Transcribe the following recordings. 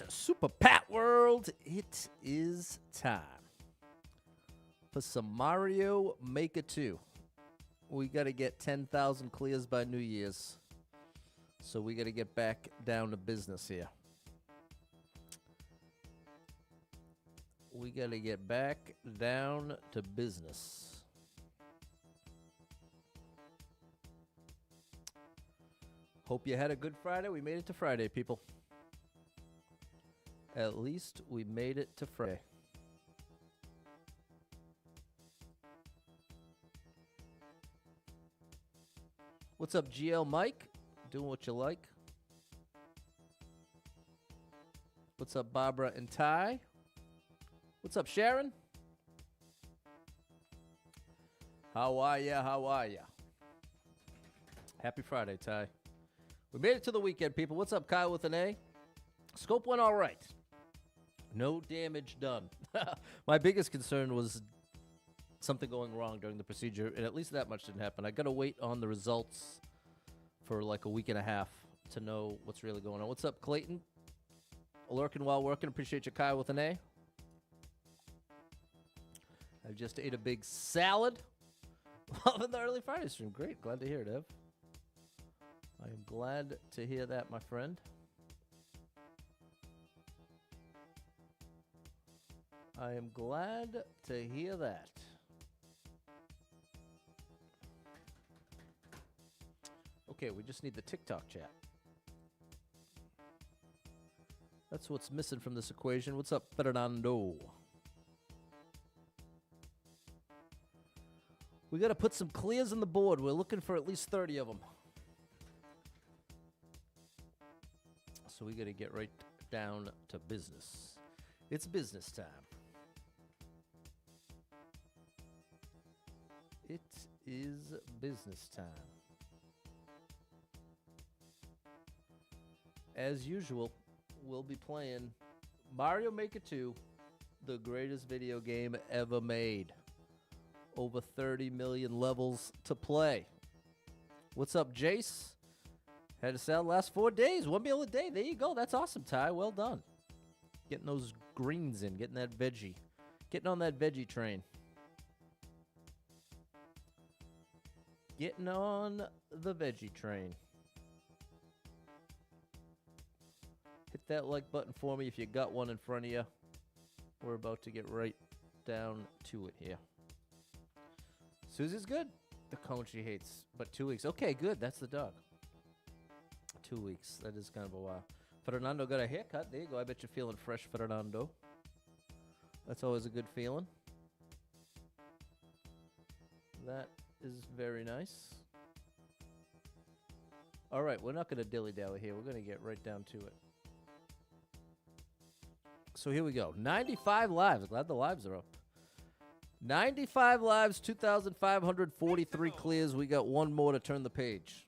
Super Pat World, it is time for some Mario Maker 2. We got to get 10,000 clears by New Year's. So we got to get back down to business here. We got to get back down to business. Hope you had a good Friday. We made it to Friday, people. At least we made it to Friday. What's up, GL Mike? Doing what you like. What's up, Barbara and Ty? What's up, Sharon? How are ya? How are ya? Happy Friday, Ty. We made it to the weekend, people. What's up, Kyle with an A? Scope went all right. No damage done. My biggest concern was something going wrong during the procedure, and at least that much didn't happen. I got to wait on the results for like a week and a half to know what's really going on. What's up, Clayton? Lurking while working. Appreciate you, Kyle with an A. I just ate a big salad. Loving the early Friday stream. Great. Glad to hear it, Ev. I am glad to hear that, my friend. I am glad to hear that. Okay, we just need the TikTok chat. That's what's missing from this equation. What's up, Fernando? We got to put some clears on the board. We're looking for at least 30 of them. So we got to get right down to business. It's business time. It is business time. As usual, we'll be playing Mario Maker 2, the greatest video game ever made. Over 30 million levels to play. What's up, Jace? Had to sell last 4 days. 1 meal a day. There you go. That's awesome, Ty. Well done. Getting those greens in. Getting that veggie. Getting on that veggie train. Getting on the veggie train. Hit that like button for me if you got one in front of you. We're about to get right down to it here. Susie's good. The cone she hates. But 2 weeks. Okay, good. That's the dog. 2 weeks. That is kind of a while. Fernando got a haircut. There you go. I bet you're feeling fresh, Fernando. That's always a good feeling. That is very nice. All right, we're not going to dilly-dally here. We're going to get right down to it. So here we go. 95 lives. Glad the lives are up. 95 lives, 2,543 clears. We got one more to turn the page.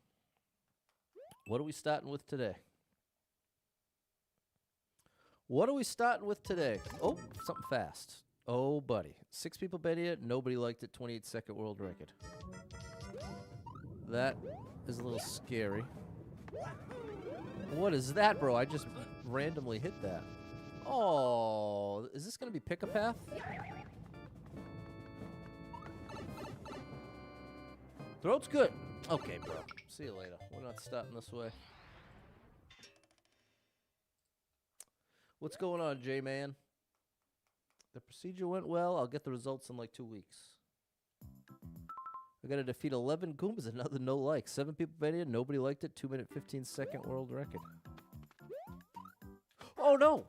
What are we starting with today? What are we starting with today? Oh, something fast. Oh, buddy. 6 people bet it. Nobody liked it. 28-second world record. That is a little scary. What is that, bro? I just randomly hit that. Oh, is this going to be pick-a-path? Throat's good. Okay, bro. See you later. We're not starting this way. What's going on, J-Man? The procedure went well. I'll get the results in like 2 weeks. I got to defeat 11 Goombas. Another no like. 7 people bet in. Nobody liked it. 2-minute, 15-second world record. Oh, no.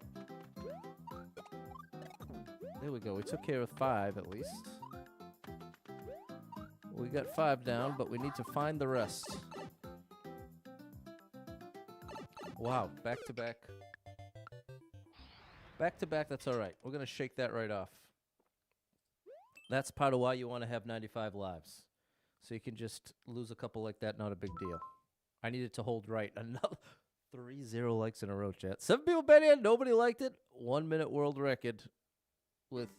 There we go. We took care of 5 at least. We got 5 down, but we need to find the rest. Wow, back-to-back. Back-to-back, that's all right. We're going to shake that right off. That's part of why you want to have 95 lives. So you can just lose a couple like that, not a big deal. I needed to hold right. Another 3-0 likes in a row, chat. 7 people bet in, nobody liked it. 1-minute world record with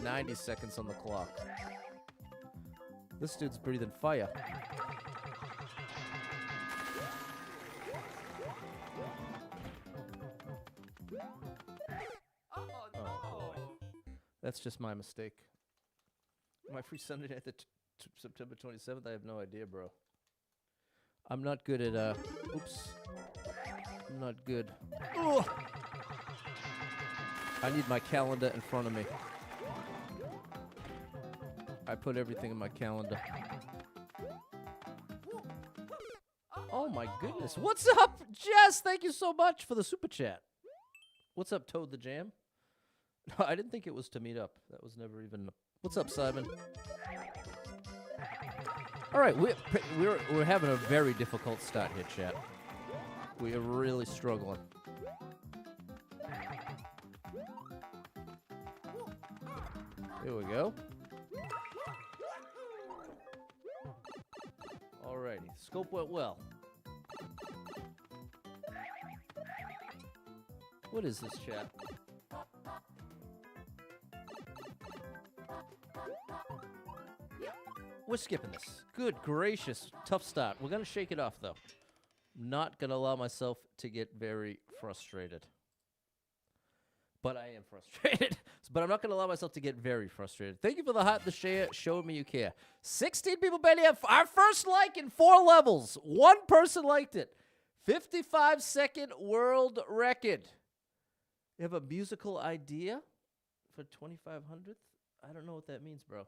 90 seconds on the clock. This dude's breathing fire. That's just my mistake. My free Sunday night, September 27th? I have no idea, bro. I'm not good at, oops. I'm not good. Ugh. I need my calendar in front of me. I put everything in my calendar. Oh my goodness. What's up, Jess? Thank you so much for the super chat. What's up, Toad the Jam? No, I didn't think it was to meet up. That was never even... What's up, Simon? All right, we're having a very difficult start here, chat. We are really struggling. Here we go. Alrighty, scope went well. What is this, chat? We're skipping this. Good gracious. Tough start. We're going to shake it off, though. Not going to allow myself to get very frustrated. But I am frustrated. But I'm not going to allow myself to get very frustrated. Thank you for the heart, the share. Showing me you care. 16 people been here. Our first like in 4 levels. 1 person liked it. 55-second world record. You have a musical idea for 2500th? I don't know what that means, bro.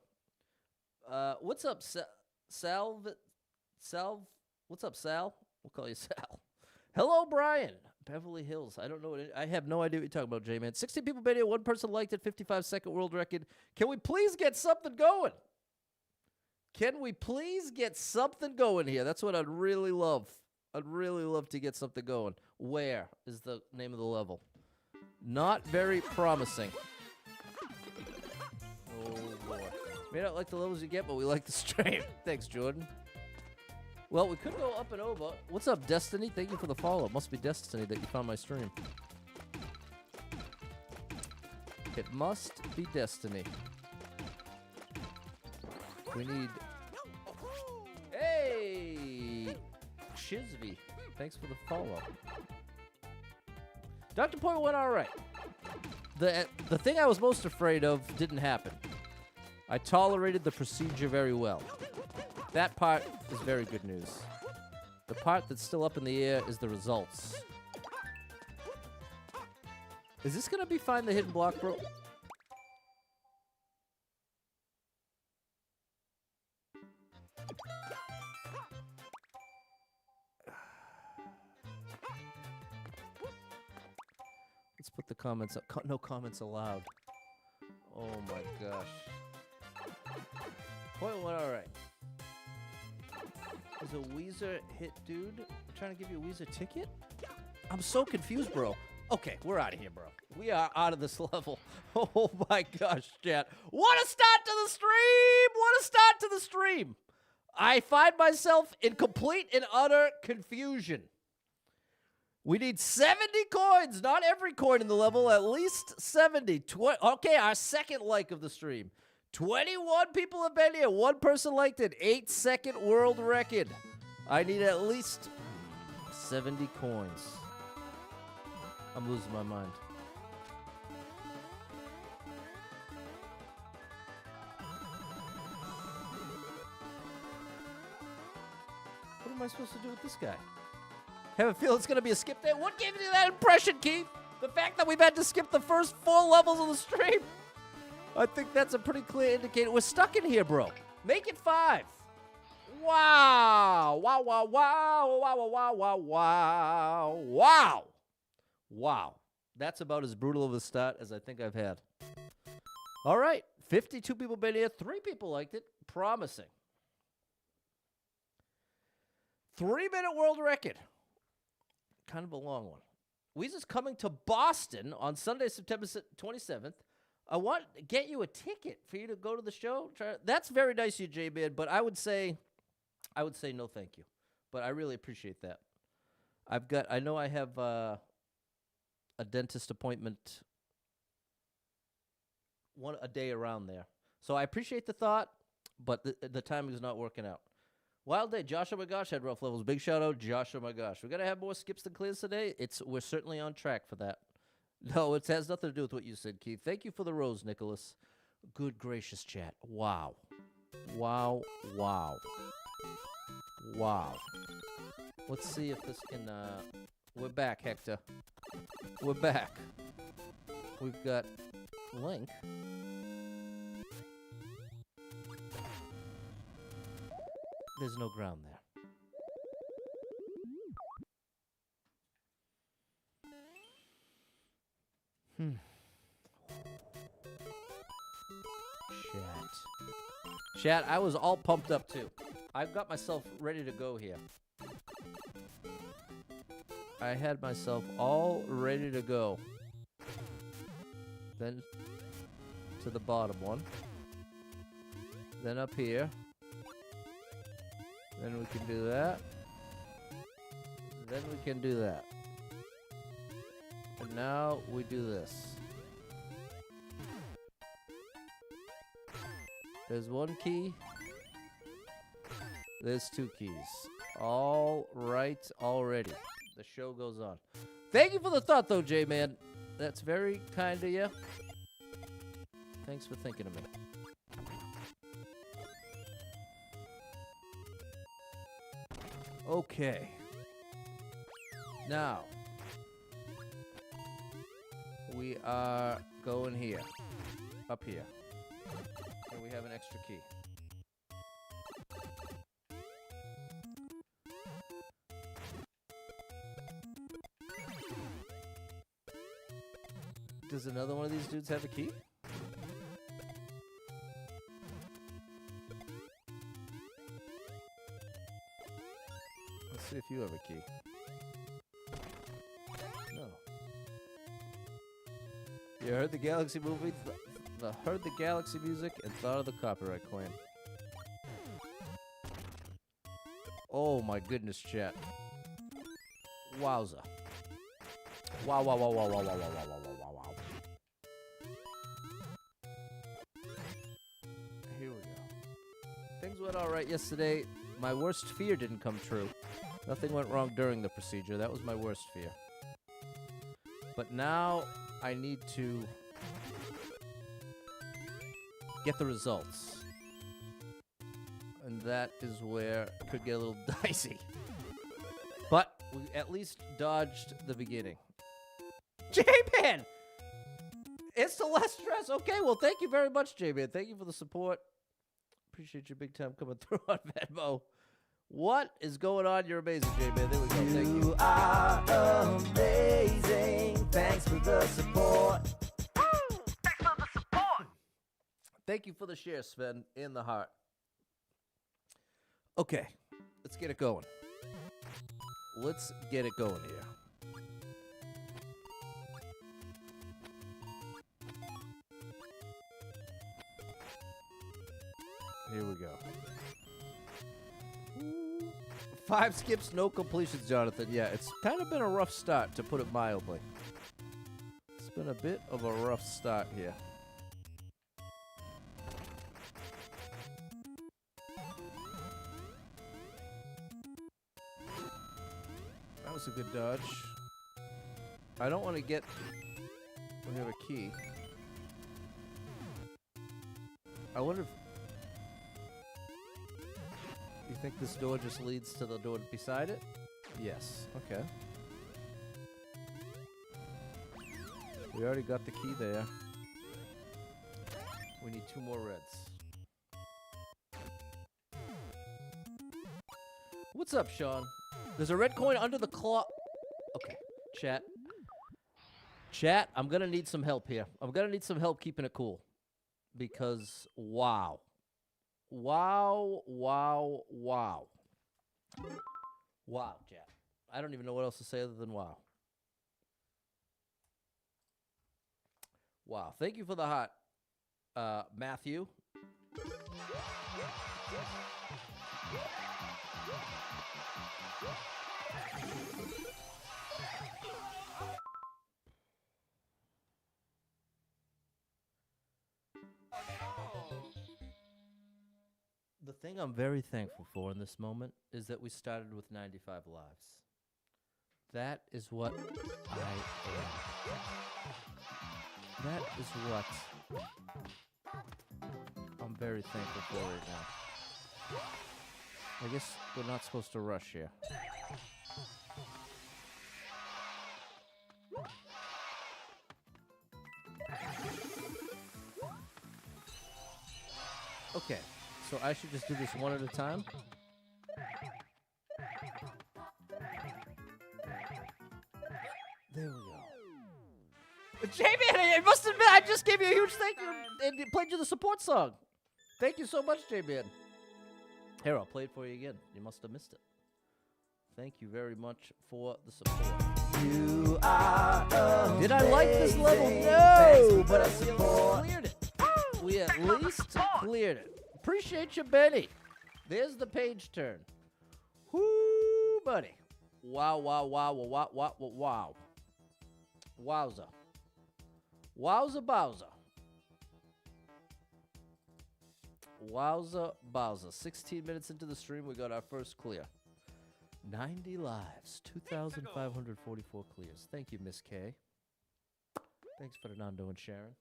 What's up, Sal? What's up, Sal? We'll call you Sal. Hello, Brian. Beverly Hills. I don't know I have no idea what you're talking about, J-Man. 16 people been here. 1 person liked it. 55-second world record. Can we please get something going? Can we please get something going here? That's what I'd really love. I'd really love to get something going. Where is the name of the level? Not very promising. Oh, boy. May not like the levels you get, but we like the stream. Thanks, Jordan. Well, we could go up and over. What's up, Destiny? Thank you for the follow. Must be Destiny that you found my stream. It must be Destiny. We need... Hey! Shizvy. Thanks for the follow. Dr. Point went all right. The thing I was most afraid of didn't happen. I tolerated the procedure very well. That part is very good news. The part that's still up in the air is the results. Is this going to be Find the Hidden Block, bro? Let's put the comments up. No comments allowed. Oh my gosh. Point one, all right. Is a Weezer hit, dude? I'm trying to give you a Weezer ticket? I'm so confused, bro. Okay, we're out of here, bro. We are out of this level. Oh my gosh, chat. What a start to the stream! What a start to the stream! I find myself in complete and utter confusion. We need 70 coins. Not every coin in the level, at least 70. Okay, our second like of the stream. 21 people have been here. 1 person liked it. 8-second world record. I need at least 70 coins. I'm losing my mind. What am I supposed to do with this guy? Have a feel it's going to be a skip there. What gave you that impression, Keith? The fact that we've had to skip the first 4 levels of the stream? I think that's a pretty clear indicator. We're stuck in here, bro. Make it 5. Wow. Wow, wow, wow, wow, wow, wow, wow, wow. Wow. That's about as brutal of a start as I think I've had. All right. 52 people been here. 3 people liked it. Promising. 3-minute world record. Kind of a long one. Weezer's coming to Boston on Sunday, September 27th. I want to get you a ticket for you to go to the show. That's very nice of you, J-Man, but I would say no thank you. But I really appreciate that. I know I have a dentist appointment a day around there. So I appreciate the thought, but the timing is not working out. Wild day. Josh, oh my gosh, had rough levels. Big shout out, Josh, oh my gosh. We're going to have more skips than clears today. We're certainly on track for that. No, it has nothing to do with what you said, Keith. Thank you for the rose, Nicholas. Good gracious, chat. Wow. Wow, wow. Wow. Let's see if this can, we're back, Hector. We're back. We've got Link. There's no ground there. Chat, I was all pumped up too. I've got myself ready to go here. I had myself all ready to go. Then to the bottom one. Then up here. Then we can do that. Then we can do that. And now we do this. There's one key. There's two keys. All right already. The show goes on. Thank you for the thought, though, J-Man. That's very kind of you. Thanks for thinking of me. Okay. Now, we are going here. Up here. And we have an extra key. Does another one of these dudes have a key? Let's see if you have a key. No. You heard the Galaxy movie? Heard the Galaxy music and thought of the copyright claim. Oh my goodness, chat. Wowza. Wow, wow, wow, wow, wow, wow, wow, wow, wow, wow, wow. Here we go. Things went all right yesterday. My worst fear didn't come true. Nothing went wrong during the procedure. That was my worst fear. But now I need to get the results. And that is where it could get a little dicey. But we at least dodged the beginning. J-Man! It's the less stress. Okay, well, thank you very much, J-Man. Thank you for the support. Appreciate your big time coming through on Venmo. What is going on? You're amazing, J-Man. There we go. Thank you. You are amazing. Thanks for the support. Thanks for the support. Thank you for the share, Sven, in the heart. Okay, let's get it going. Let's get it going here. Here we go. 5 skips, no completions, Jonathan. Yeah, it's kind of been a rough start, to put it mildly. It's been a bit of a rough start here. That was a good dodge. I don't want to get... We have a key. I wonder if... You think this door just leads to the door beside it? Yes. Okay. We already got the key there. We need 2 more reds. What's up, Sean? There's a red coin under the claw. Okay, chat. Chat, I'm gonna need some help here. I'm gonna need some help keeping it cool. Because, wow. Wow, wow, wow. Wow, chat. I don't even know what else to say other than wow. Wow. Thank you for the hot, Matthew. The thing I'm very thankful for in this moment is that we started with 95 lives. That is what I am. That is what very thankful for right now. I guess we're not supposed to rush here. Okay, so I should just do this one at a time? There we go. Jamie, it must admit, I just gave you a huge thank you and played you the support song. Thank you so much, Jamie. Here, I'll play it for you again. You must have missed it. Thank you very much for the support. You are Did I like this level? No, but at least cleared it. We at least cleared it. Appreciate you, Benny. There's the page turn. Whoo, buddy. Wow, wow, wow, wow, wow, wow, wow. Wowza. Wowza bowza. Wowza bowza. 16 minutes into the stream, we got our first clear. 90 lives, 2,544 clears. Thank you, Miss K. Thanks, Fernando and Sharon.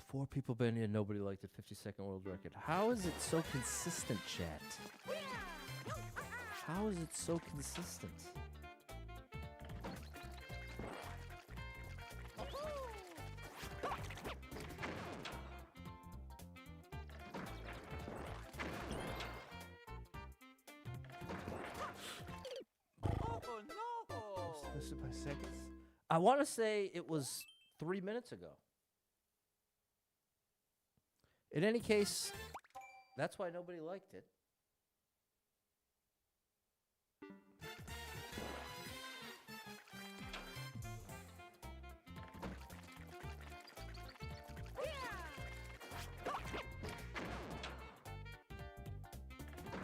Four people been here, nobody liked the 50-second world record. How is it so consistent, chat? How is it so consistent? Oh no! Supposed by seconds. I want to say it was 3 minutes ago. In any case, that's why nobody liked it.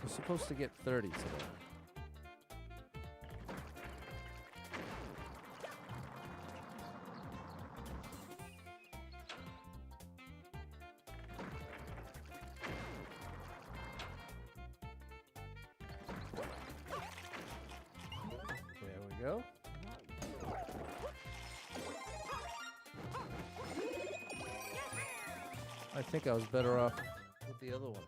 We're supposed to get 30 today. Go. I think I was better off with the other one.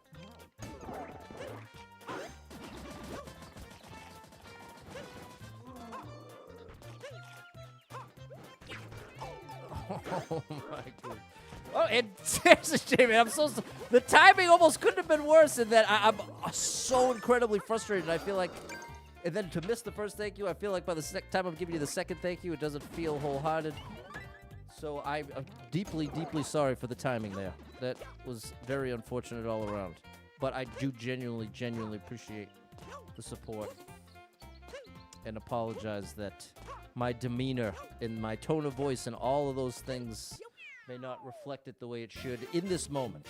Oh my god. Oh, and seriously, Jamie, I'm so the timing almost couldn't have been worse in that I'm so incredibly frustrated. I feel like. And then to miss the first thank you, I feel like by the time I'm giving you the second thank you, it doesn't feel wholehearted. So I'm deeply, deeply sorry for the timing there. That was very unfortunate all around. But I do genuinely, genuinely appreciate the support. And apologize that my demeanor and my tone of voice and all of those things may not reflect it the way it should in this moment.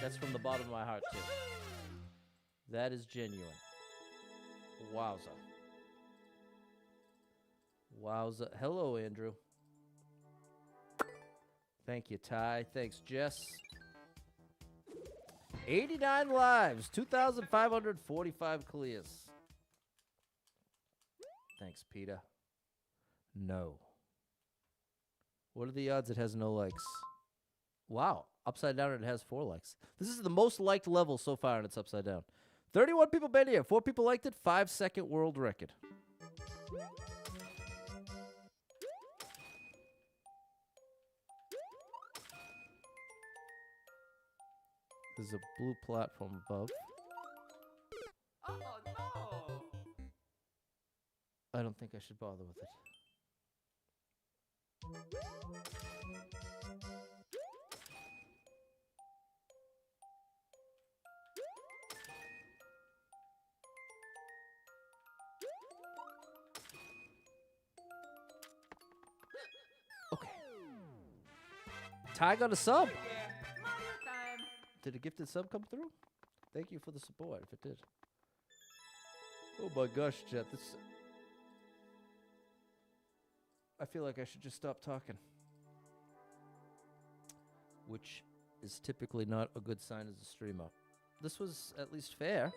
That's from the bottom of my heart, too. That is genuine. Wowza. Wowza. Hello, Andrew. Thank you, Ty. Thanks, Jess. 89 lives, 2,545 clears. Thanks, Peter. No. What are the odds it has no likes? Wow. Upside down, it has 4 likes. This is the most liked level so far, and it's upside down. 31 people been here. 4 people liked it. 5-second world record. There's a blue platform above. Oh no! I don't think I should bother with it. Okay. Ty got a sub. Mario time! Did a gifted sub come through? Thank you for the support, if it did. Oh my gosh, Jet, this... I feel like I should just stop talking. Which is typically not a good sign as a streamer. This was at least fair.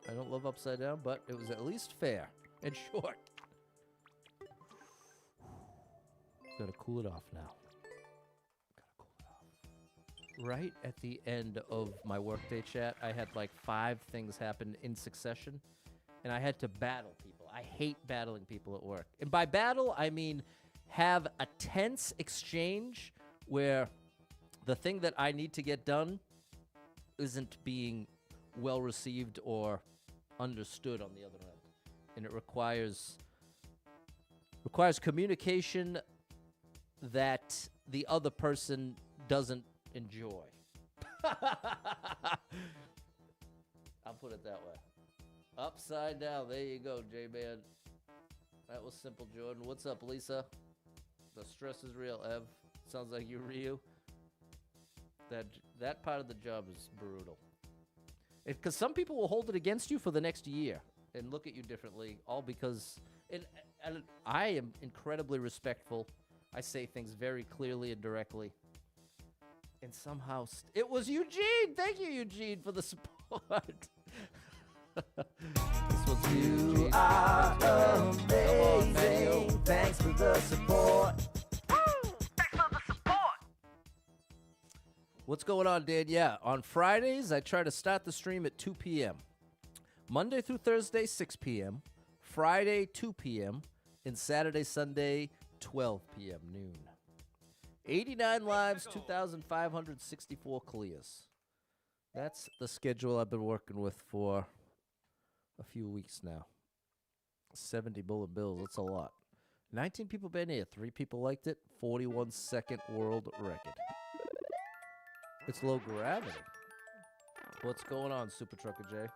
I don't love Upside Down, but it was at least fair and short. Gotta cool it off now. Gotta cool it off. Right at the end of my workday chat, I had like 5 things happen in succession, and I had to battle people. I hate battling people at work. And by battle, I mean have a tense exchange where the thing that I need to get done isn't being well received or understood on the other end. And it requires communication that the other person doesn't enjoy. I'll put it that way. Upside down. There you go, J-Man. That was simple, Jordan. What's up, Lisa? The stress is real, Ev. Sounds like you, Ryu. That part of the job is brutal. Because some people will hold it against you for the next year and look at you differently, all because... And I am incredibly respectful. I say things very clearly and directly. And somehow... it was Eugene! Thank you, Eugene, for the support. This one's for you, You are amazing. Thanks for the support. What's going on, Dan? Yeah, on Fridays, I try to start the stream at 2 p.m. Monday through Thursday, 6 p.m. Friday, 2 p.m. And Saturday, Sunday, 12 p.m. noon. 89 lives, 2,564 clears. That's the schedule I've been working with for a few weeks now. 70 bullet bills, that's a lot. 19 people been here, 3 people liked it, 41 second world record. It's low gravity. What's going on, Super Trucker J?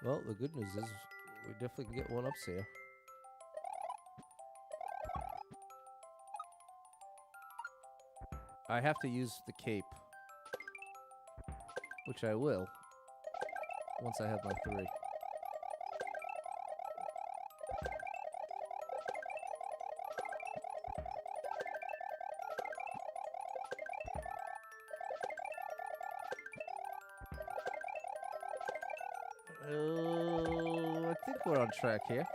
Well, the good news is we definitely can get one ups here. I have to use the cape, which I will once I have my 3. I think we're on track here.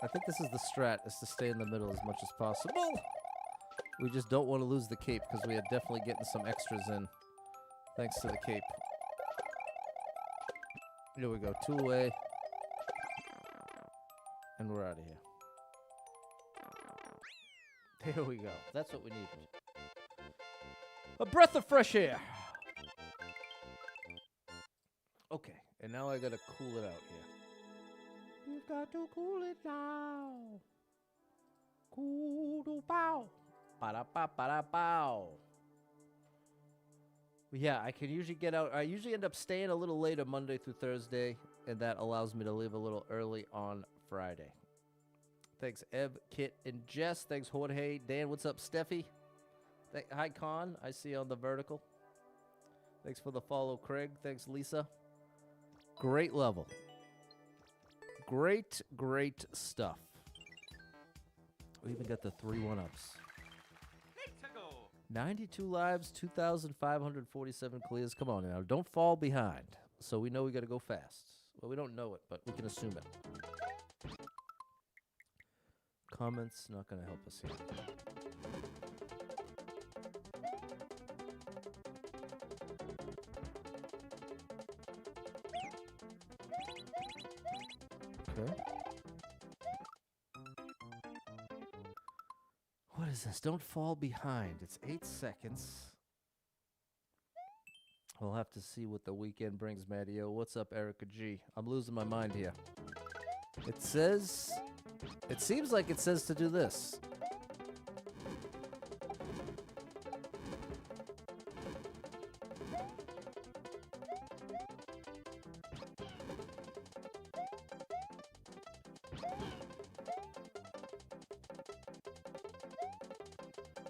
I think this is the strat, is to stay in the middle as much as possible. We just don't want to lose the cape because we are definitely getting some extras in thanks to the cape. Here we go, 2 away. And we're out of here. There we go. That's what we needed. A breath of fresh air. Okay, and now I gotta cool it out here. You've got to cool it now. Cool to bow. Ba-da-ba-ba-da-bow. Yeah, I can usually get out. I usually end up staying a little later Monday through Thursday, and that allows me to leave a little early on Friday. Thanks, Ev, Kit, and Jess. Thanks, Jorge. Dan, what's up, Steffi? Hi, Con. I see you on the vertical. Thanks for the follow, Craig. Thanks, Lisa. Great level. Great, great stuff. We even got the 3 1-ups. 92 lives, 2,547 clears. Come on now, don't fall behind. So we know we got to go fast. Well, we don't know it, but we can assume it. Comments not going to help us here. Okay. What is this? Don't fall behind. It's 8 seconds. We'll have to see what the weekend brings, Mattio. What's up, Erica G? I'm losing my mind here. It says... It seems like it says to do this.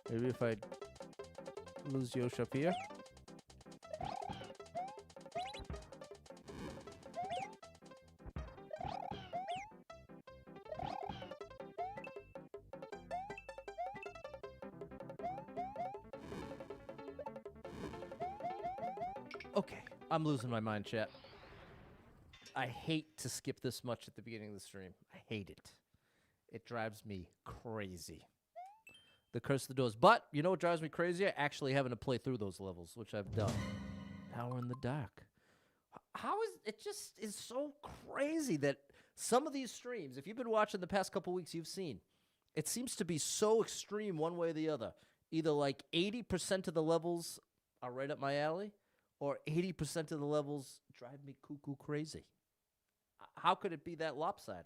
Maybe if I lose Yosh up here. Okay, I'm losing my mind, chat. I hate to skip this much at the beginning of the stream. I hate it. It drives me crazy. The Curse of the Doors. But you know what drives me crazier? Actually having to play through those levels, which I've done. Now we're in the dark. How is it just is so crazy that some of these streams, if you've been watching the past couple weeks, you've seen, it seems to be so extreme one way or the other. Either like 80% of the levels are right up my alley, or 80% of the levels drive me cuckoo crazy. How could it be that lopsided?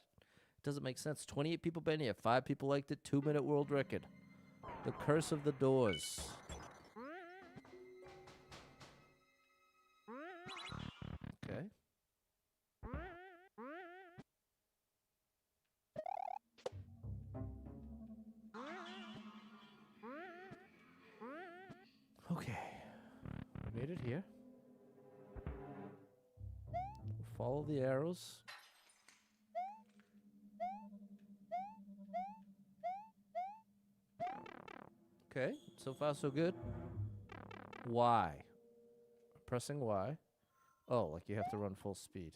It doesn't make sense. 28 people been here. 5 people liked it. 2-minute world record. The Curse of the Doors. Okay. Okay. We made it here. We'll follow the arrows. Okay, so far so good. Y. Pressing Y. Oh, like you have to run full speed.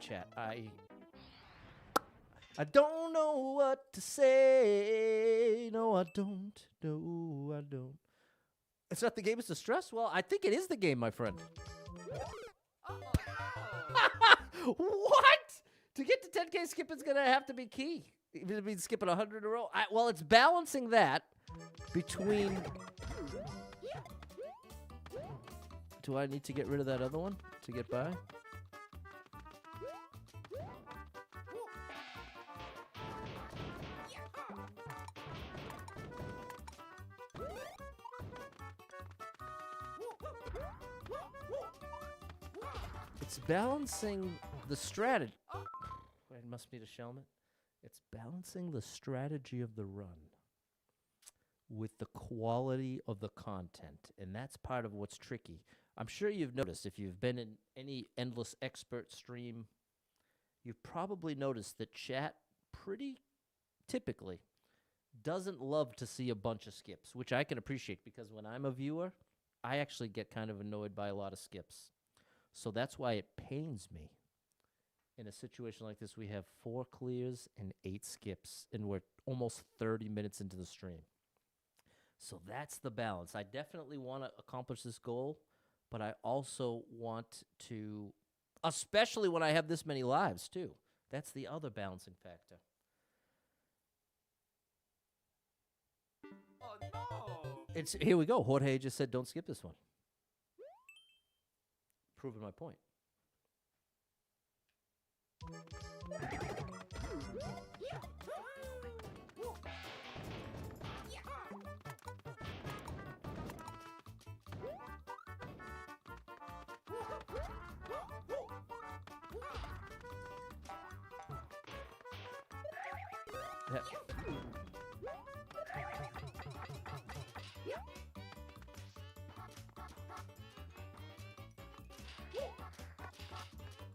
Chat, I don't know what to say. No, I don't. No, I don't. It's not the game, it's the stress? Well, I think it is the game, my friend. Oh no! What? To get to 10K skip, it's going to have to be key. Even if it's skipping 100 in a row. Well, it's balancing that between... Do I need to get rid of that other one to get by? It's balancing the strategy. It must be the Shelmet. It's balancing the strategy of the run with the quality of the content. And that's part of what's tricky. I'm sure you've noticed, if you've been in any Endless Expert stream, you've probably noticed that chat pretty typically doesn't love to see a bunch of skips, which I can appreciate because when I'm a viewer, I actually get kind of annoyed by a lot of skips. So that's why it pains me. In a situation like this, we have 4 clears and 8 skips, and we're almost 30 minutes into the stream. So that's the balance. I definitely want to accomplish this goal, but I also want to, especially when I have this many lives, too. That's the other balancing factor. Oh no! Here we go. Jorge just said, don't skip this one. Proving my point. Yeah.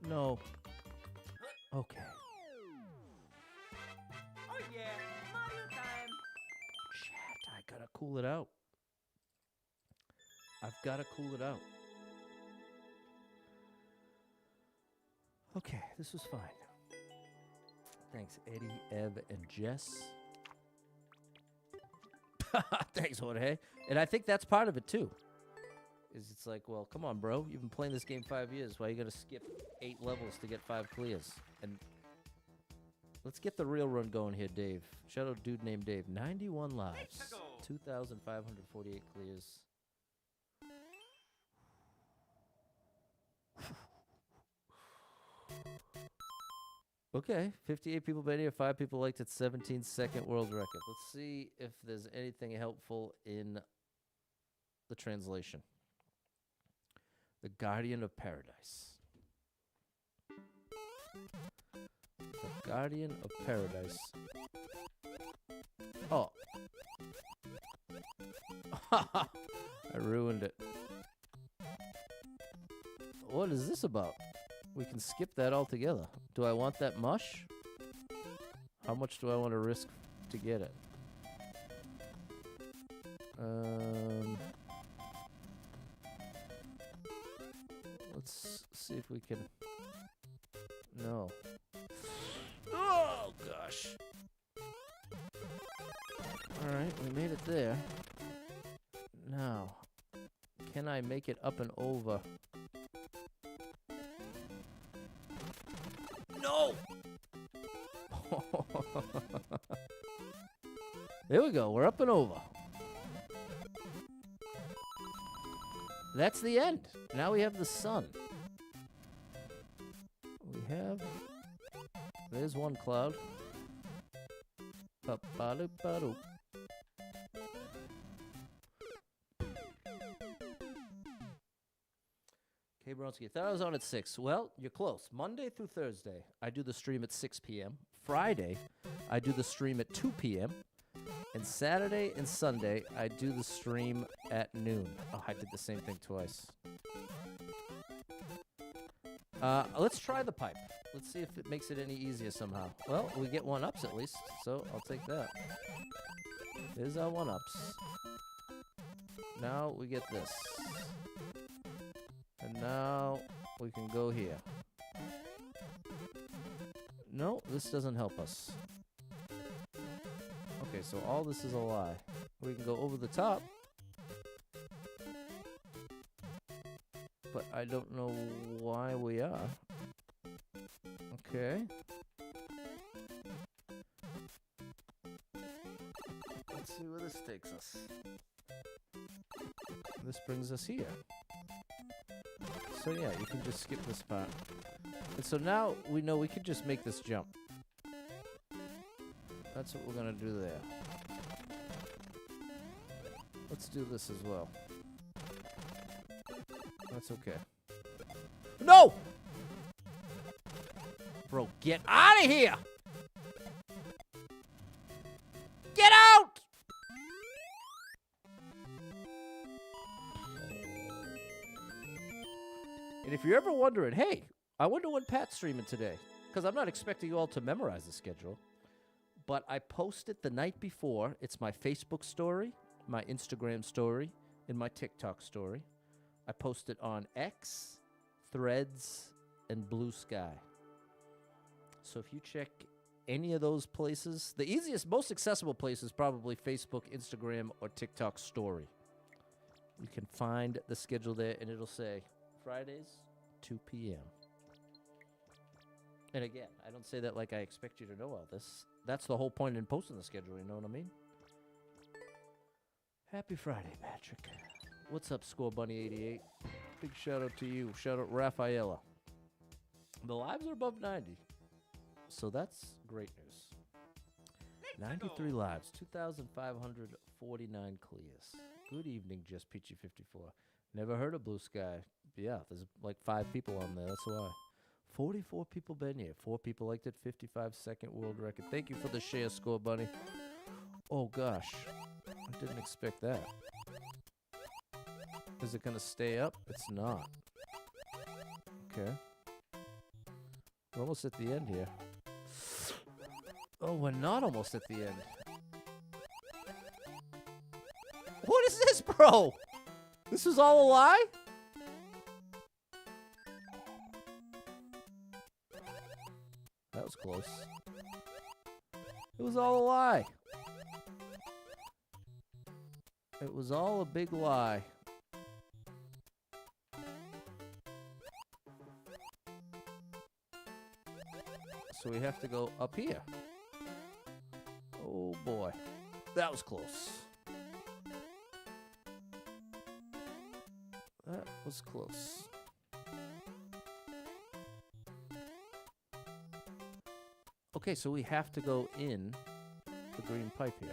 No. Okay. Oh yeah! Mario time! Chat, I gotta cool it out. I've gotta cool it out. Okay, this was fine. Thanks, Eddie, Ev, and Jess. Thanks, Jorge. And I think that's part of it, too. It's like, well, come on, bro. You've been playing this game 5 years. Why are you going to skip 8 levels to get 5 clears? And let's get the real run going here, Dave. Shout out dude named Dave. 91 lives. 2,548 clears. Okay, 58 people been here, 5 people liked it, 17-second world record. Let's see if there's anything helpful in the translation. The Guardian of Paradise. The Guardian of Paradise. Oh. I ruined it. What is this about? We can skip that altogether. Do I want that mush? How much do I want to risk to get it? Let's see if we can. No. Oh gosh. All right, we made it there. Now, can I make it up and over? No! There we go. We're up and over. That's the end. Now we have the sun. We have... There's one cloud. Ba-ba-doop-ba-doop. Hey, Bronski, thought I was on at 6. Well, you're close. Monday through Thursday, I do the stream at 6 p.m. Friday, I do the stream at 2 p.m. And Saturday and Sunday, I do the stream at noon. Oh, I did the same thing twice. Let's try the pipe. Let's see if it makes it any easier somehow. Well, we get 1-ups at least, so I'll take that. There's our 1-ups. Now we get this. And now we can go here. No, this doesn't help us. Okay, so all this is a lie. We can go over the top. But I don't know why we are. Okay. Let's see where this takes us. This brings us here. So yeah, you can just skip this part. And so now we know we can just make this jump. That's what we're gonna do there. Let's do this as well. That's okay. No! Bro, get out of here! Get out! And if you're ever wondering, hey, I wonder when Pat's streaming today, because I'm not expecting you all to memorize the schedule, but I post it the night before. It's my Facebook story, my Instagram story, and my TikTok story. I post it on X, Threads, and Blue Sky. So if you check any of those places, the easiest, most accessible place is probably Facebook, Instagram, or TikTok story. You can find the schedule there, and it'll say Fridays, 2 p.m. And again, I don't say that like I expect you to know all this. That's the whole point in posting the schedule, you know what I mean? Happy Friday, Patrick. What's up, Score Bunny 88? Big shout out to you. Shout out Rafaela. The lives are above 90. So that's great news. 93 lives, 2,549 clears. Good evening, Just Peachy 54. Never heard of Blue Sky. Yeah, there's like 5 people on there. That's why. 44 people been here. 4 people liked it. 55-second world record. Thank you for the share, Score Bunny. Oh, gosh. I didn't expect that. Is it going to stay up? It's not. Okay. We're almost at the end here. Oh, we're not almost at the end. What is this, bro? This is all a lie? That was close. It was all a lie. It was all a big lie. So we have to go up here. Oh boy. That was close. That was close. Okay, so we have to go in the green pipe here.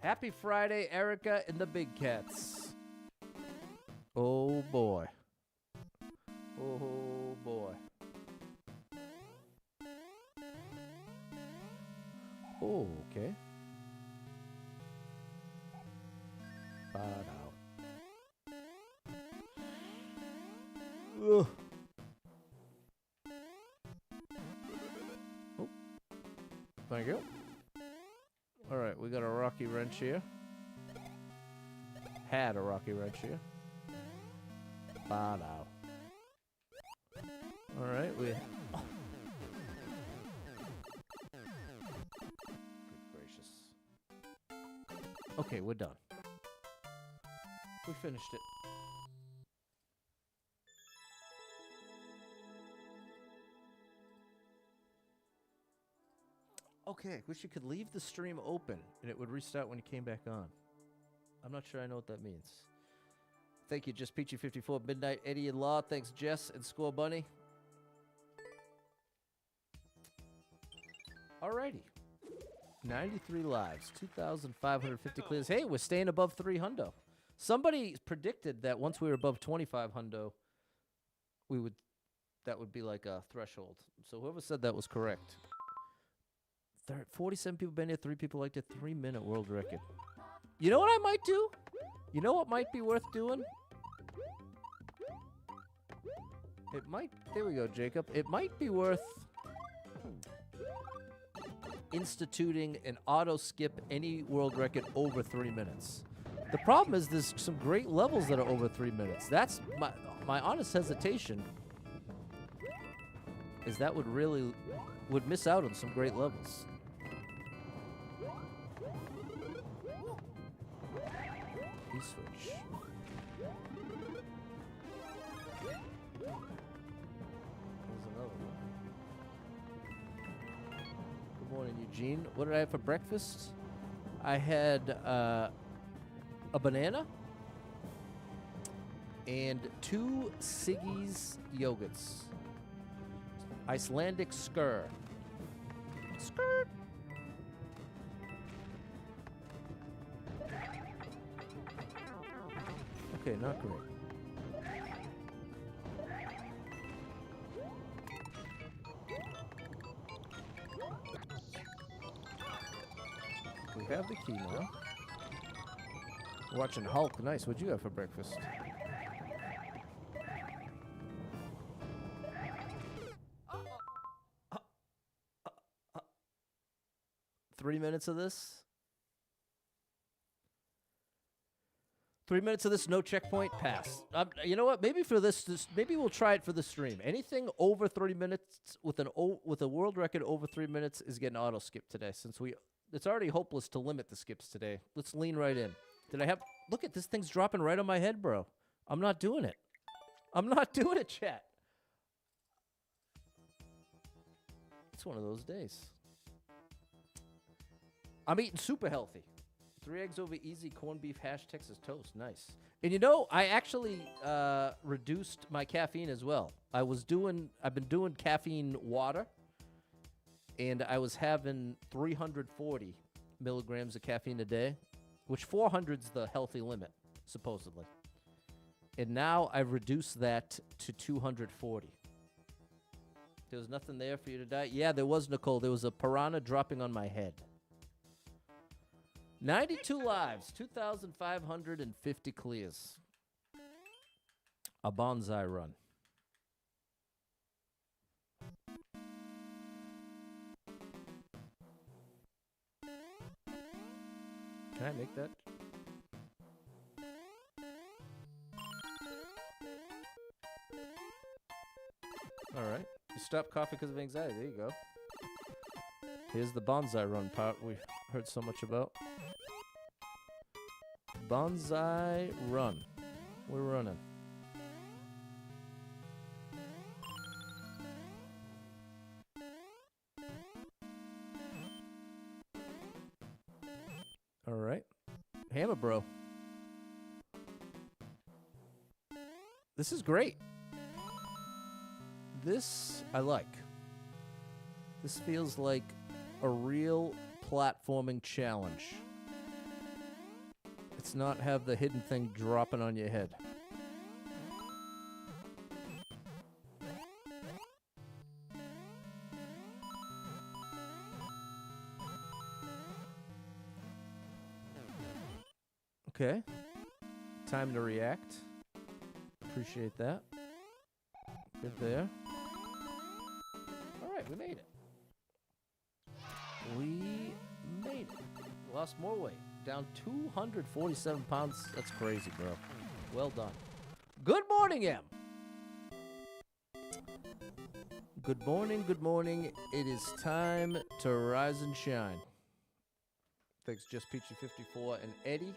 Happy Friday, Erica and the Big Cats. Oh boy. Oh boy. Oh, okay. Ba-dow. Ugh. Oh, Thank you. All right, we got a rocky wrench here. Had a rocky wrench here. Now. All right, we. Oh. Good gracious. Okay, we're done. We finished it. Okay, wish you could leave the stream open and it would restart when you came back on. I'm not sure I know what that means. Thank you, Just Peachy 54, Midnight Eddie and Law. Thanks, Jess and Score Bunny. Alrighty. 93 lives, 2,550 clears. Hey, we're staying above 300. Somebody predicted that once we were above 2,500, that would be like a threshold. So whoever said that was correct. 47 people been here, 3 people liked it, 3-minute world record. You know what I might do? You know what might be worth doing? It might, there we go, Jacob. It might be worth instituting an auto skip any world record over 3 minutes. The problem is there's some great levels that are over 3 minutes. That's my honest hesitation is that would miss out on some great levels. Switch. There's another one. Good morning, Eugene. What did I have for breakfast? I had a banana and 2 Siggy's yogurts. Icelandic skyr. Skirt. Okay, not great. We have the key now. Watching Hulk. Nice. What'd you have for breakfast? Uh-oh. 3 minutes of this? 3 minutes of this, no checkpoint, pass. You know what? Maybe for this, maybe we'll try it for the stream. Anything over 3 minutes with a world record over 3 minutes is getting auto skip today. Since it's already hopeless to limit the skips today. Let's lean right in. Look at this thing's dropping right on my head, bro. I'm not doing it. I'm not doing it, chat. It's one of those days. I'm eating super healthy. 3 eggs over easy, corned beef, hash, Texas toast. Nice. And you know, I actually reduced my caffeine as well. I've been doing caffeine water, and I was having 340 milligrams of caffeine a day, which 400's the healthy limit, supposedly. And now I've reduced that to 240. There was nothing there for you to die? Yeah, there was, Nicole. There was a piranha dropping on my head. 92 lives, 2,550 clears. A bonsai run. Can I make that? All right. You stop coughing because of anxiety. There you go. Here's the bonsai run part we heard so much about. Bonsai run. We're running. All right. Hammer bro. This is great. This I like. This feels like a real platforming challenge. It's not have the hidden thing dropping on your head. Okay. Time to react. Appreciate that. Good there. All right, we made it. We made it. Lost more weight. Down 247 pounds. That's crazy, bro. Well done. Good morning, Em. Good morning, good morning. It is time to rise and shine. Thanks, Just Peachy 54 and Eddie.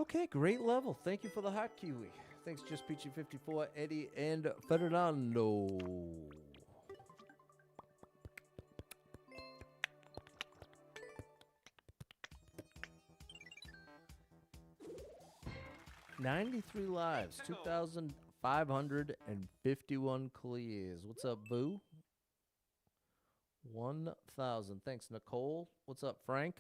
Okay, great level. Thank you for the hot kiwi. Thanks, Just Peachy 54, Eddie, and Fernando. $93 lives, 2,551 clears. What's up, Boo? 1,000. Thanks, Nicole. What's up, Frank?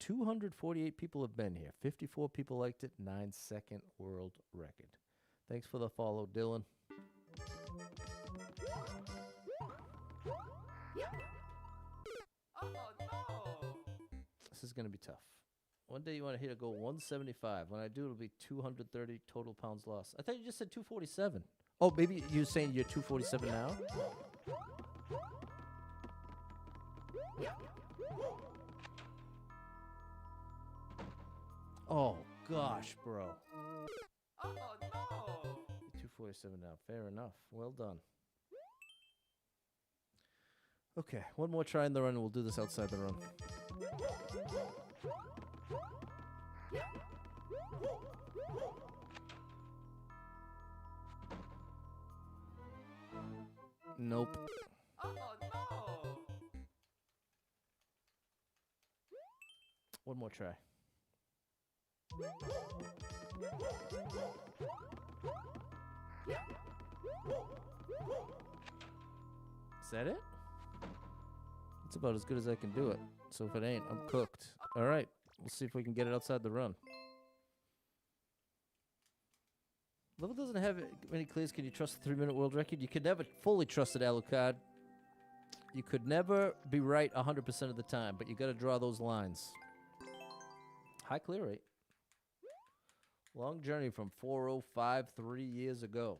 248 people have been here. 54 people liked it. 9-second world record. Thanks for the follow, Dylan. Oh no! This is going to be tough. One day you want to hit a goal 175. When I do, it'll be 230 total pounds lost. I thought you just said 247. Oh, maybe you're saying you're 247 now? Oh, gosh, bro. Oh no! 247 now. Fair enough. Well done. Okay, one more try in the run, and we'll do this outside the run. Nope. Oh no! One more try. Is that it? It's about as good as I can do it. So if it ain't, I'm cooked. All right. We'll see if we can get it outside the run. Level doesn't have many clears. Can you trust the 3-minute world record? You could never fully trust it, Alucard. You could never be right 100% of the time, but you got to draw those lines. High clear rate. Long journey from 405 3 years ago.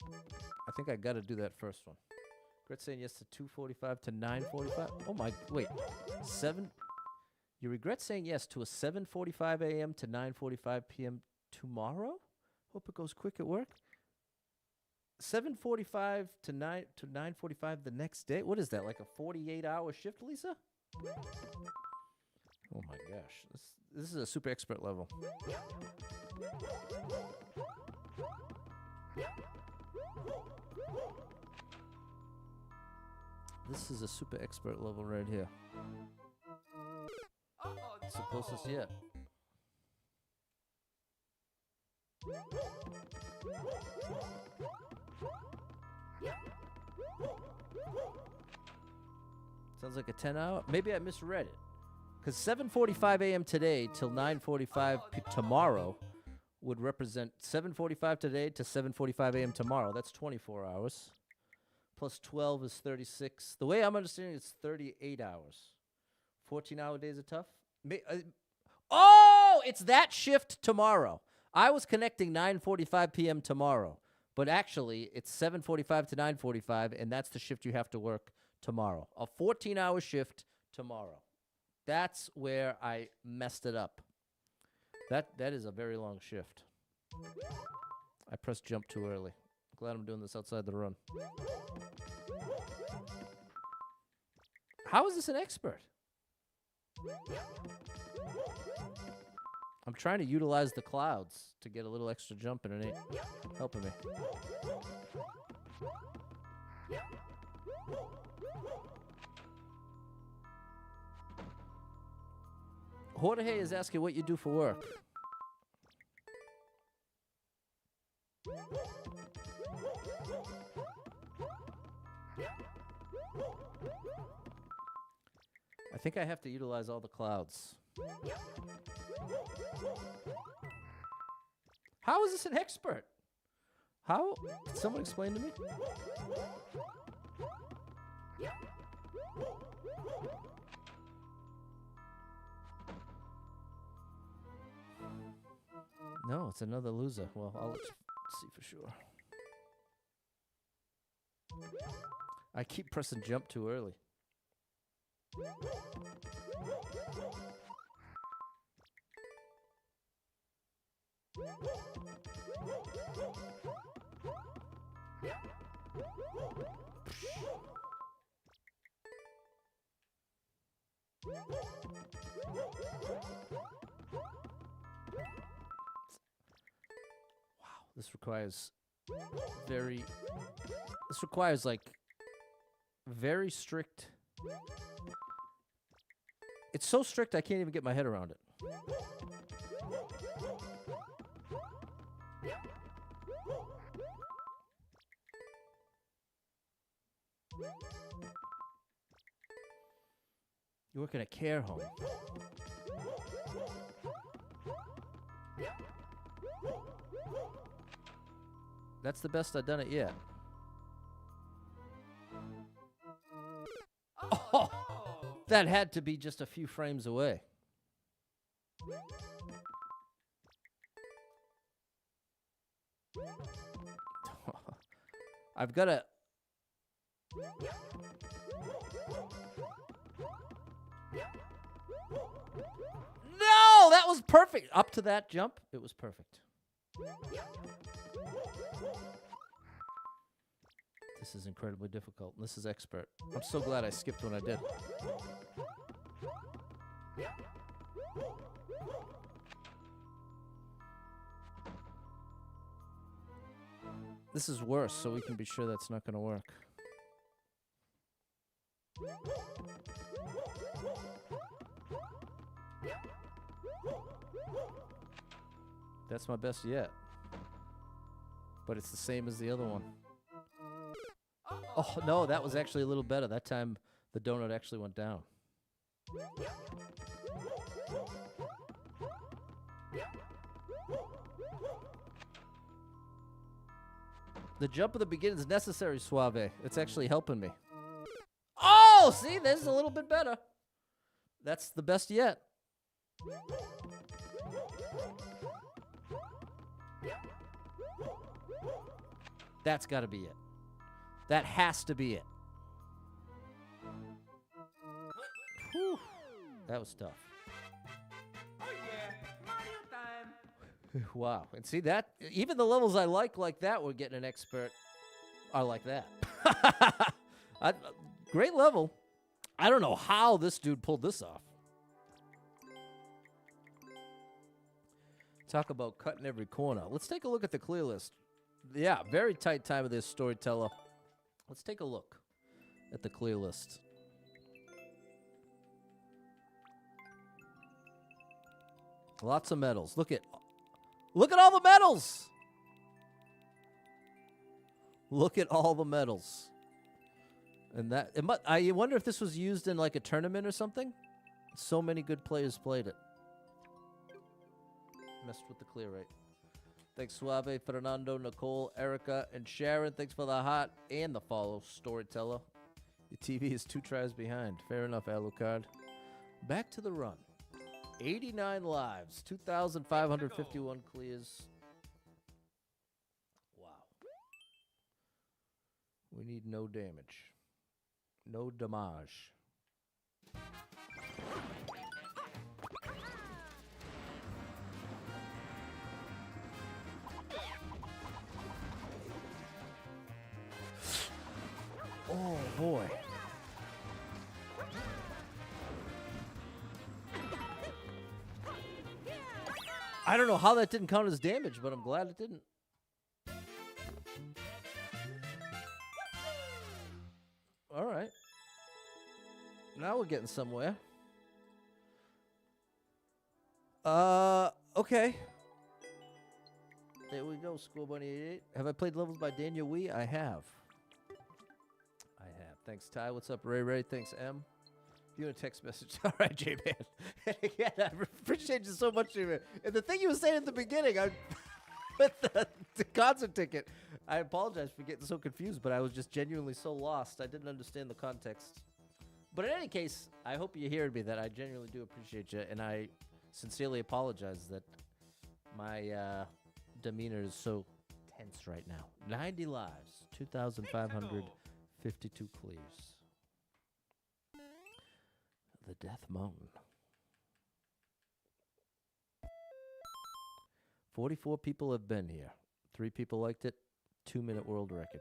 I think I got to do that first one. Regret saying yes to 245 to 945. Oh my, wait. 7. You regret saying yes to a 7:45 a.m. to 9:45 p.m. tomorrow? Hope it goes quick at work. 7:45 to 9:45 the next day. What is that? Like a 48-hour shift, Lisa? Oh my gosh. This is a super expert level. This is a super expert level right here. Oh It's the no! closest yet. Sounds like a 10-hour. Maybe I misread it. Because 7:45 a.m. today till 9:45 tomorrow would represent 7:45 today to 7:45 a.m. tomorrow. That's 24 hours. Plus 12 is 36. The way I'm understanding it, it's 38 hours. 14-hour days are tough. Oh, it's that shift tomorrow. I was connecting 9:45 p.m. tomorrow. But actually, it's 7:45 to 9:45, and that's the shift you have to work tomorrow. A 14-hour shift tomorrow. That's where I messed it up. That is a very long shift. I pressed jump too early. Glad I'm doing this outside the run. How is this an expert? I'm trying to utilize the clouds to get a little extra jump, and it ain't helping me. Jorge is asking what you do for work. I think I have to utilize all the clouds. How is this an expert? How? Can someone explain to me? No, it's another loser. Well, I'll let you see for sure. I keep pressing jump too early. This requires like very strict. It's so strict I can't even get my head around it. You work in a care home. That's the best I've done it yet. Oh, Oh, no. that had to be just a few frames away. I've got to... No, that was perfect. Up to that jump, it was perfect. This is incredibly difficult. This is expert. I'm so glad I skipped when I did. This is worse, so we can be sure that's not going to work. That's my best yet. But it's the same as the other one. Oh, no, that was actually a little better. That time, the donut actually went down. The jump at the beginning is necessary, Suave. It's actually helping me. Oh, see, this is a little bit better. That's the best yet. That's got to be it. That has to be it. Whew. That was tough. Oh yeah, Mario time. Wow. And see that? Even the levels I like that, we're getting an expert are like that. Great level. I don't know how this dude pulled this off. Talk about cutting every corner. Let's take a look at the clear list. Yeah, very tight time of this storyteller. Let's take a look at the clear list. Lots of medals. Look at all the medals. Look at all the medals. And that I wonder if this was used in like a tournament or something. So many good players played it. Messed with the clear rate. Thanks, Suave, Fernando, Nicole, Erica, and Sharon. Thanks for the hot and the follow, Storyteller. Your TV is 2 tries behind. Fair enough, Alucard. Back to the run. 89 lives, 2,551 clears. Wow. We need no damage. No damage. Oh, boy. I don't know how that didn't count as damage, but I'm glad it didn't. All right. Now we're getting somewhere. Okay. There we go, School Bunny 88. Have I played levels by Daniel Wee? I have. Thanks, Ty. What's up, Ray Ray? Thanks, M. You in a text message. All right, J-Man. And again, I appreciate you so much, J-Man. And the thing you were saying at the beginning, with the concert ticket, I apologize for getting so confused, but I was just genuinely so lost. I didn't understand the context. But in any case, I hope you're hearing me that I genuinely do appreciate you, and I sincerely apologize that My demeanor is so tense right now. 90 lives, 2,552 clears. The Death Mountain. 44 people have been here. 3 people liked it. 2-minute world record.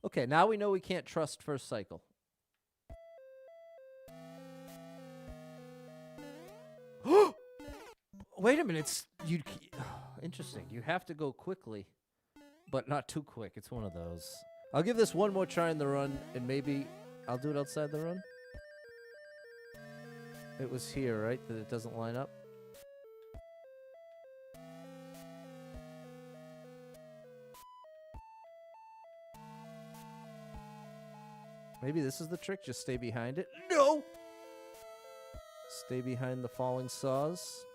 Okay, now we know we can't trust first cycle. Wait a minute. Interesting. You have to go quickly, but not too quick. It's one of those. I'll give this one more try in the run, and maybe I'll do it outside the run. It was here, right? That it doesn't line up? Maybe this is the trick. Just stay behind it. No! Stay behind the falling saws.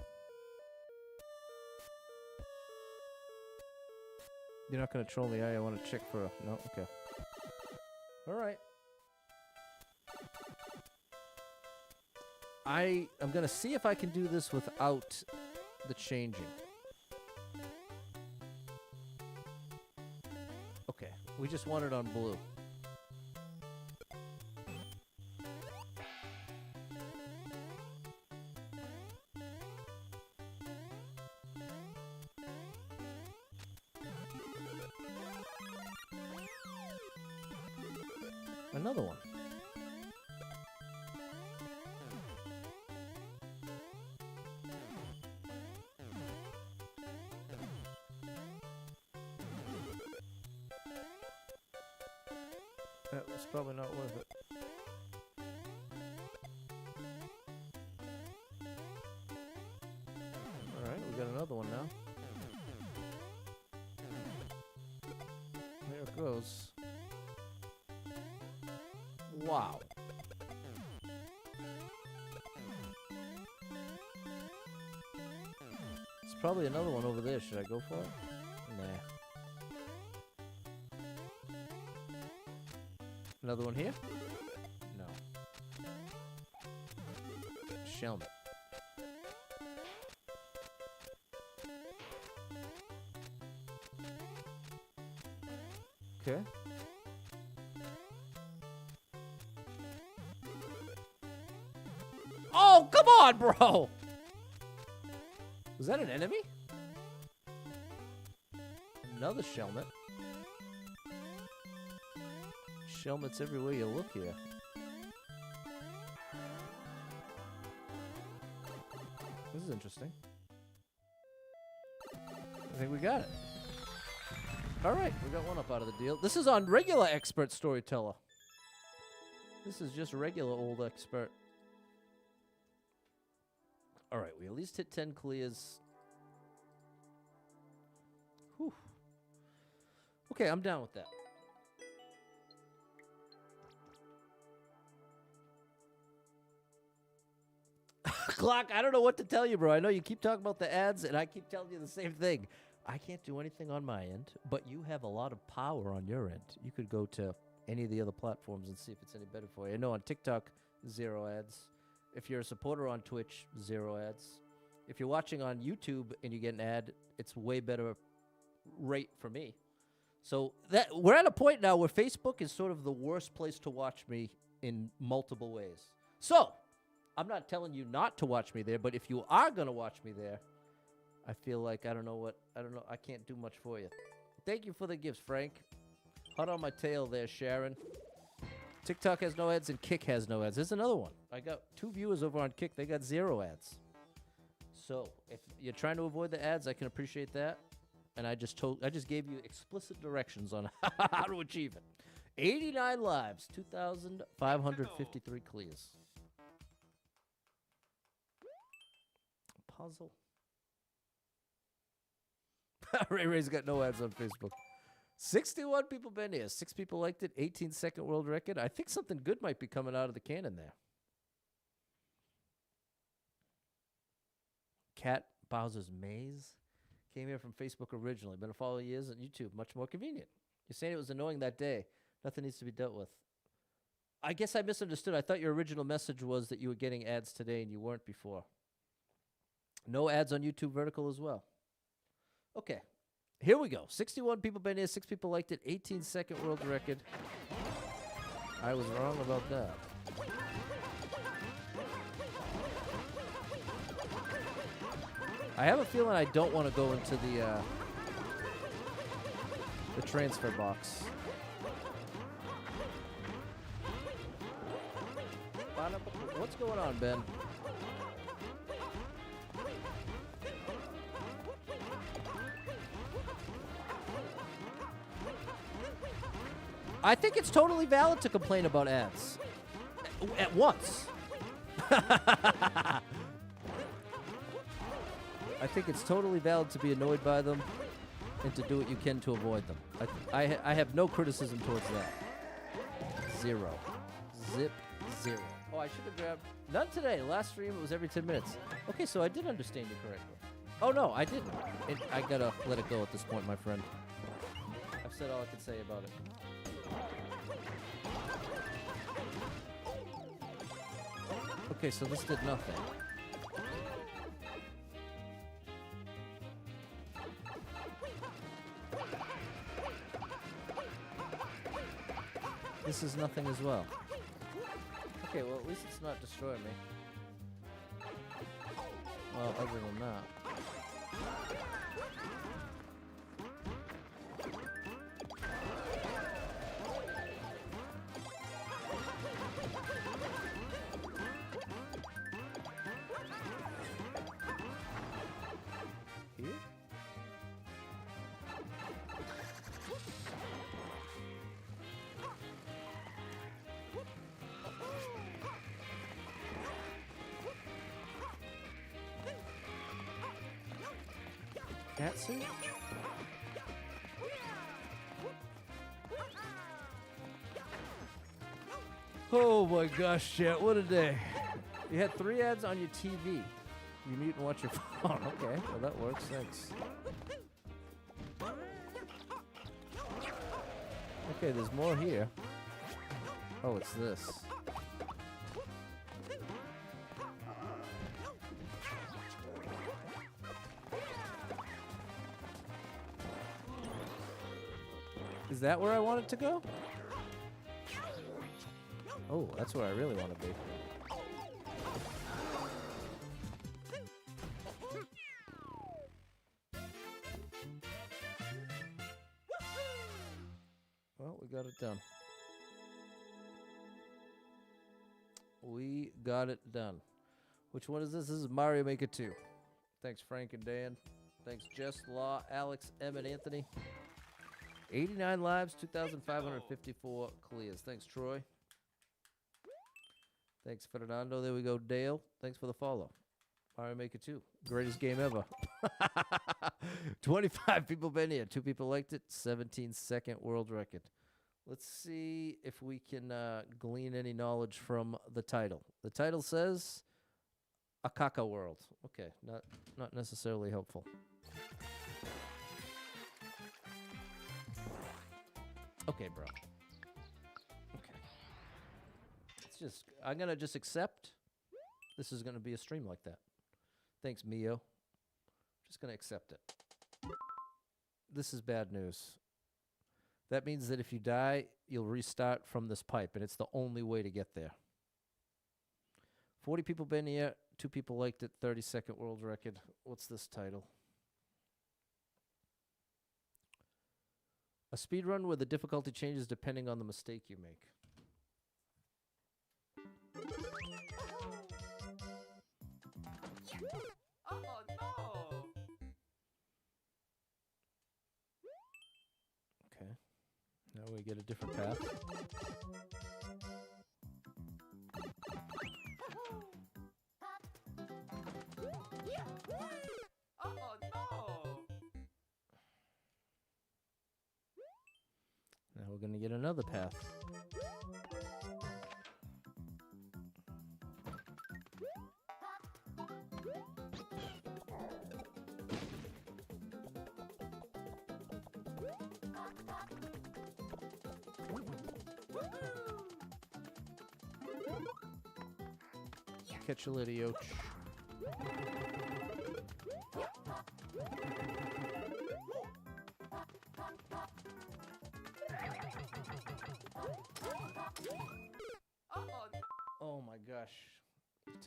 You're not going to troll me, are you? I want to check for a... No? Okay. All right. I'm going to see if I can do this without the changing. Okay. We just want it on blue. Another one. That was probably not worth it. Alright, we got another one now. There it goes. Wow. There's probably another one over there. Should I go for it? Nah. Another one here? No. Shelmet. Okay. Oh, come on, bro! Was that an enemy? Another Shelmet. Shelmets everywhere you look here. This is interesting. I think we got it. All right, we got one up out of the deal. This is on regular expert storyteller. This is just regular old expert. All right, we at least hit 10 clears. Whew. Okay, I'm down with that. Clock, I don't know what to tell you, bro. I know you keep talking about the ads, and I keep telling you the same thing. I can't do anything on my end, but you have a lot of power on your end. You could go to any of the other platforms and see if it's any better for you. I know on TikTok, 0 ads. If you're a supporter on Twitch, 0 ads. If you're watching on YouTube and you get an ad, it's way better rate for me. So that we're at a point now where Facebook is sort of the worst place to watch me in multiple ways. So I'm not telling you not to watch me there, but if you are going to watch me there, I feel like I don't know. I can't do much for you. Thank you for the gifts, Frank. Hot on my tail there, Sharon. TikTok has no ads and Kick has no ads. There's another one. I got 2 viewers over on Kick. They got 0 ads. So if you're trying to avoid the ads, I can appreciate that. And I just gave you explicit directions on how to achieve it. 89 lives, 2,553 clears. Puzzle. Ray Ray's got no ads on Facebook. 61 people been here. 6 people liked it. 18-second world record. I think something good might be coming out of the cannon there. Cat Bowser's Maze. Came here from Facebook originally. Been a follower years on YouTube. Much more convenient. You're saying it was annoying that day. Nothing needs to be dealt with. I guess I misunderstood. I thought your original message was that you were getting ads today and you weren't before. No ads on YouTube vertical as well. Okay. Here we go. 61 people been here. 6 people liked it. 18-second world record. I was wrong about that. I have a feeling I don't want to go into the transfer box. What's going on, Ben? I think it's totally valid to complain about ads. At once. I think it's totally valid to be annoyed by them and to do what you can to avoid them. I have no criticism towards that. Zero. Zip zero. Oh, I should have grabbed... None today. Last stream, it was every 10 minutes. Okay, so I did understand you correctly. Oh, no, I didn't. I gotta let it go at this point, my friend. I've said all I can say about it. Okay, so this did nothing. This is nothing as well. Okay, well, at least it's not destroying me. Well, other than that. Here? Katsu? Oh my gosh, chat, what a day. You had 3 ads on your TV. You mute and watch your phone. Okay, well that works, thanks. Okay, there's more here. Oh, it's this. Is that where I want it to go? Oh, that's where I really want to be. Well, we got it done. We got it done. Which one is this? This is Mario Maker 2. Thanks, Frank and Dan. Thanks, Jess, Law, Alex, M, and Anthony. 89 lives, 2,554 clears. Thanks, Troy. Thanks, Fernando. There we go, Dale. Thanks for the follow. Mario Maker 2. Greatest game ever. 25 people been here. 2 people liked it. 17-second world record. Let's see if we can glean any knowledge from the title. The title says A Caca World. Okay, not necessarily helpful. Okay, bro. Okay. I'm going to just accept this is going to be a stream like that. Thanks, Mio. Just going to accept it. This is bad news. That means that if you die, you'll restart from this pipe, and it's the only way to get there. 40 people been here. 2 people liked it. 30-second world record. What's this title? A speed run where the difficulty changes depending on the mistake you make. Oh no! Okay. Now we get a different path. Oh no! Now we're going to get another path. Catch a little yoch. Oh my gosh.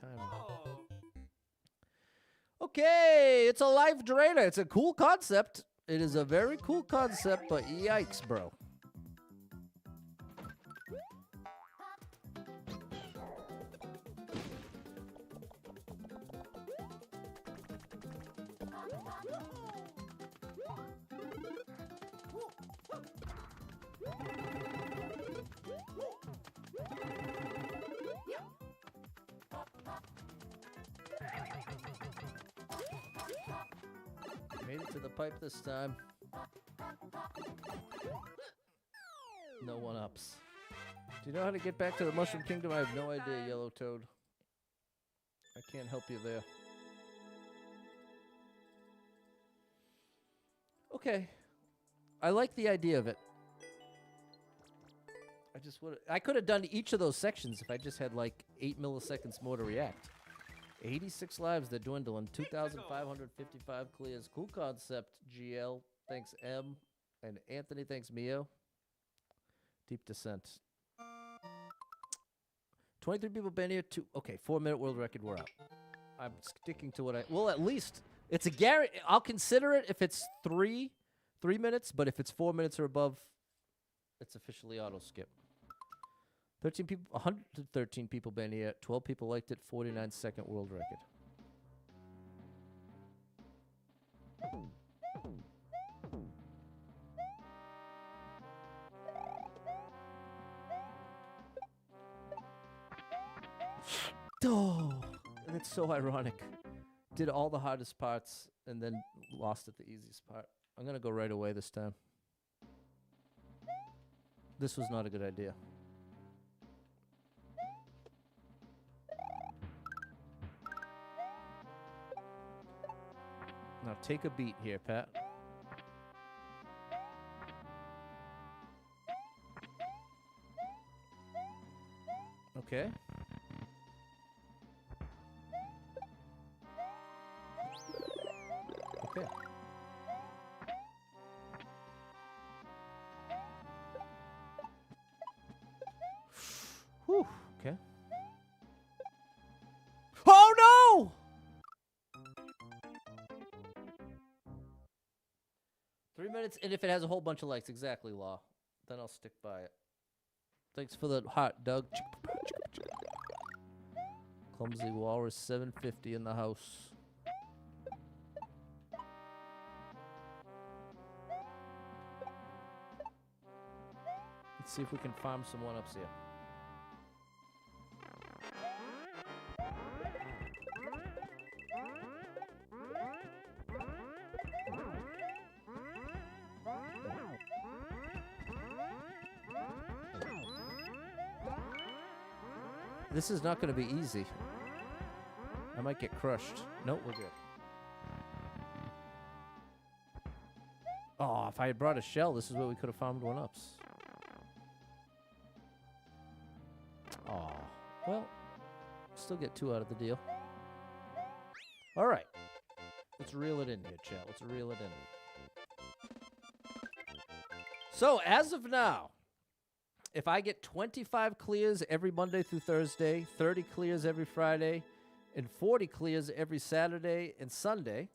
Time. Oh. Okay, it's a life drainer. It's a cool concept. It is a very cool concept, but yikes, bro. Made it to the pipe this time. No one-ups. Do you know how to get back to the Mushroom Kingdom? I have no idea, Yellow Toad. I can't help you there. Okay. I like the idea of it. I could have done each of those sections if I just had like 8 milliseconds more to react. 86 lives, they're dwindling. 2,555 clears. Cool concept, GL. Thanks, M. And Anthony, thanks, Mio. Deep Descent. 23 people been here. Okay, 4-minute world record, we're out. I'm sticking to what well, at least, it's a guarantee. I'll consider it if it's 3 minutes, but if it's 4 minutes or above, it's officially auto skip. 13 people, 113 people been here. 12 people liked it. 49-second world record. Oh, that's so ironic. Did all the hardest parts and then lost at the easiest part. I'm gonna go right away this time. This was not a good idea. Now take a beat here, Pat. Okay. Okay. Whew. Okay. Oh no! 3 minutes, and if it has a whole bunch of likes, exactly, Law. Then I'll stick by it. Thanks for the heart, Doug. Clumsy Walrus 750 in the house. Let's see if we can farm some one-ups here. This is not going to be easy. I might get crushed. Nope, we're good. Oh, if I had brought a shell, this is where we could have farmed one-ups. Oh, well, still get 2 out of the deal. All right. Let's reel it in here, chat. Let's reel it in. So, as of now, if I get 25 clears every Monday through Thursday, 30 clears every Friday, and 40 clears every Saturday and Sunday,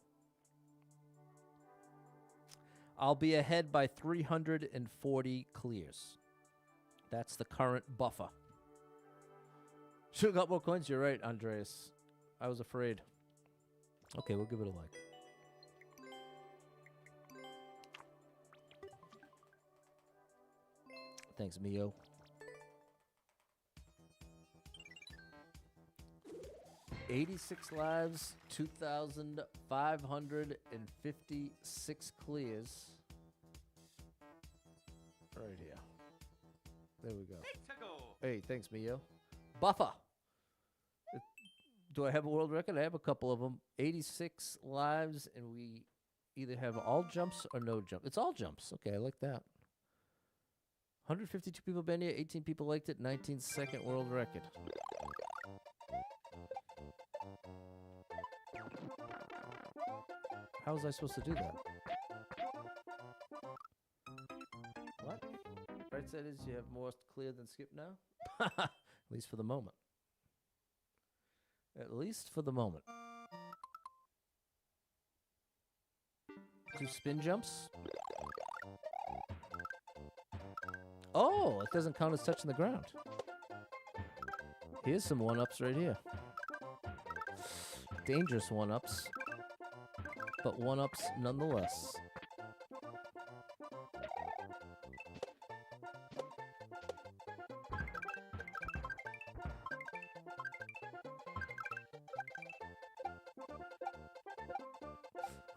I'll be ahead by 340 clears. That's the current buffer. Should have got more coins. You're right, Andreas. I was afraid. Okay, we'll give it a like. Thanks, Mio. $86 lives, 2,556 clears. Right here. There we go. Hey, thanks, Mio. Buffer. Do I have a world record? I have a couple of them. 86 lives, and we either have all jumps or no jumps. It's all jumps. Okay, I like that. 152 people been here, 18 people liked it, 19 second world record. How was I supposed to do that? What? Right side is you have more clear than skip now? At least for the moment. At least for the moment. 2 spin jumps. Oh, it doesn't count as touching the ground. Here's some one-ups right here. Dangerous one-ups. But one-ups nonetheless.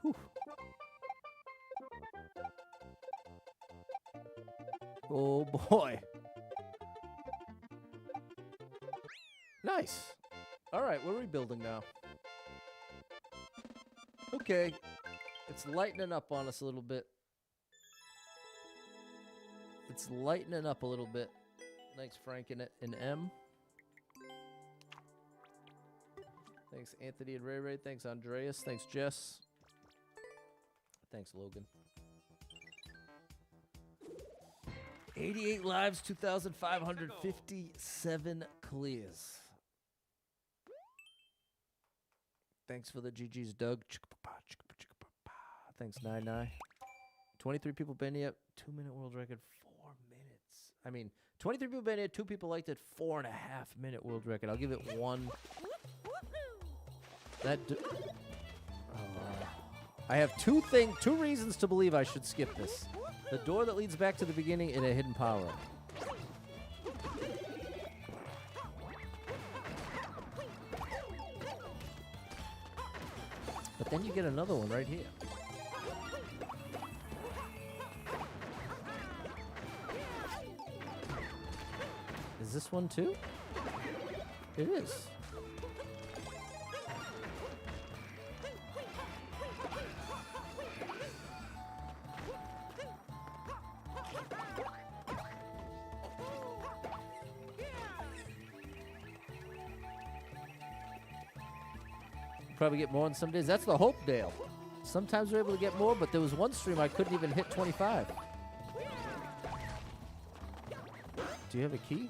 Whew. Oh boy. Nice. All right, we're rebuilding now. Okay. It's lightening up on us a little bit. It's lightening up a little bit. Thanks, Frank and M. Thanks, Anthony and Ray Ray. Thanks, Andreas. Thanks, Jess. Thanks, Logan. 88 lives, 2,557 clears. Thanks for the GG's, Doug. Thanks, 99. 23 people been here. 2-minute world record, 4 minutes. I mean, 23 people been here. 2 people liked it. 4.5-minute world record. I'll give it 1. I have two reasons to believe I should skip this. The door that leads back to the beginning and a hidden power. But then you get another one right here. Is this one too? It is. Probably get more on some days. That's the hope, Dale. Sometimes we're able to get more, but there was one stream I couldn't even hit 25. Do you have a key?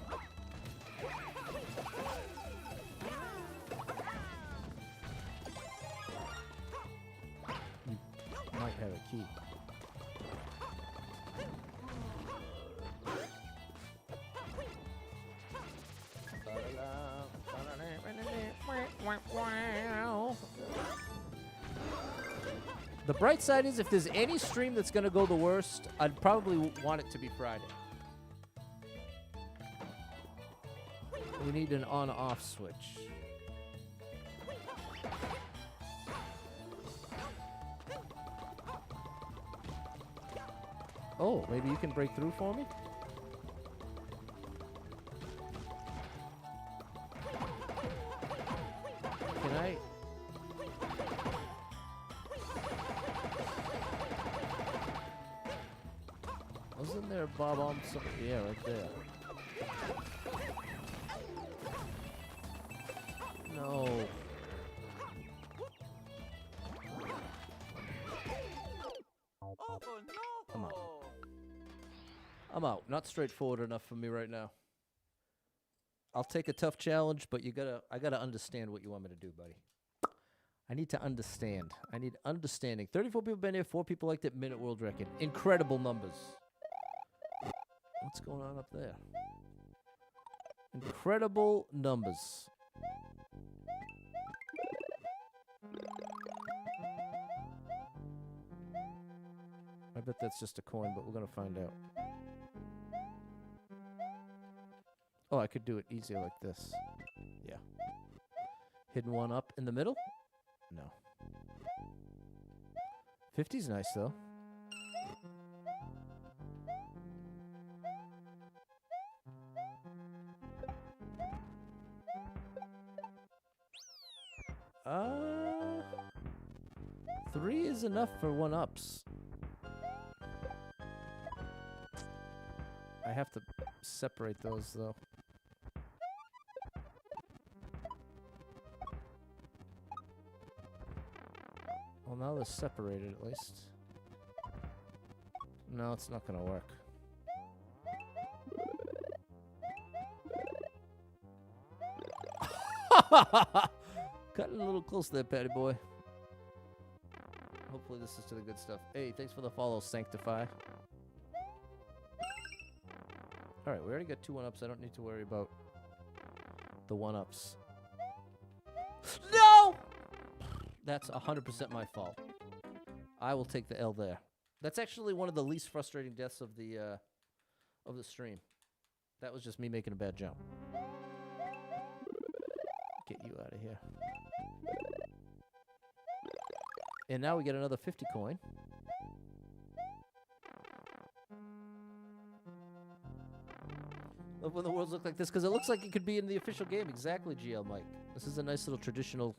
You might have a key. The bright side is if there's any stream that's going to go the worst, I'd probably want it to be Friday. We need an on-off switch. Oh, maybe you can break through for me? Can I? Wasn't there a bob on something? Yeah, right there. No. Oh no! Come on. I'm out. Not straightforward enough for me right now. I'll take a tough challenge, but I gotta understand what you want me to do, buddy. I need to understand. I need understanding. 34 people been here, 4 people liked it, minute world record. Incredible numbers. What's going on up there? Incredible numbers. I bet that's just a coin, but we're gonna find out. Oh, I could do it easier like this. Yeah. Hidden one up in the middle? No. 50's nice, though. Uh, 3 is enough for 1-ups. I have to separate those, though. Well, now they're separated, at least. No, it's not going to work. Cutting a little close there, Patty boy. Hopefully this is to the good stuff. Hey, thanks for the follow, Sanctify. All right, we already got 2 1-ups. I don't need to worry about the 1-ups. No! That's 100% my fault. I will take the L there. That's actually one of the least frustrating deaths of the stream. That was just me making a bad jump. Get you out of here. And now we get another 50 coin. Love when the worlds look like this, because it looks like it could be in the official game. Exactly, GL Mike. This is a nice little traditional...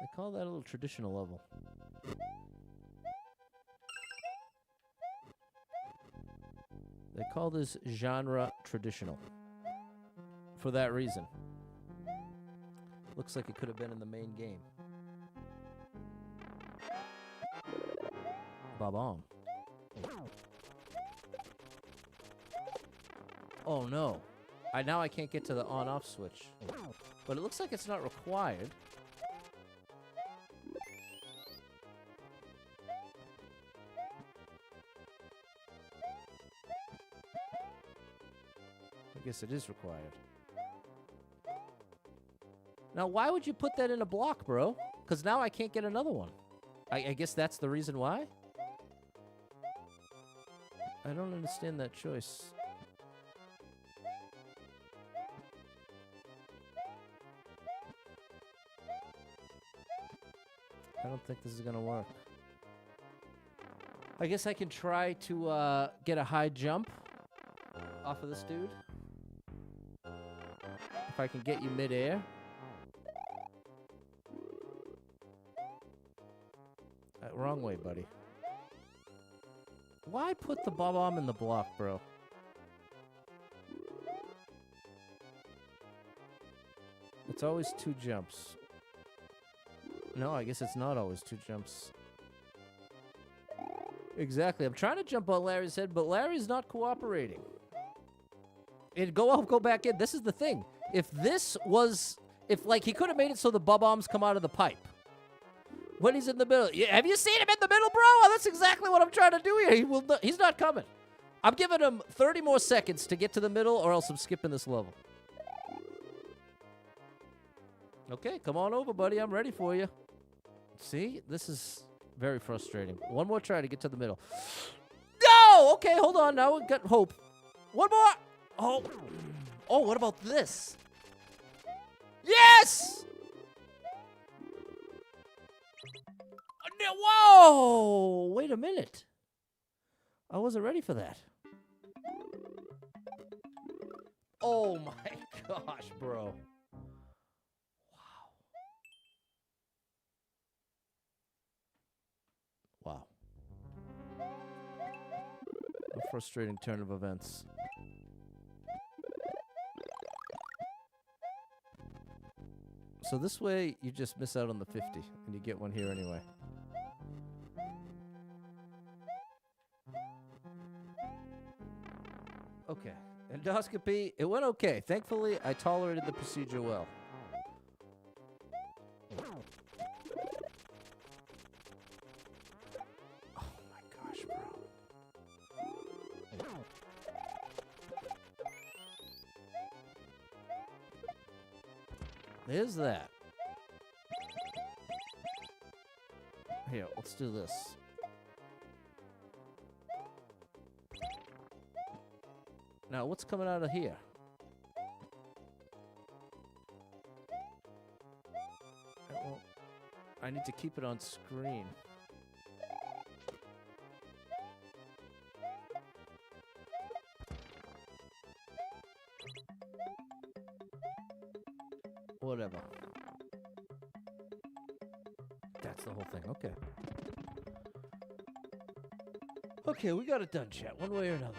They call that a little traditional level. They call this genre traditional. For that reason. Looks like it could have been in the main game. Ba-bomb. Oh no. Now I can't get to the on-off switch. But it looks like it's not required. I guess it is required. Now, why would you put that in a block, bro? Because now I can't get another one. I guess that's the reason why? I don't understand that choice. I don't think this is going to work. I guess I can try to get a high jump off of this dude. If I can get you midair. Wrong way, buddy. Why put the bomb in the block, bro? It's always 2 jumps. No, I guess it's not always 2 jumps. Exactly. I'm trying to jump on Larry's head, but Larry's not cooperating. It'd go out, go back in. This is the thing. If this was... If, like, he could have made it so the bombs come out of the pipe. When he's in the middle. Yeah, have you seen him in the middle, bro? Well, that's exactly what I'm trying to do here. He's not coming. I'm giving him 30 more seconds to get to the middle, or else I'm skipping this level. Okay, come on over, buddy. I'm ready for you. See? This is very frustrating. One more try to get to the middle. No! Okay, hold on. Now we've got hope. One more. Oh. Oh, what about this? Yes! Whoa! Wait a minute. I wasn't ready for that. Oh my gosh, bro. Wow. A frustrating turn of events. So this way, you just miss out on the 50, and you get one here anyway. Okay. Endoscopy, it went okay. Thankfully, I tolerated the procedure well. Oh my gosh, bro. There's that. Here, let's do this. Now, what's coming out of here? Well, I need to keep it on screen. Whatever. That's the whole thing. Okay. Okay, we got it done, chat. One way or another.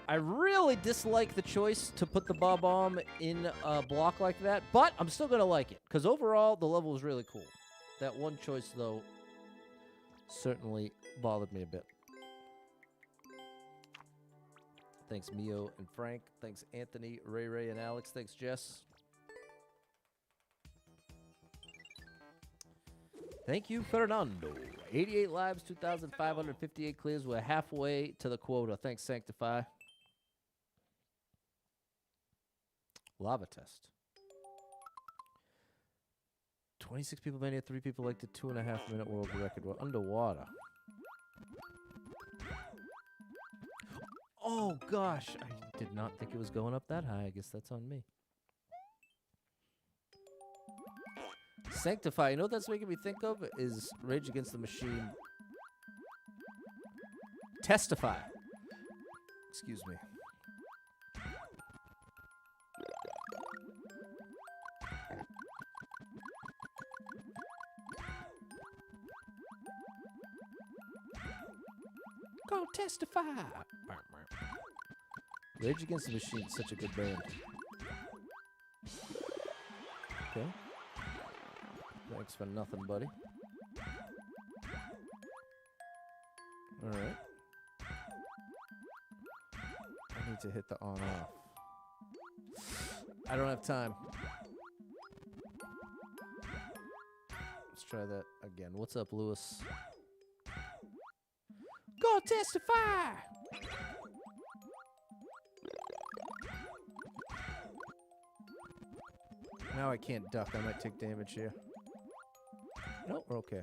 I really dislike the choice to put the bomb in a block like that, but I'm still going to like it, because overall, the level was really cool. That one choice, though, certainly bothered me a bit. Thanks, Mio and Frank. Thanks, Anthony, Ray, and Alex. Thanks, Jess. Thank you, Fernando. 88 lives, 2,558 clears. We're halfway to the quota. Thanks, Sanctify. Lava test. 26 people made it. 3 people liked the 2.5-minute world record. We're underwater. Oh, gosh. I did not think it was going up that high. I guess that's on me. Sanctify. You know what that's making me think of? Is Rage Against the Machine. Testify. Excuse me. Go testify. Rage Against the Machine is such a good band. Okay. Thanks for nothing, buddy. Alright. I need to hit the on-off. I don't have time. Let's try that again. What's up, Lewis? Go testify! Now I can't duck. I might take damage here. Nope, we're okay.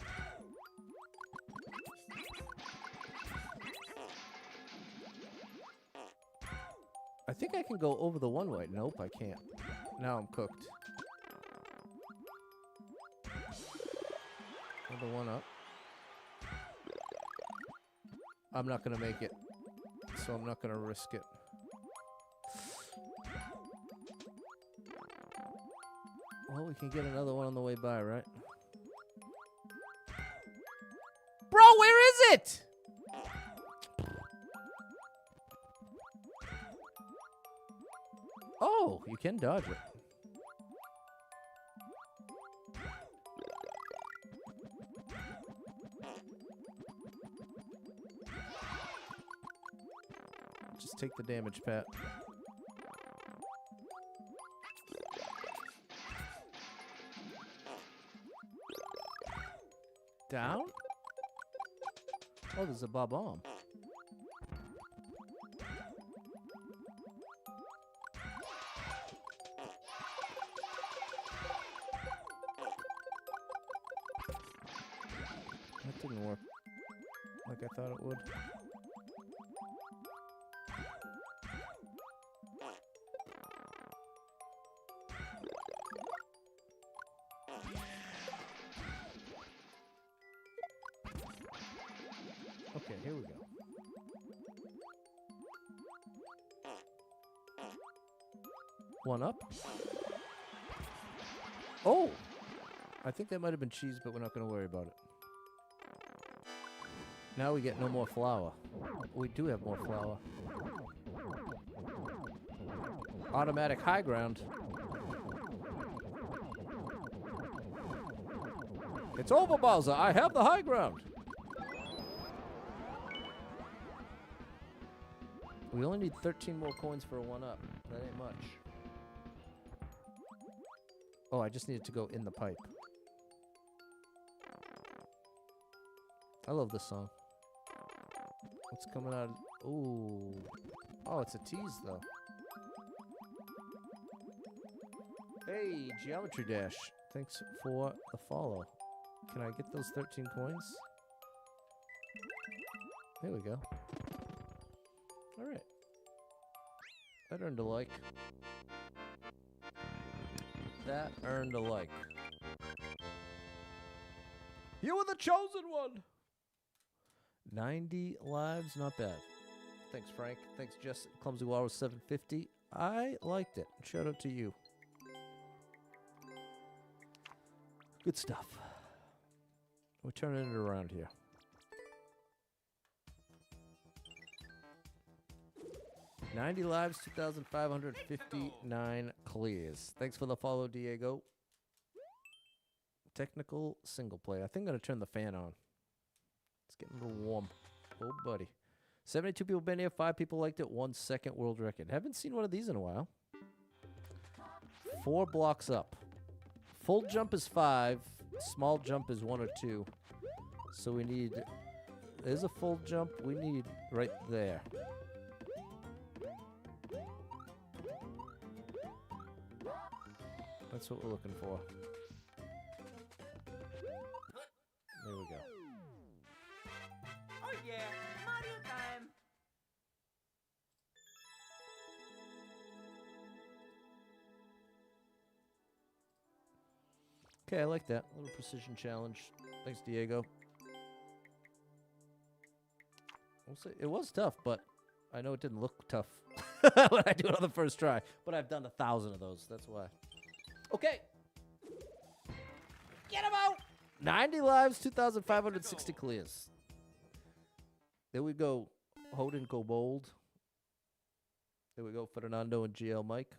I think I can go over the one way. Nope, I can't. Now I'm cooked. Another one up. I'm not going to make it, so I'm not going to risk it. Well, we can get another one on the way by, right? Bro, where is it? Oh, you can dodge it. Just take the damage, Pat. Down? Oh, there's a bomb. That didn't work like I thought it would. Okay, here we go. One up. Oh! I think that might have been cheese, but we're not going to worry about it. Now we get no more flour. We do have more flour. Automatic high ground. It's over, Bowser. I have the high ground. We only need 13 more coins for a 1-up. That ain't much. Oh, I just needed to go in the pipe. I love this song. What's coming out? Ooh. Oh, it's a tease, though. Hey, Geometry Dash. Thanks for the follow. Can I get those 13 coins? There we go. Alright. That earned a like. That earned a like. You were the chosen one! 90 lives, not bad. Thanks, Frank. Thanks, Jess. Clumsy Walrus 750. I liked it. Shout out to you. Good stuff. We're turning it around here. 90 lives, 2,559 clears. Thanks for the follow, Diego. Technical single player. I think I'm going to turn the fan on. It's getting a little warm. Oh, buddy. 72 people been here. 5 people liked it. 1 second world record. Haven't seen one of these in a while. 4 blocks up. Full jump is 5. Small jump is 1 or 2. So we need... There's a full jump. We need right there. That's what we're looking for. There we go. Oh yeah, Mario time. Okay, I like that. A little precision challenge. Thanks, Diego. We'll say it was tough, but I know it didn't look tough when I do it on the first try. But I've done 1,000 of those. That's why. Okay. Get him out! 90 lives, 2,560 clears. There we go. Hoden go bold. There we go. Fernando and GL Mike.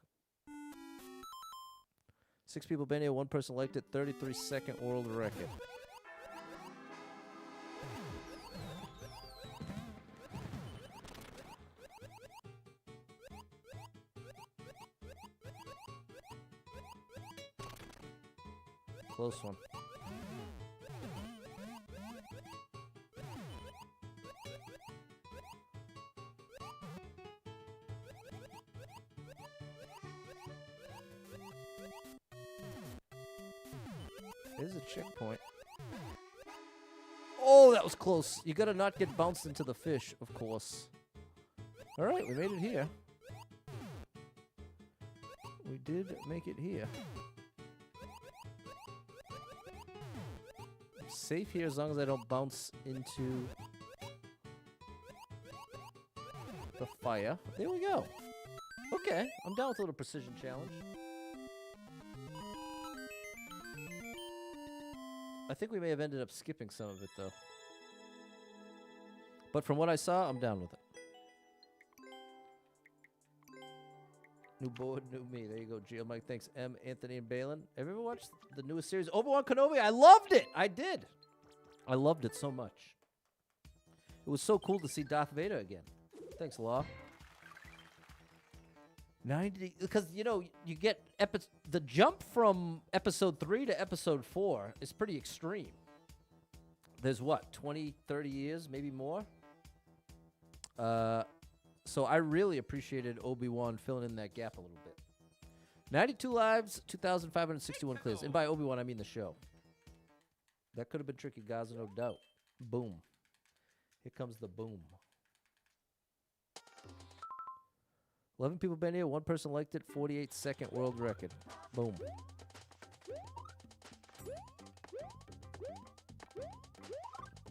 6 people been here. 1 person liked it. 33-second world record. Close one. There's a checkpoint. Oh, that was close. You gotta not get bounced into the fish, of course. Alright, we made it here. We did make it here. I'm safe here as long as I don't bounce into the fire. There we go. Okay, I'm down with a little precision challenge. I think we may have ended up skipping some of it, though. But from what I saw, I'm down with it. New board, new me. There you go, Gio Mike. Thanks, M, Anthony, and Balin. Have you ever watched the newest series, Obi-Wan Kenobi? I loved it. I did. I loved it so much. It was so cool to see Darth Vader again. Thanks, Law. 90, because, you know, you get the jump from episode 3 to episode 4 is pretty extreme. There's what, 20, 30 years, maybe more? So I really appreciated Obi-Wan filling in that gap a little bit. 92 lives, 2,561 clears. And by Obi-Wan, I mean the show. That could have been tricky, Gaza, no doubt. Boom. Here comes the boom. 11 people been here. 1 person liked it. 48-second world record. Boom.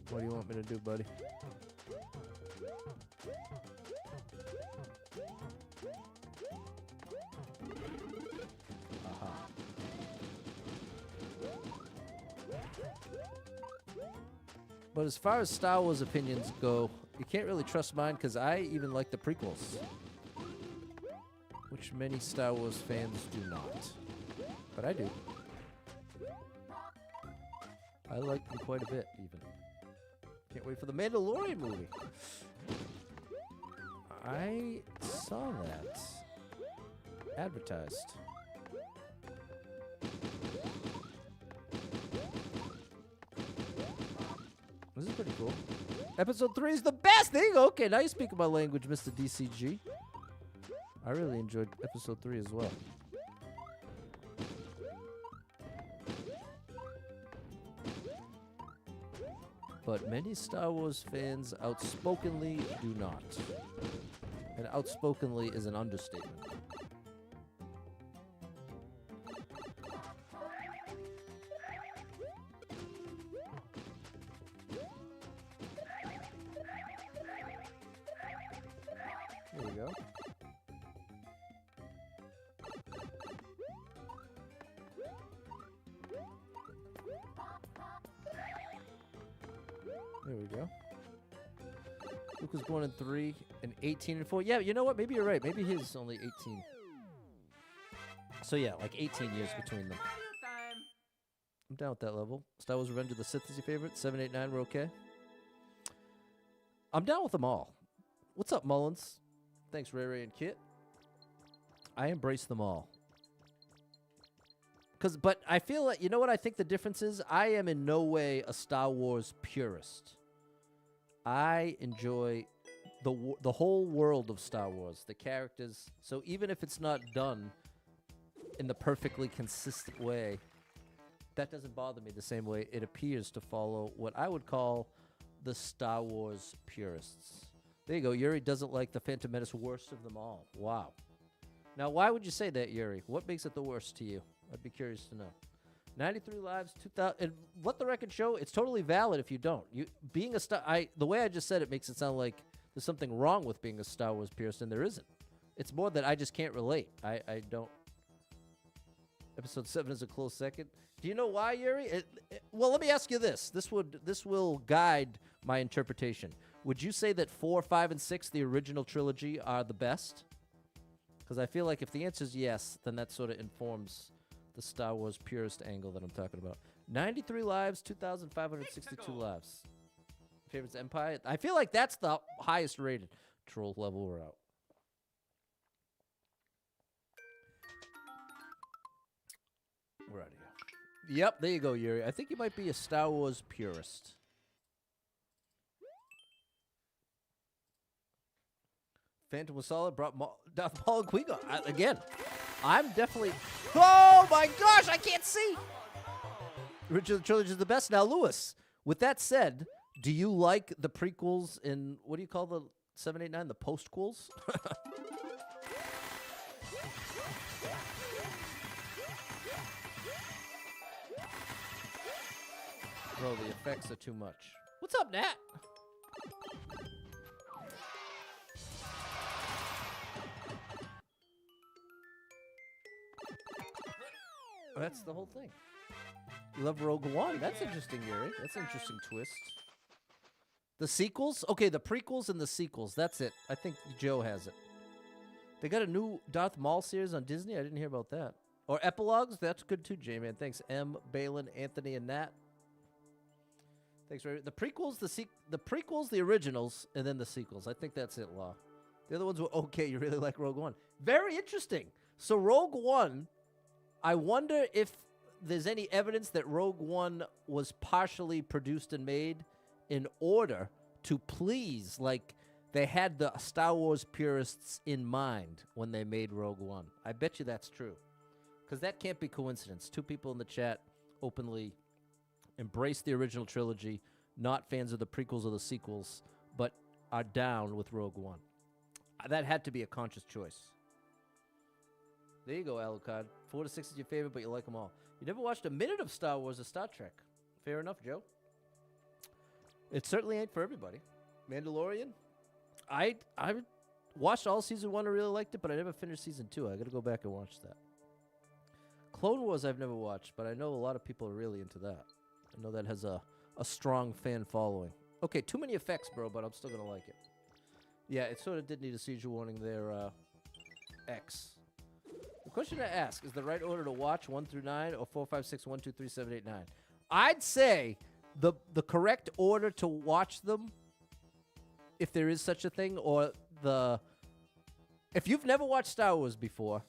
What do you want me to do, buddy? But as far as Star Wars opinions go, you can't really trust mine because I even like the prequels, which many Star Wars fans do not. But I do. I like them quite a bit, even. Can't wait for the Mandalorian movie. I saw that advertised. This is pretty cool. Episode 3 is the best! There you go. Okay, now you speak my language, Mr. DCG. I really enjoyed episode 3 as well. But many Star Wars fans outspokenly do not. And outspokenly is an understatement. There we go. There we go. Luke was born in 3 and 18 and 4. Yeah, you know what? Maybe you're right. Maybe his only 18. So yeah, like 18 years between them. Mario time. I'm down with that level. Star Wars Revenge of the Sith is your favorite? 7, 8, 9, we're okay? I'm down with them all. What's up, Mullins? Thanks, Ray Ray and Kit. I embrace them all. But I feel like, you know what I think the difference is? I am in no way a Star Wars purist. I enjoy the whole world of Star Wars, the characters. So even if it's not done in the perfectly consistent way, that doesn't bother me the same way it appears to follow what I would call the Star Wars purists. There you go. Yuri doesn't like the Phantom Menace worst of them all. Wow. Now, why would you say that, Yuri? What makes it the worst to you? I'd be curious to know. 93 lives, 2,000. And let the record show, it's totally valid if you don't. Being a Star... the way I just said it makes it sound like there's something wrong with being a Star Wars purist, and there isn't. It's more that I just can't relate. I don't... Episode 7 is a close second. Do you know why, Yuri? Well, let me ask you this. This will guide my interpretation. Would you say that 4, 5, and 6, the original trilogy, are the best? Because I feel like if the answer is yes, then that sort of informs the Star Wars purist angle that I'm talking about. 93 lives, 2,562 lives. Favorites Empire? I feel like that's the highest rated. Troll level, we're out. We're out of here. Yep, there you go, Yuri. I think you might be a Star Wars purist. Phantom was solid, brought Darth Maul and Qui-Gon. Again, I'm definitely... Oh my gosh, I can't see! Original Trilogy is the best. Now, Lewis, with that said, do you like the prequels in... What do you call the 7, 8, 9? The postquels? Bro, the effects are too much. What's up, Nat? That's the whole thing. You love Rogue One? That's interesting, Yuri. That's an interesting twist. The sequels? Okay, the prequels and the sequels. That's it. I think Joe has it. They got a new Darth Maul series on Disney. I didn't hear about that. Or epilogues? That's good too, J-Man. Thanks, M, Balin, Anthony, and Nat. Thanks, Ray. The prequels, the prequels, the originals, and then the sequels. I think that's it, Law. The other ones were okay. You really like Rogue One. Very interesting. So Rogue One... I wonder if there's any evidence that Rogue One was partially produced and made in order to please, like they had the Star Wars purists in mind when they made Rogue One. I bet you that's true. Because that can't be coincidence. 2 people in the chat openly embrace the original trilogy, not fans of the prequels or the sequels, but are down with Rogue One. That had to be a conscious choice. There you go, Alucard. 4 to 6 is your favorite, but you like them all. You never watched a minute of Star Wars or Star Trek. Fair enough, Joe. It certainly ain't for everybody. Mandalorian? I watched all season 1 and really liked it, but I never finished season 2. I got to go back and watch that. Clone Wars I've never watched, but I know a lot of people are really into that. I know that has a strong fan following. Okay, too many effects, bro, but I'm still going to like it. Yeah, it sort of did need a seizure warning there, X. The question to ask, is the right order to watch 1 through 9 or 4, 5, 6, 1, 2, 3, 7, 8, 9? I'd say the correct order to watch them, if there is such a thing, or if you've never watched Star Wars before,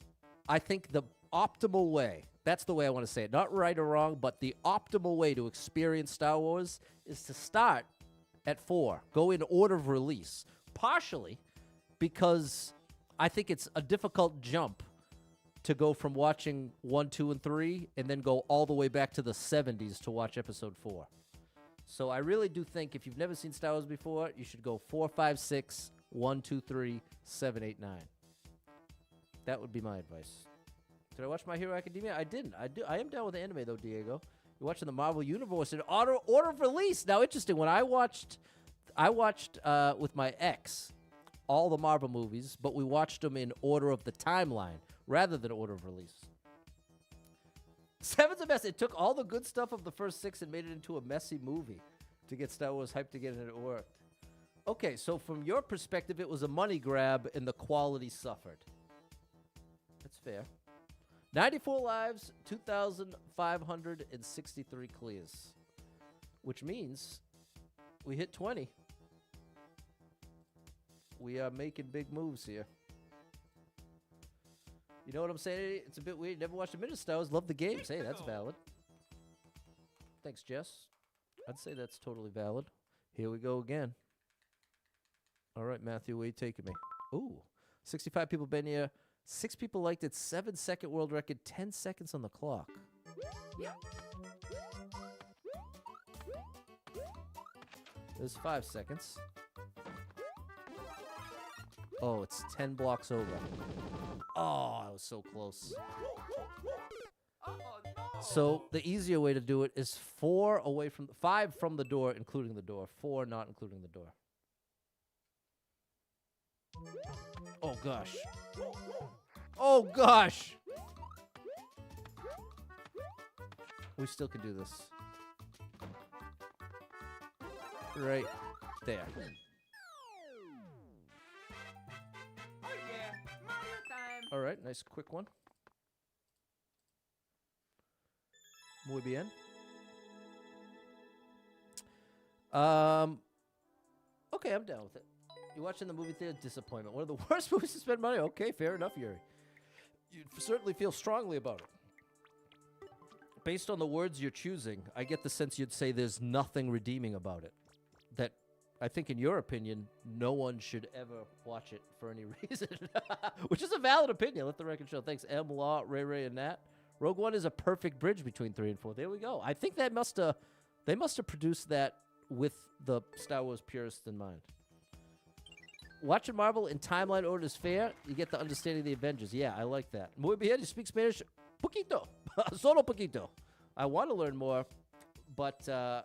I think the optimal way, that's the way I want to say it, not right or wrong, but the optimal way to experience Star Wars is to start at 4. Go in order of release. Partially because I think it's a difficult jump to go from watching 1, 2, and 3 and then go all the way back to the 70s to watch episode 4. So I really do think if you've never seen Star Wars before, you should go 4, 5, 6, 1, 2, 3, 7, 8, 9. That would be my advice. Did I watch My Hero Academia? I didn't. I am down with the anime, though, Diego. You're watching the Marvel Universe in order of release. Now, interesting. When I watched with my ex all the Marvel movies, but we watched them in order of the timeline rather than order of release. 7's a mess. It took all the good stuff of the first 6 and made it into a messy movie to get Star Wars hyped again, and it worked. Okay, so from your perspective, it was a money grab and the quality suffered. That's fair. 94 lives, 2,563 clears, which means we hit 20. We are making big moves here. You know what I'm saying? It's a bit weird. Never watched a minute of Star Wars. Love the games. Hey, that's valid. Thanks, Jess. I'd say that's totally valid. Here we go again. All right, Matthew, where you taking me? Ooh, 65 people been here. 6 people liked it. 7-second world record. 10 seconds on the clock. There's 5 seconds. Oh, it's 10 blocks over. Oh, I was so close. So the easier way to do it is 4 away from 5 from the door, including the door. 4 not including the door. Oh gosh. Oh gosh. We still can do this. Right there. Oh yeah, Mario time. All right, nice quick one. Muy bien. Okay, I'm down with it. You're watching the movie theater, disappointment. One of the worst movies to spend money. Okay, fair enough, Yuri. You certainly feel strongly about it. Based on the words you're choosing, I get the sense you'd say there's nothing redeeming about it. That I think, in your opinion, no one should ever watch it for any reason. Which is a valid opinion. Let the record show. Thanks, M, Law, Ray, and Nat. Rogue One is a perfect bridge between 3 and 4. There we go. I think that they must have produced that with the Star Wars purists in mind. Watching Marvel in timeline order is fair. You get the understanding of the Avengers. Yeah, I like that. Muy bien. You speak Spanish? Poquito. Solo poquito. I want to learn more, but I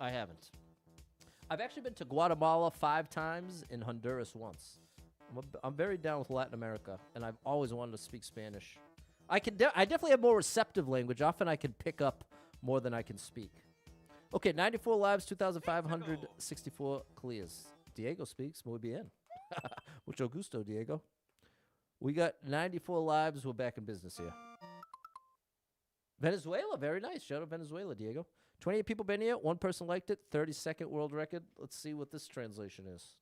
haven't. I've actually been to Guatemala 5 times and Honduras once. I'm very down with Latin America, and I've always wanted to speak Spanish. I definitely have more receptive language. Often I can pick up more than I can speak. Okay, 94 lives, 2,564 clears. Diego speaks. Muy bien. Mucho gusto, Diego. We got 94 lives. We're back in business here. Venezuela, very nice. Shout out Venezuela, Diego. 28 people been here. 1 person liked it. 32nd world record. Let's see what this translation is.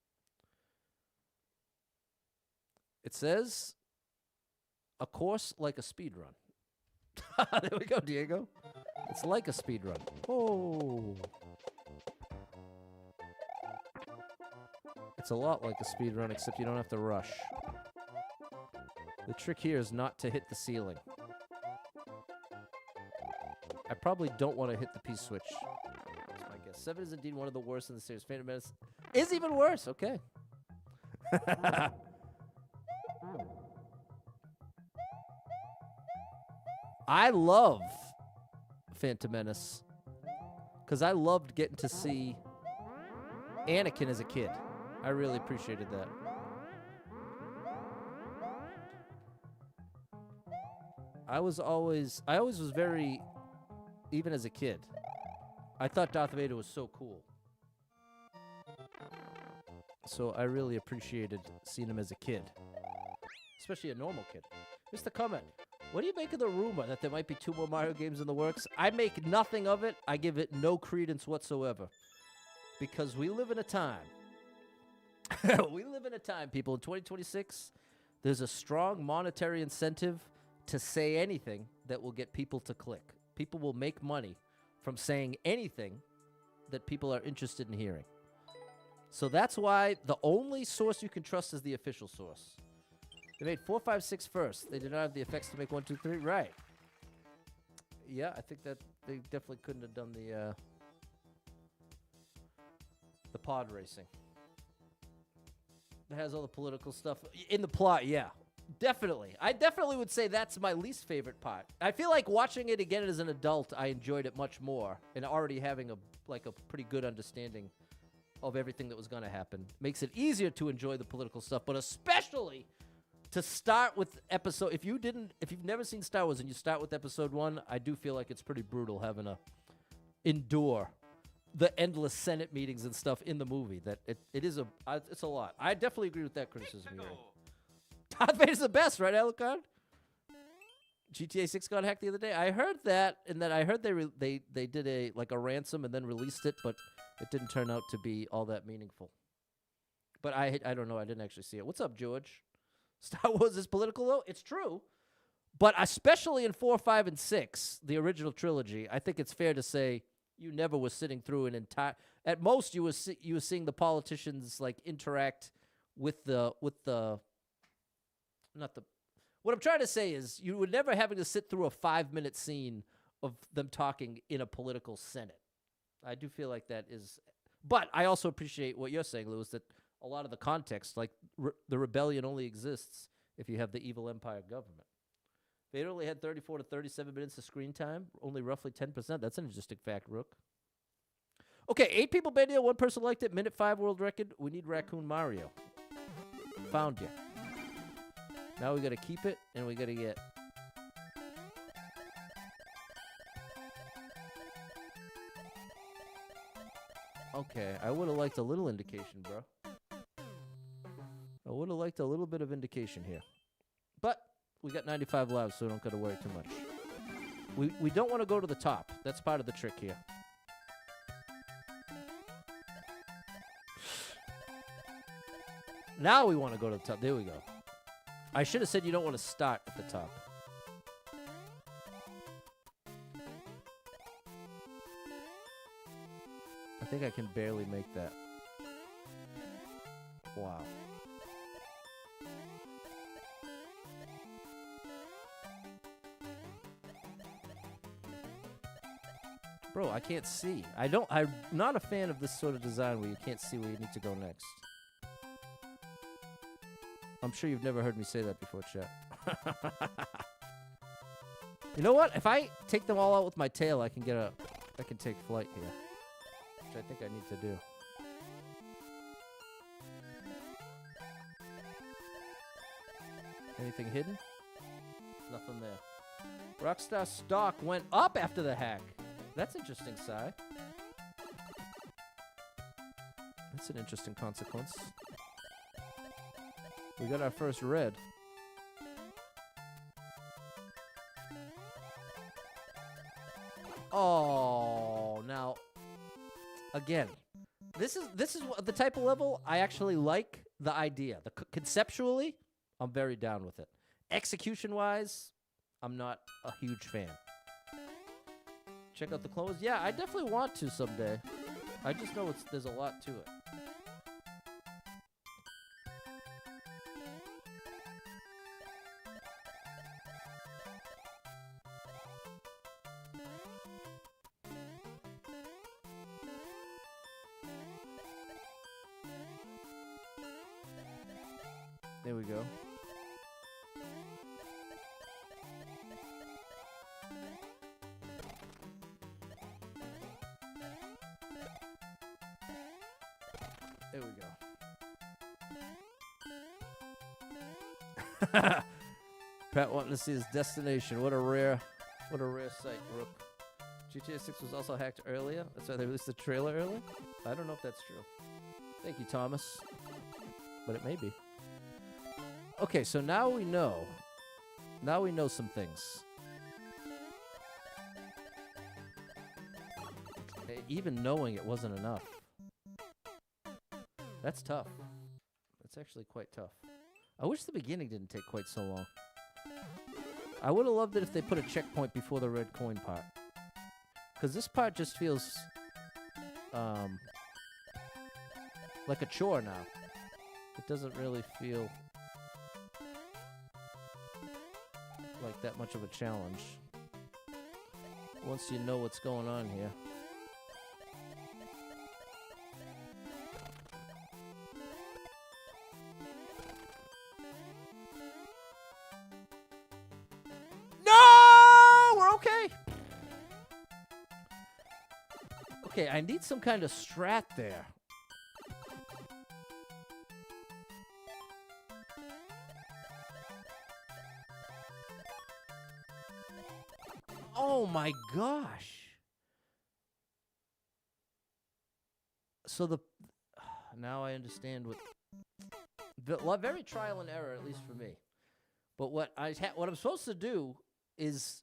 It says, a course like a speed run. There we go, Diego. It's like a speed run. Oh. It's a lot like a speed run, except you don't have to rush. The trick here is not to hit the ceiling. I probably don't want to hit the P-switch. That's my guess. 7 is indeed one of the worst in the series. Phantom Menace is even worse. Okay. I love Phantom Menace because I loved getting to see Anakin as a kid. I really appreciated that. I always was very, even as a kid, I thought Darth Vader was so cool. So I really appreciated seeing him as a kid, especially a normal kid. Here's the comment. What do you make of the rumor that there might be 2 more Mario games in the works? I make nothing of it. I give it no credence whatsoever. Because we live in a time. We live in a time, people. In 2026, there's a strong monetary incentive to say anything that will get people to click. People will make money from saying anything that people are interested in hearing. So that's why the only source you can trust is the official source. They made 4, 5, 6 first. They did not have the effects to make 1, 2, 3. Right. Yeah, I think that they definitely couldn't have done the pod racing. That has all the political stuff in the plot. Yeah, definitely. I definitely would say that's my least favorite part. I feel like watching it again as an adult, I enjoyed it much more, and already having a pretty good understanding of everything that was going to happen makes it easier to enjoy the political stuff, but especially to start with episode. If you've never seen Star Wars and you start with episode 1, I do feel like it's pretty brutal having to endure the endless Senate meetings and stuff in the movie. That it's a lot. I definitely agree with that criticism. Darth Vader's the best, right, Alucard? GTA 6 got hacked the other day. I heard that, and then I heard they did a ransom and then released it, but it didn't turn out to be all that meaningful. But I don't know. I didn't actually see it. What's up, George? Star Wars is political, though. It's true, but especially in 4, 5, and 6, the original trilogy, I think it's fair to say you never was sitting through an entire. At most, you were seeing the politicians interact with the not the. What I'm trying to say is you were never having to sit through a 5-minute scene of them talking in a political Senate. I do feel like that is. But I also appreciate what you're saying, Louis, that a lot of the context, the rebellion only exists if you have the evil empire government. Vader only had 34 to 37 minutes of screen time, only roughly 10%. That's an interesting fact, Rook. Okay, 8 people banned it, 1 person liked it, minute 5 world record. We need Raccoon Mario. Found you. Now we got to keep it, and we got to get. Okay, I would have liked a little indication, bro. I would have liked a little bit of indication here. But we got 95 lives, so we don't got to worry too much. We don't want to go to the top. That's part of the trick here. Now we want to go to the top. There we go. I should have said you don't want to start at the top. I think I can barely make that. Wow. Bro, I can't see. I'm not a fan of this sort of design where you can't see where you need to go next. I'm sure you've never heard me say that before, chat. You know what? If I take them all out with my tail, I can take flight here. Which I think I need to do. Anything hidden? Nothing there. Rockstar stock went up after the hack. That's interesting, Si. That's an interesting consequence. We got our first red. Oh, now again, this is the type of level I actually like the idea. Conceptually, I'm very down with it. Execution-wise, I'm not a huge fan. Check out the clothes. Yeah, I definitely want to someday. I just know there's a lot to it. There we go. There we go. Pat wanting to see his destination. What a rare sight, Rook. GTA 6 was also hacked earlier. That's why they released the trailer early. I don't know if that's true. Thank you, Thomas. But it may be. Okay, so now we know. Now we know some things. Even knowing it wasn't enough. That's tough. That's actually quite tough. I wish the beginning didn't take quite so long. I would have loved it if they put a checkpoint before the red coin part. Because this part just feels like a chore now. It doesn't really feel like that much of a challenge. Once you know what's going on here. No! We're okay. Okay, I need some kind of strat there. Oh my gosh. So now I understand very trial and error, at least for me. But what I'm supposed to do is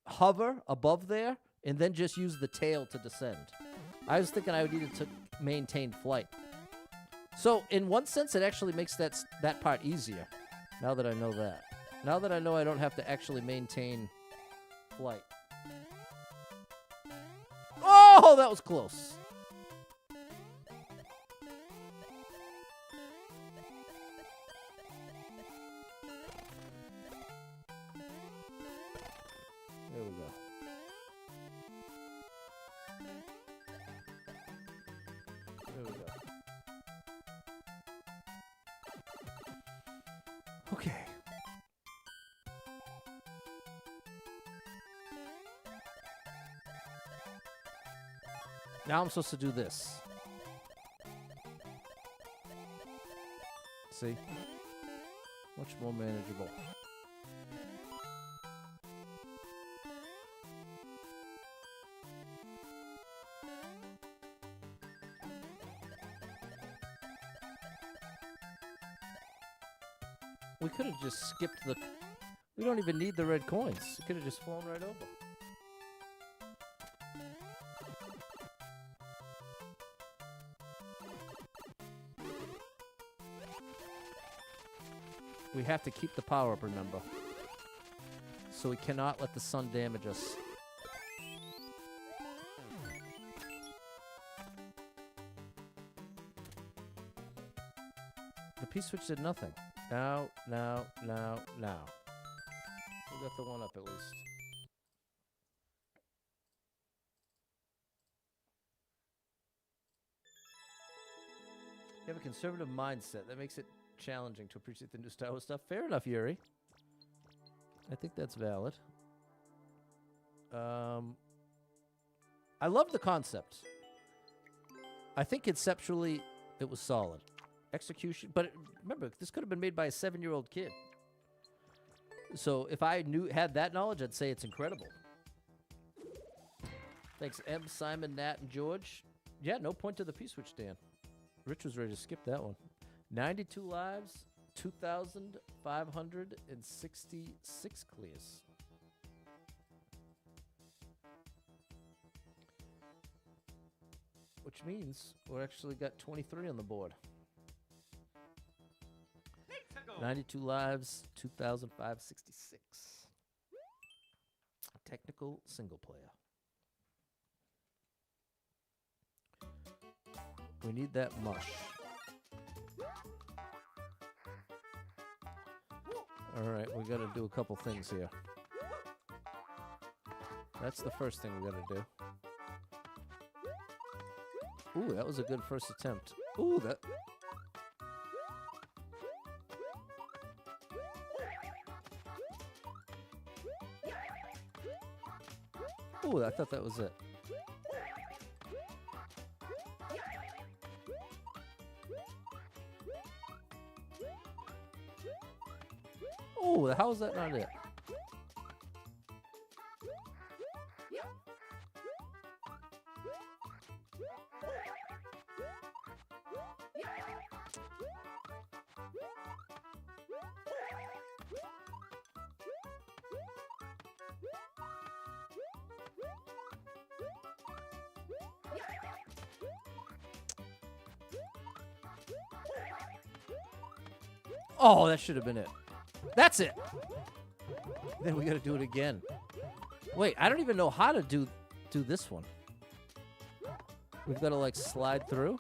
hover above there and then just use the tail to descend. I was thinking I would need to maintain flight. So in one sense, it actually makes that part easier. Now that I know that. Now that I know I don't have to actually maintain flight. Oh, that was close. There we go. There we go. Okay. Now I'm supposed to do this. See? Much more manageable. We could have just skipped we don't even need the red coins. We could have just flown right over. We have to keep the power up, remember. So we cannot let the sun damage us. The P-switch did nothing. Now. We got the one up at least. You have a conservative mindset. That makes it challenging to appreciate the new Star Wars stuff. Fair enough, Yuri. I think that's valid. I love the concept. I think conceptually it was solid. Execution, but remember, this could have been made by a 7-year-old kid. So if I had that knowledge, I'd say it's incredible. Thanks, M, Simon, Nat, and George. Yeah, no point to the P-switch, Dan. Rich was ready to skip that one. 92 lives, 2,566 clears. Which means we're actually got 23 on the board. 92 lives, 2,566. Technical single player. We need that mush. All right, we got to do a couple things here. That's the first thing we got to do. Ooh, that was a good first attempt. Ooh, that... Ooh, I thought that was it. Ooh, how is that not it? Oh, that should have been it. That's it. Then we got to do it again. Wait, I don't even know how to do this one. We've got to like slide through.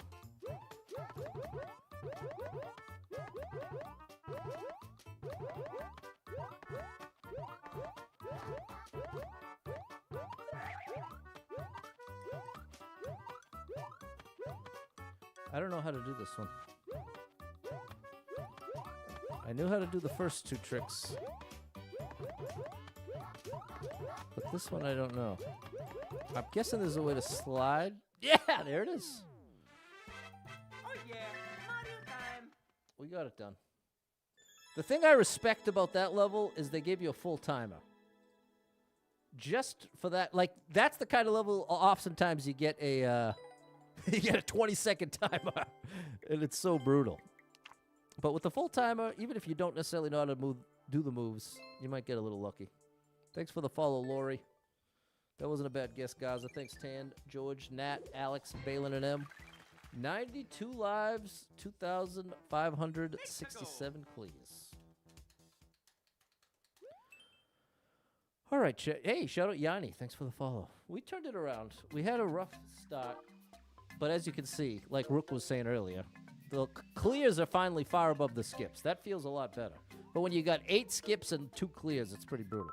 I don't know how to do this one. I knew how to do the first two tricks. But this one I don't know. I'm guessing there's a way to slide. Yeah, there it is. Oh yeah, Mario time. We got it done. The thing I respect about that level is they gave you a full timer. Just for that, like, that's the kind of level oftentimes you get a You get a 20-second timer, and it's so brutal. But with the full timer, even if you don't necessarily know how to do the moves, you might get a little lucky. Thanks for the follow, Lori. That wasn't a bad guess, Gaza. Thanks, Tan, George, Nat, Alex, Balin, and M. 92 lives, 2,567 clears. All right, hey, shout out Yanni. Thanks for the follow. We turned it around. We had a rough start, but as you can see, like Rook was saying earlier, the clears are finally far above the skips. That feels a lot better. But when you got 8 skips and 2 clears, it's pretty brutal.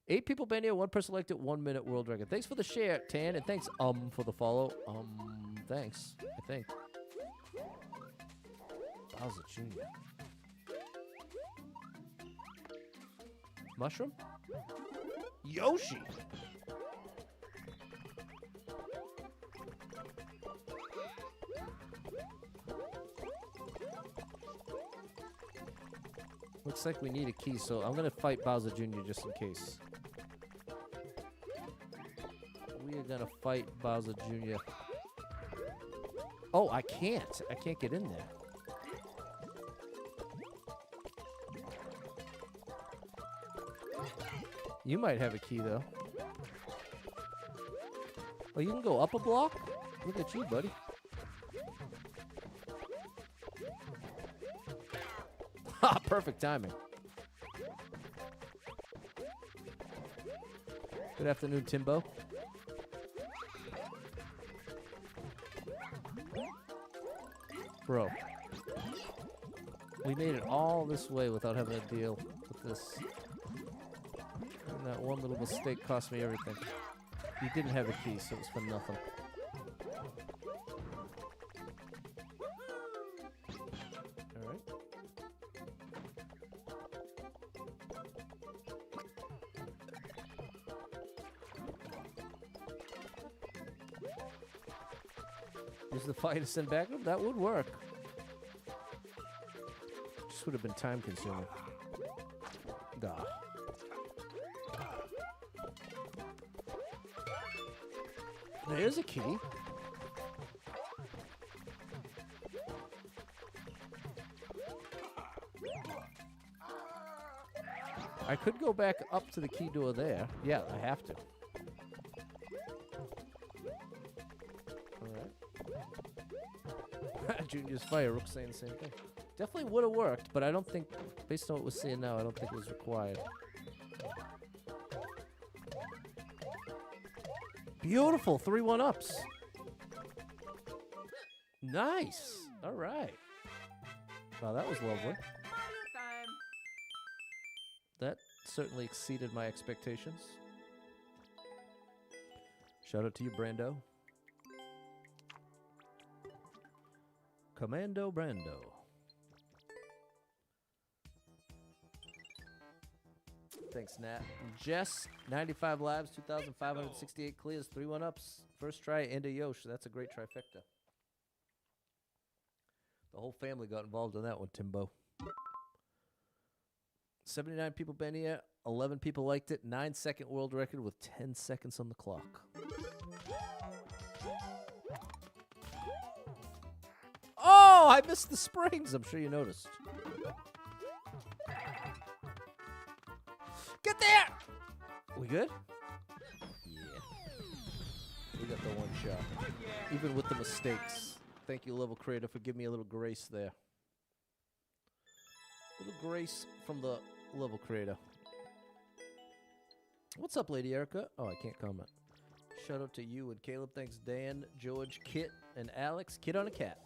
8 people been here, 1 person liked it, 1 minute world record. Thanks for the share, Tan, and thanks, for the follow. Thanks, I think. Bowser Jr. Mushroom? Yoshi! Looks like we need a key, so I'm going to fight Bowser Jr. just in case. We are going to fight Bowser Jr. Oh, I can't. I can't get in there. You might have a key, though. Oh, you can go up a block? Look at you, buddy. Ha! Perfect timing. Good afternoon, Timbo. Bro. We made it all this way without having to deal with this. And that one little mistake cost me everything. You didn't have a key, so it was for nothing. Alright. Use the fire to send backup? That would work. Just would have been time consuming. Duh. There's a key. I could go back up to the key door there. Yeah, I have to. Alright. Junior's fire. Rook saying the same thing. Definitely would have worked, but I don't think, based on what we're seeing now, I don't think it was required. Beautiful. 3 1-ups. Nice. All right. Wow, that was lovely. That certainly exceeded my expectations. Shout out to you, Brando. Commando Brando. Thanks, Nat. Jess, 95 lives, 2,568 clears, 3 1-ups. First try and a Yosh. That's a great trifecta. The whole family got involved in that one, Timbo. 79 people been here. 11 people liked it. 9-second world record with 10 seconds on the clock. Oh, I missed the springs. I'm sure you noticed. Get there! We good? Yeah. We got the one shot. Even with the mistakes. Thank you, Level Creator, for giving me a little grace there. Little grace from the Level Creator. What's up, Lady Erica? Oh, I can't comment. Shout out to you and Caleb. Thanks, Dan, George, Kit, and Alex. Kit on a cat.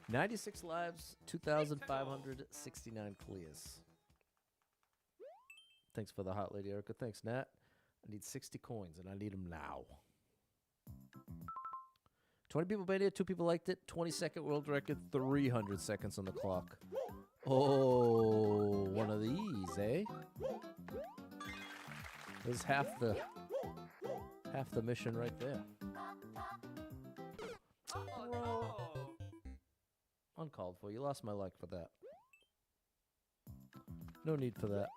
96 lives, 2,569 clears. Thanks for the hot Lady Erica. Thanks, Nat. I need 60 coins, and I need them now. 20 people made it. 2 people liked it. 22nd world record. 300 seconds on the clock. Oh, one of these, eh? There's half the mission right there. Bro. Uncalled for. You lost my like for that. No need for that.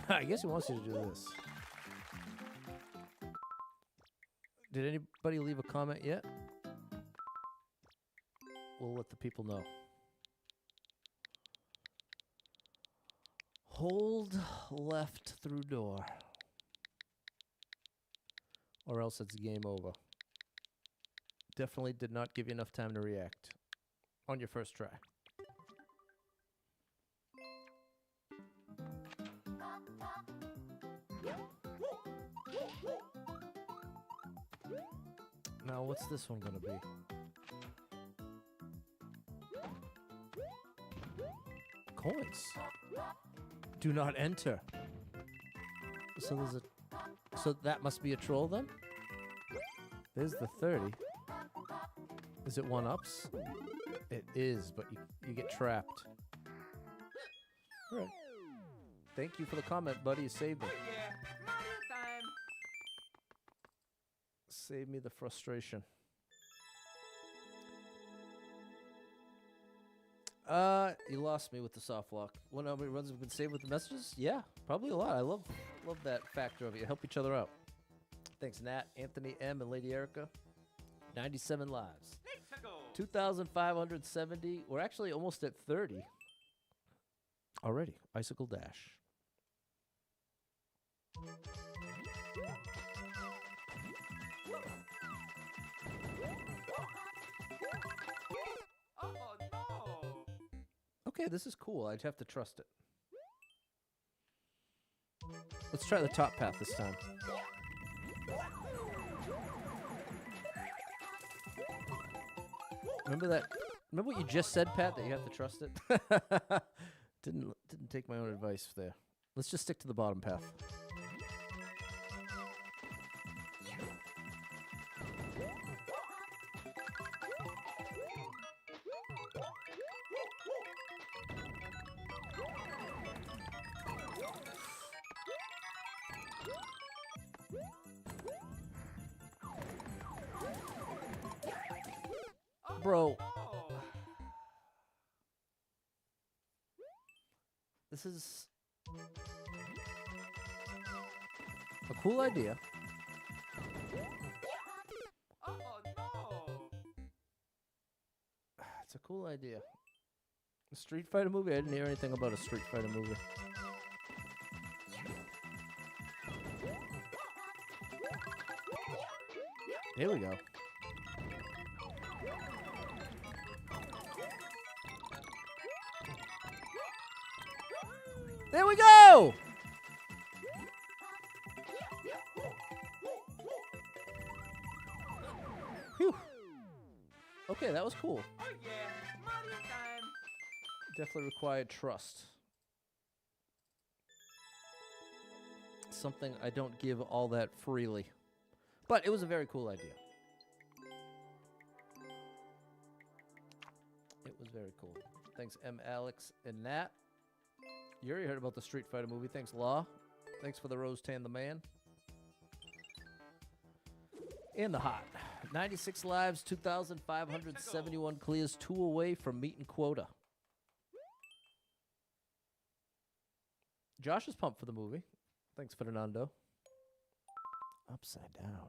I guess he wants you to do this. Did anybody leave a comment yet? We'll let the people know. Hold left through door. Or else it's game over. Definitely did not give you enough time to react on your first try. Now, what's this one gonna be? Coins. Do not enter. So there's a. So that must be a troll then? There's the 30. Is it 1-ups? It is, but you get trapped. All right. Thank you for the comment, buddy. You saved me. Oh yeah, Mario time. Save me the frustration. You lost me with the soft lock. When how many runs have been saved with the messages? Yeah, probably a lot. I love that factor of it. You help each other out. Thanks, Nat, Anthony M, and Lady Erica. 97 lives. Let's go. 2,570. We're actually almost at 30 already. Icicle Dash. Oh no. Okay, this is cool. I'd have to trust it. Let's try the top path this time. Remember that? Remember what you just said, Pat? That you have to trust it. Didn't take my own advice there. Let's just stick to the bottom path. Bro, Oh. this is a cool idea. Oh no. It's a cool idea. A Street Fighter movie? I didn't hear anything about a Street Fighter movie. Here we go. There we go! Phew. Okay, that was cool. Oh yeah, Mario time. Definitely required trust. Something I don't give all that freely. But it was a very cool idea. It was very cool. Thanks, M. Alex and Nat. You already heard about the Street Fighter movie. Thanks, Law. Thanks for the Rose Tan the Man. And the Hot. 96 lives, 2,571 clears, 2 away from meeting quota. Josh is pumped for the movie. Thanks, Fernando. Upside down.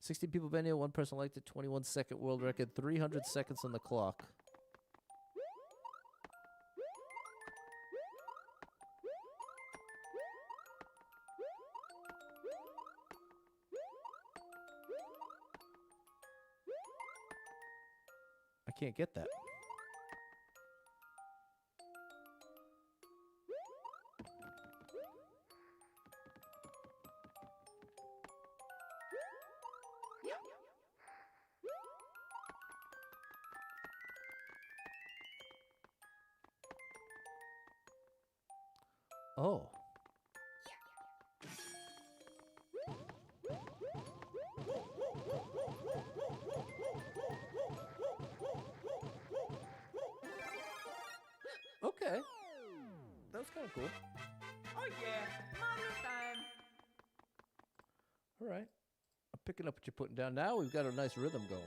60 people been here. 1 person liked it. 21-second world record. 300 seconds on the clock. I can't get that. Oh. Okay. That was kind of cool. Oh yeah, Mario time. All right. I'm picking up what you're putting down. Now we've got a nice rhythm going.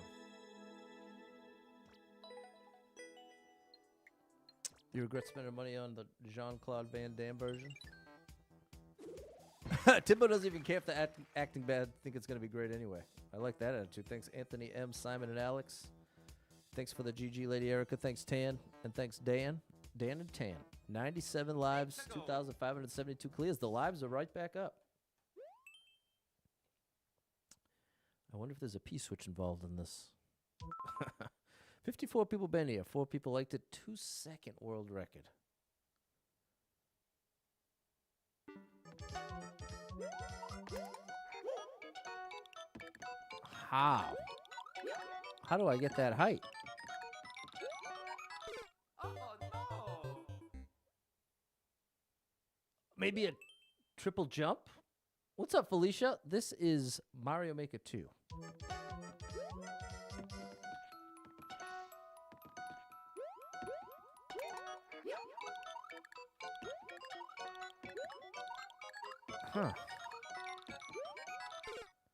You regret spending money on the Jean-Claude Van Damme version? Timbo doesn't even care if the acting bad. Think it's going to be great anyway. I like that attitude. Thanks, Anthony M, Simon, and Alex. Thanks for the GG, Lady Erica. Thanks, Tan. And thanks, Dan. Dan and Tan. 97 lives, 2,572 clears. The lives are right back up. I wonder if there's a P-switch involved in this. 54 people been here. 4 people liked it. 2-second world record. How? How do I get that height? Oh no! Maybe a triple jump? What's up, Felicia? This is Mario Maker 2. Huh.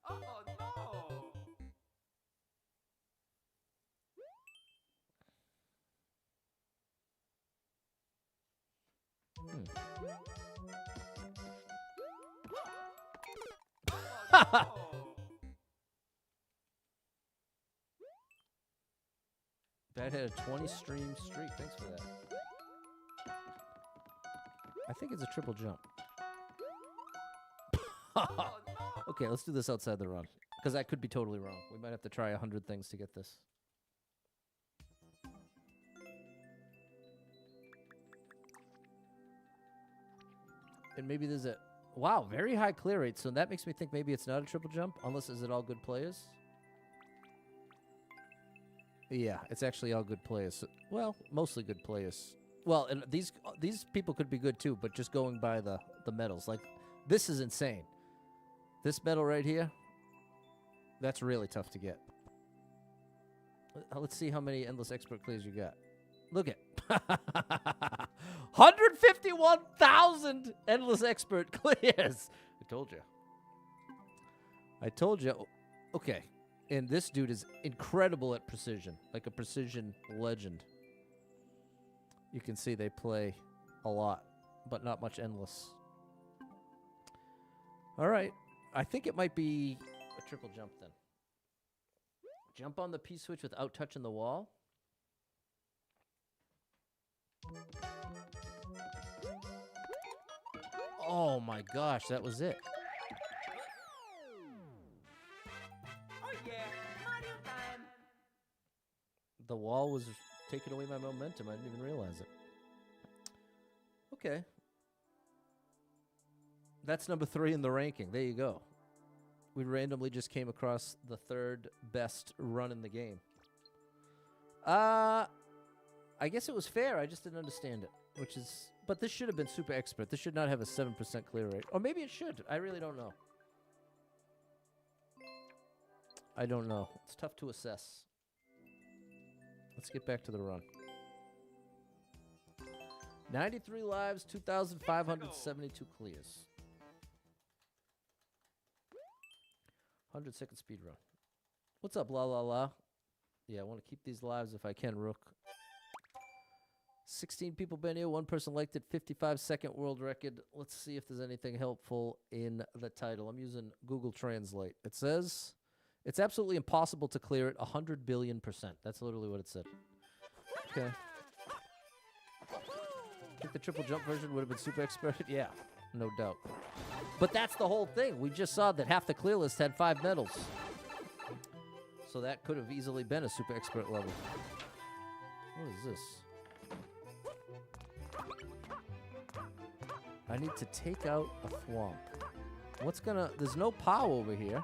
Oh no! Oh no! That had a 20 stream streak. Thanks for that. I think it's a triple jump. Oh no! Okay, let's do this outside the run. Because I could be totally wrong. We might have to try 100 things to get this. And maybe there's a... Wow, very high clear rate. So that makes me think maybe it's not a triple jump. Unless, is it all good players? Yeah, it's actually all good players. So, well, mostly good players. Well, and these people could be good too, but just going by the medals. Like, this is insane. This medal right here, that's really tough to get. Let's see how many Endless Expert clears you got. Look at 151,000 Endless Expert clears. I told you. I told you. Okay. And this dude is incredible at precision, like a precision legend. You can see they play a lot, but not much endless. All right. I think it might be a triple jump then. Jump on the P-switch without touching the wall. Oh my gosh, that was it. Oh yeah, Mario time! The wall was taking away my momentum. I didn't even realize it. Okay. That's number 3 in the ranking. There you go. We randomly just came across the 3rd best run in the game. I guess it was fair. I just didn't understand it, which is... But this should have been super expert. This should not have a 7% clear rate. Or maybe it should. I really don't know. I don't know. It's tough to assess. Let's get back to the run. 93 lives, 2,572 clears. 100-second speed run. What's up, la la la? Yeah, I want to keep these lives if I can, Rook. 16 people been here. 1 person liked it. 55-second world record. Let's see if there's anything helpful in the title. I'm using Google Translate. It says it's absolutely impossible to clear it 100 billion%. That's literally what it said. Okay. I think the triple jump version would have been super expert. Yeah, no doubt. But that's the whole thing. We just saw that half the clear list had 5 medals. So that could have easily been a super expert level. What is this? I need to take out a thwomp. What's gonna... There's no POW over here.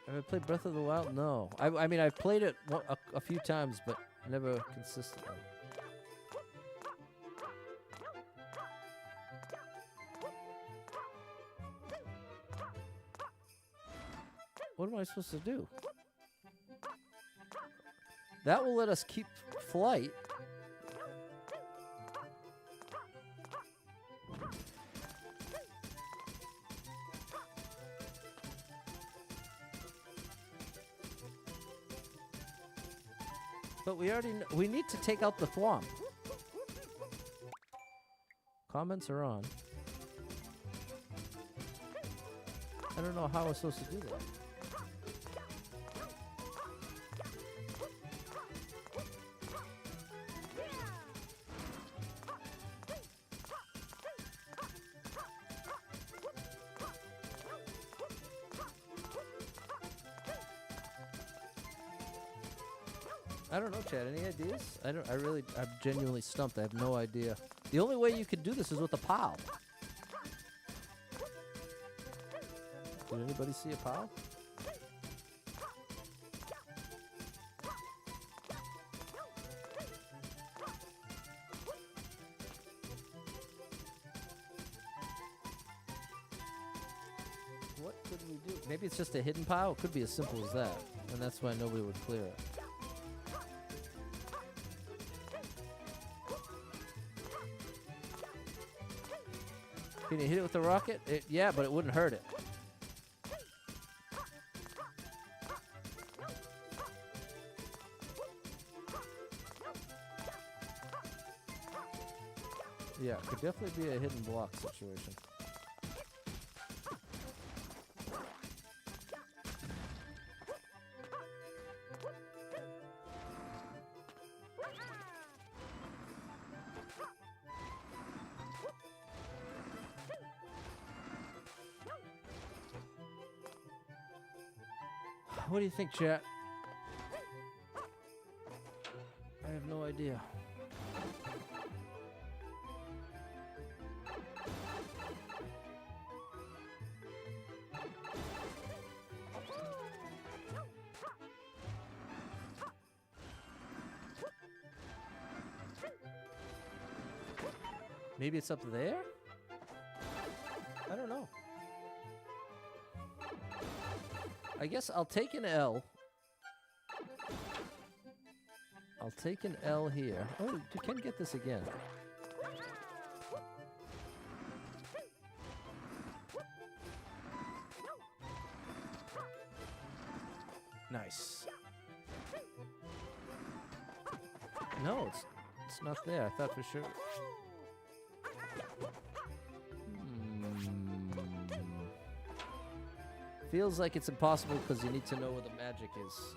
Have I played Breath of the Wild? No. I mean, I've played it a few times, but never consistently. What am I supposed to do? That will let us keep flight. But we already we need to take out the thwomp. Comments are on. I don't know how we're supposed to do that. I don't know, Chad. Any ideas? I'm genuinely stumped. I have no idea. The only way you could do this is with a POW. Did anybody see a POW? What could we do? Maybe it's just a hidden POW. It could be as simple as that. And that's why nobody would clear it. Can you hit it with the rocket? Yeah, but it wouldn't hurt it. Yeah, it could definitely be a hidden block situation. What do you think, chat? I have no idea. Maybe it's up there? I don't know. I guess I'll take an L. I'll take an L here. Oh, you can get this again. Nice. No, it's not there. I thought for sure. Feels like it's impossible because you need to know where the magic is.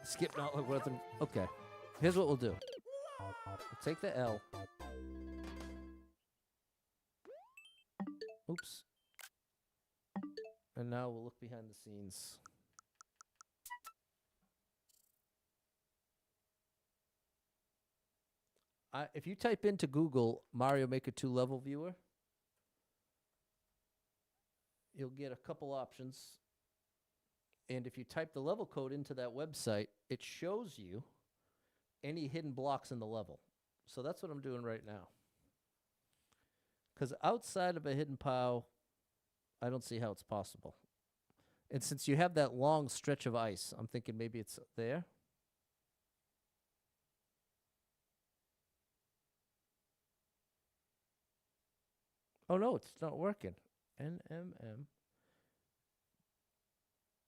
Skip not like worth. Okay. Here's what we'll do. We'll take the L. Oops. And now we'll look behind the scenes. If you type into Google Mario Maker 2 level viewer, you'll get a couple options. And if you type the level code into that website, it shows you any hidden blocks in the level. So that's what I'm doing right now. Because outside of a hidden POW, I don't see how it's possible. And since you have that long stretch of ice, I'm thinking maybe it's there. Oh, no, it's not working. NMM.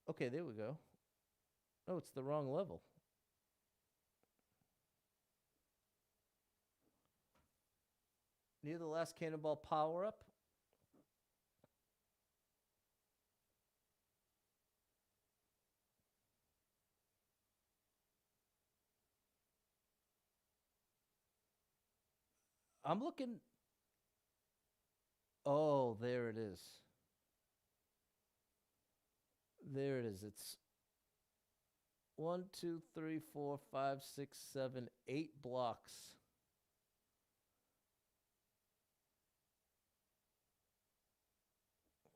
Okay, there we go. Oh, it's the wrong level. Near the last cannonball power-up. I'm looking. Oh, there it is. There it is. It's 1, 2, 3, 4, 5, 6, 7, 8 blocks.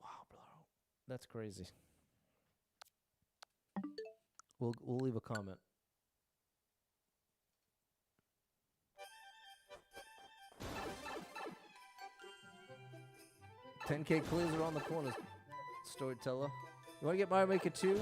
Wow, bro. That's crazy. We'll leave a comment. $10K clears around the corner, storyteller. You want to get Mario Maker 2?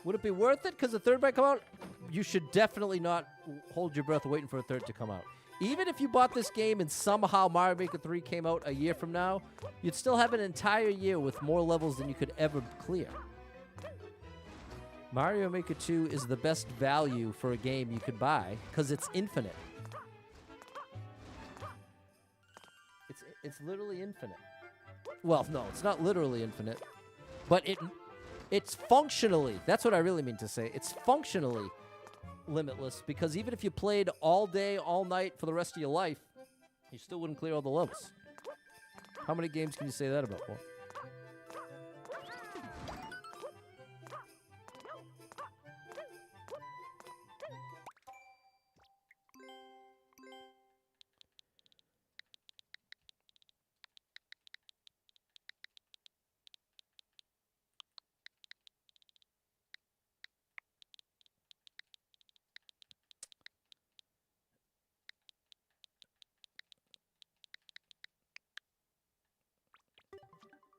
Would it be worth it because the third might come out? You should definitely not hold your breath waiting for a third to come out. Even if you bought this game and somehow Mario Maker 3 came out a year from now, you'd still have an entire year with more levels than you could ever clear. Mario Maker 2 is the best value for a game you could buy because it's infinite. It's literally infinite. Well, no, it's not literally infinite, but it's functionally. That's what I really mean to say. It's functionally limitless because even if you played all day, all night for the rest of your life, you still wouldn't clear all the levels. How many games can you say that about? Well,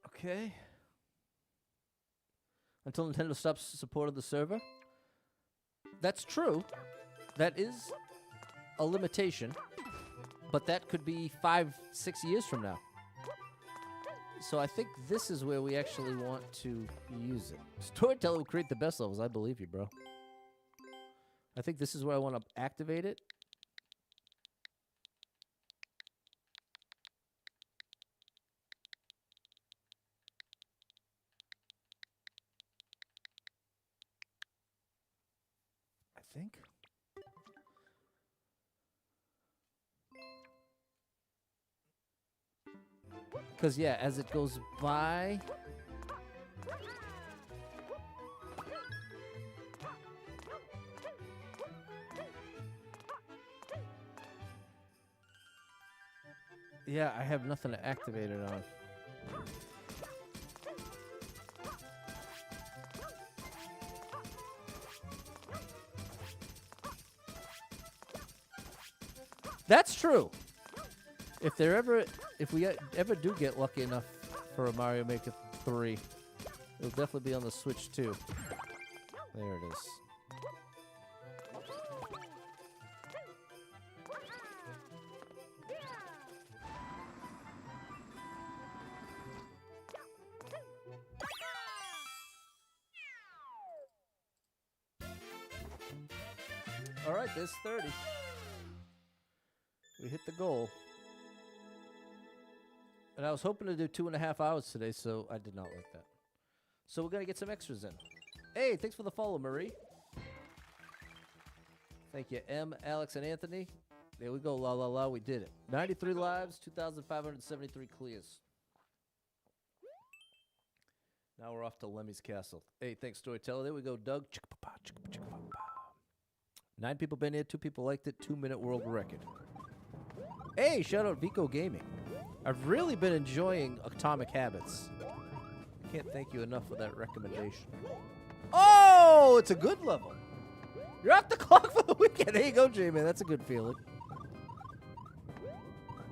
okay. Until Nintendo stops supporting the server. That's true. That is a limitation. But that could be 5-6 years from now. So I think this is where we actually want to use it. Storyteller will create the best levels. I believe you, bro. I think this is where I want to activate it. I think. Because, yeah, as it goes by... Yeah, I have nothing to activate it on. That's true. If we ever do get lucky enough for a Mario Maker 3, it'll definitely be on the Switch too. There it is. All right, there's 30. We hit the goal. And I was hoping to do 2.5 hours today, so I did not like that. So we're going to get some extras in. Hey, thanks for the follow, Marie. Thank you, M, Alex, and Anthony. There we go, la la la, we did it. 93 lives, 2,573 clears. Now we're off to Lemmy's Castle. Hey, thanks, Storyteller. There we go, Doug. 9 people been here, 2 people liked it, 2-minute world record. Hey, shout out Vico Gaming. I've really been enjoying Atomic Habits. I can't thank you enough for that recommendation. Oh, it's a good level. You're off the clock for the weekend. There you go, J-Man. That's a good feeling.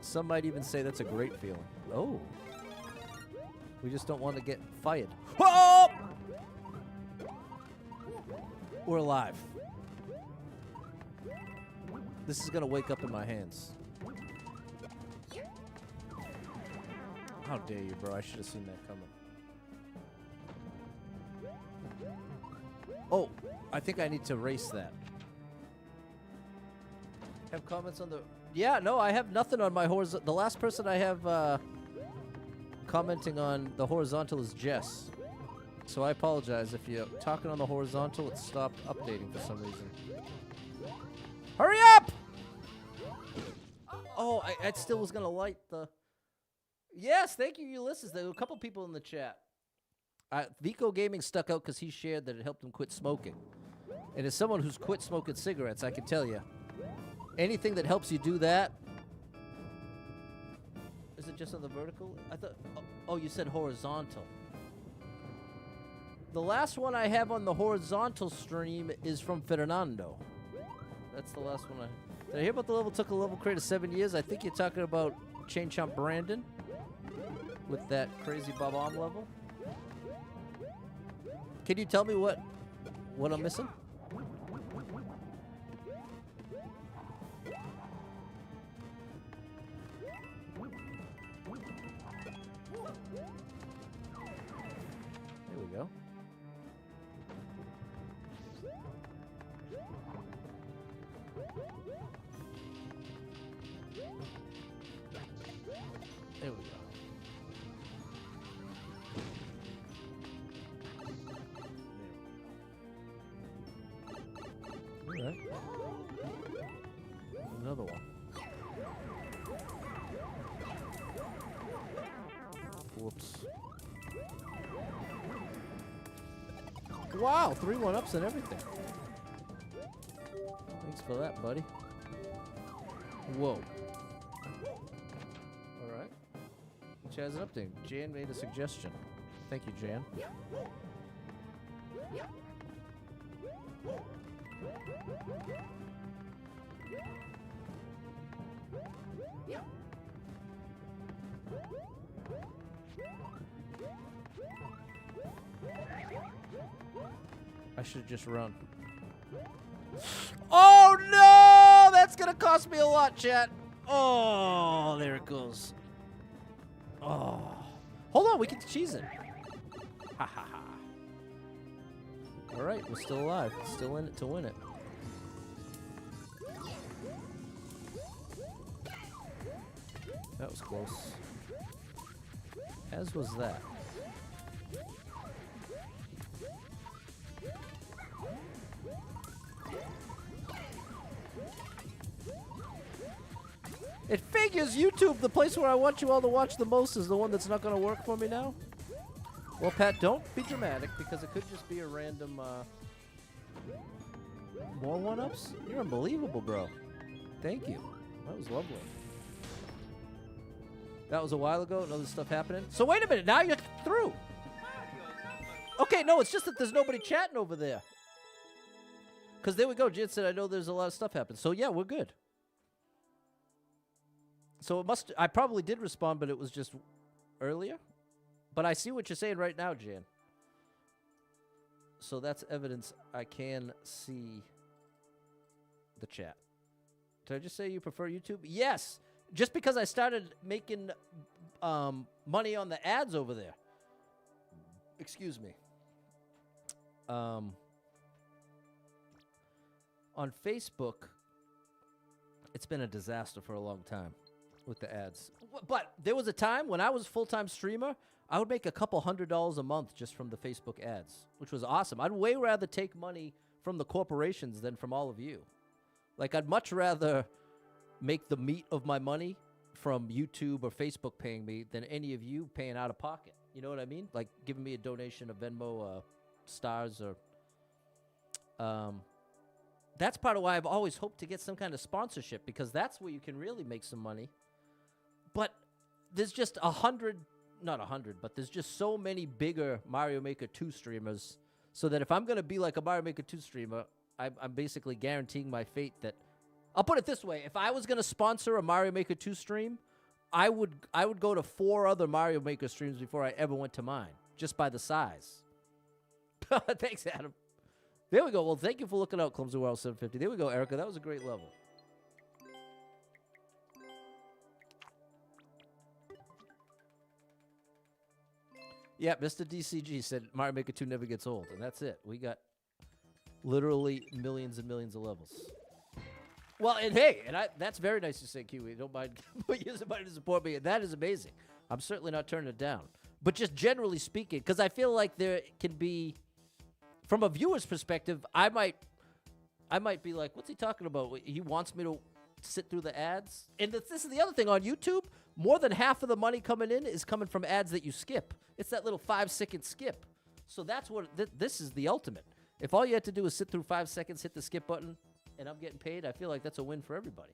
Some might even say that's a great feeling. Oh. We just don't want to get fired. Whoa! We're alive. This is going to wake up in my hands. How dare you, bro? I should have seen that coming. Oh, I think I need to race that. Have comments on the... Yeah, no, I have nothing on my horizontal... The last person I have commenting on the horizontal is Jess. So I apologize. If you're talking on the horizontal, it stopped updating for some reason. Hurry up! Oh, I still was going to light the... Yes, thank you, Ulysses. There were a couple people in the chat. Vico Gaming stuck out because he shared that it helped him quit smoking. And as someone who's quit smoking cigarettes, I can tell you, anything that helps you do that... Is it just on the vertical? I thought... Oh, you said horizontal. The last one I have on the horizontal stream is from Fernando. That's the last one I... Did I hear about the level took a level creator 7 years? I think you're talking about Chain Chomp Brandon with that crazy Bob-omb level. Can you tell me what I'm missing? There we go. There we go. All right. Another one. Whoops. Wow, 3 1-ups and everything. Thanks for that, buddy. Whoa. All right. Which has an update. Jan made a suggestion. Thank you, Jan. I should just run. Oh no! That's gonna cost me a lot, chat. Oh, there it goes. Oh. Hold on, we can cheese it. Ha ha ha. Alright, we're still alive. Still in it to win it. That was close. As was that. It figures YouTube, the place where I want you all to watch the most, is the one that's not going to work for me now. Well, Pat, don't be dramatic, because it could just be a random, more one-ups? You're unbelievable, bro. Thank you. That was lovely. That was a while ago, and other stuff happening. So wait a minute, now you're through. Okay, no, it's just that there's nobody chatting over there. Because there we go, Jen said, I know there's a lot of stuff happening. So yeah, we're good. So it must, I probably did respond, but it was just earlier. But I see what you're saying right now, Jan. So that's evidence I can see the chat. Did I just say you prefer YouTube? Yes. Just because I started making money on the ads over there. Excuse me. On Facebook, it's been a disaster for a long time with the ads. But there was a time when I was a full-time streamer, I would make a couple $100s a month just from the Facebook ads, which was awesome. I'd way rather take money from the corporations than from all of you. Like, I'd much rather make the meat of my money from YouTube or Facebook paying me than any of you paying out of pocket. You know what I mean? Like, giving me a donation, a Venmo, stars, or... that's part of why I've always hoped to get some kind of sponsorship, because that's where you can really make some money. But there's just not 100, but there's just so many bigger Mario Maker 2 streamers, so that if I'm going to be like a Mario Maker 2 streamer, I'm basically guaranteeing my fate that... I'll put it this way. If I was going to sponsor a Mario Maker 2 stream, I would go to 4 other Mario Maker streams before I ever went to mine, just by the size. Thanks, Adam. There we go. Well, thank you for looking out, Clumsy World 750. There we go, Erica. That was a great level. Yeah, Mr. DCG said Mario Maker 2 never gets old, and that's it. We got literally millions and millions of levels. Well, and hey, that's very nice to say, Kiwi. Don't mind using money to support me. That is amazing. I'm certainly not turning it down. But just generally speaking, because I feel like there can be... From a viewer's perspective, I might be like, what's he talking about? He wants me to sit through the ads? And this is the other thing. On YouTube, more than half of the money coming in is coming from ads that you skip. It's that little 5-second skip. So that's what, this is the ultimate. If all you had to do is sit through 5 seconds, hit the skip button, and I'm getting paid, I feel like that's a win for everybody.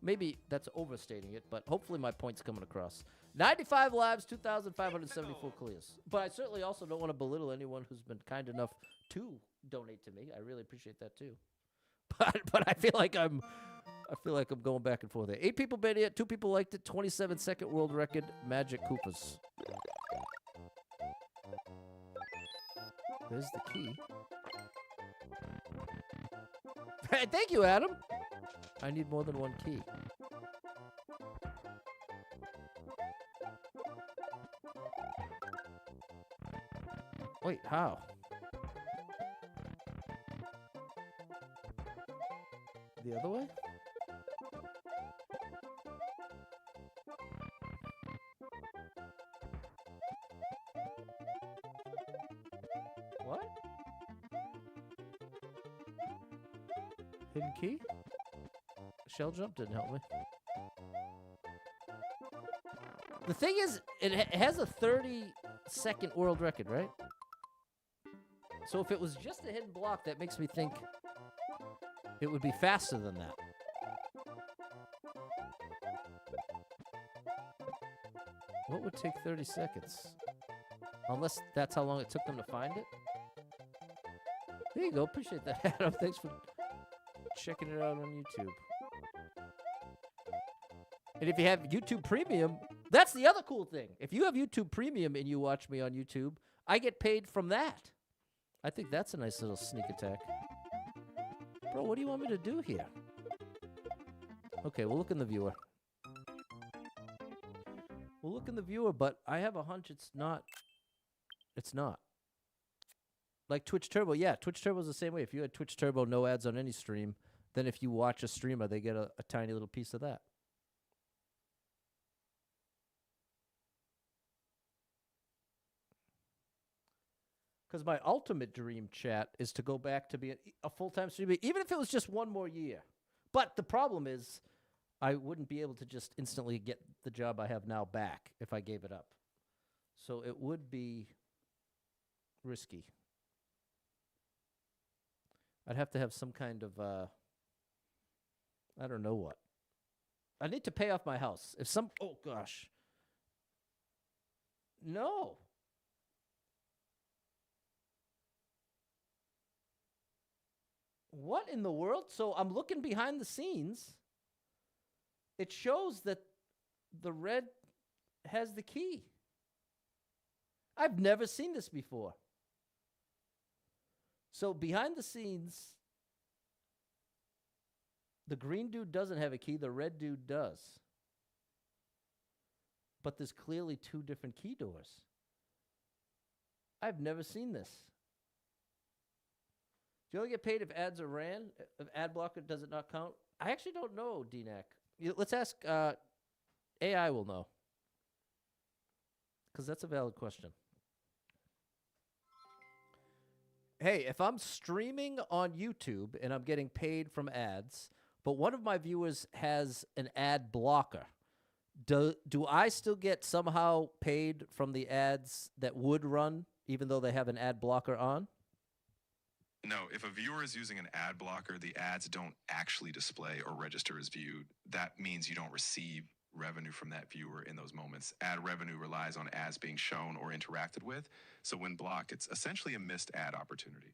Maybe that's overstating it, but hopefully my point's coming across. 95 lives, 2,574 clears. But I certainly also don't want to belittle anyone who's been kind enough to donate to me. I really appreciate that too. But I feel like I'm going back and forth there. 8 people made it, 2 people liked it, 27-second world record, Magic Koopas. There's the key. Hey, thank you, Adam. I need more than one key. Wait, how? The other way? Hidden key? Shell jump didn't help me. The thing is, it has a 30-second world record, right? So if it was just a hidden block, that makes me think it would be faster than that. What would take 30 seconds? Unless that's how long it took them to find it. There you go. Appreciate that, Adam. Thanks for checking it out on YouTube. And if you have YouTube Premium, that's the other cool thing. If you have YouTube Premium and you watch me on YouTube, I get paid from that. I think that's a nice little sneak attack. Bro, what do you want me to do here? Okay, we'll look in the viewer. We'll look in the viewer, but I have a hunch it's not. It's not. Like Twitch Turbo. Yeah, Twitch Turbo's the same way. If you had Twitch Turbo, no ads on any stream, then if you watch a streamer, they get a tiny little piece of that. Because my ultimate dream, chat, is to go back to be a full-time streamer, even if it was just one more year. But the problem is I wouldn't be able to just instantly get the job I have now back if I gave it up. So it would be risky. I'd have to have some kind of, I don't know what. I need to pay off my house. If some, oh gosh. No. What in the world? So I'm looking behind the scenes. It shows that the red has the key. I've never seen this before. So behind the scenes, the green dude doesn't have a key, the red dude does. But there's clearly two different key doors. I've never seen this. Do you only get paid if ads are ran? If ad blocker, does it not count? I actually don't know, DNAC. Let's ask AI will know. Because that's a valid question. Hey, if I'm streaming on YouTube and I'm getting paid from ads, but one of my viewers has an ad blocker, do I still get somehow paid from the ads that would run, even though they have an ad blocker on? No, if a viewer is using an ad blocker, the ads don't actually display or register as viewed. That means you don't receive revenue from that viewer in those moments. Ad revenue relies on ads being shown or interacted with. So when blocked, it's essentially a missed ad opportunity.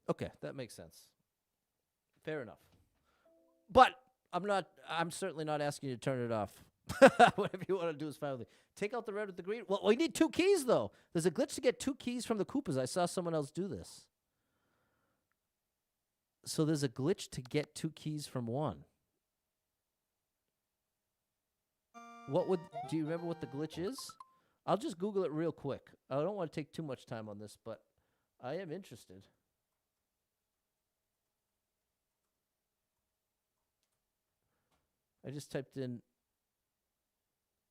Okay, that makes sense. Fair enough. But I'm certainly not asking you to turn it off. Whatever you want to do is fine with me. Take out the red with the green. Well, we need 2 keys, though. There's a glitch to get 2 keys from the Koopas. I saw someone else do this. So there's a glitch to get 2 keys from one. Do you remember what the glitch is? I'll just Google it real quick. I don't want to take too much time on this, but I am interested. I just typed in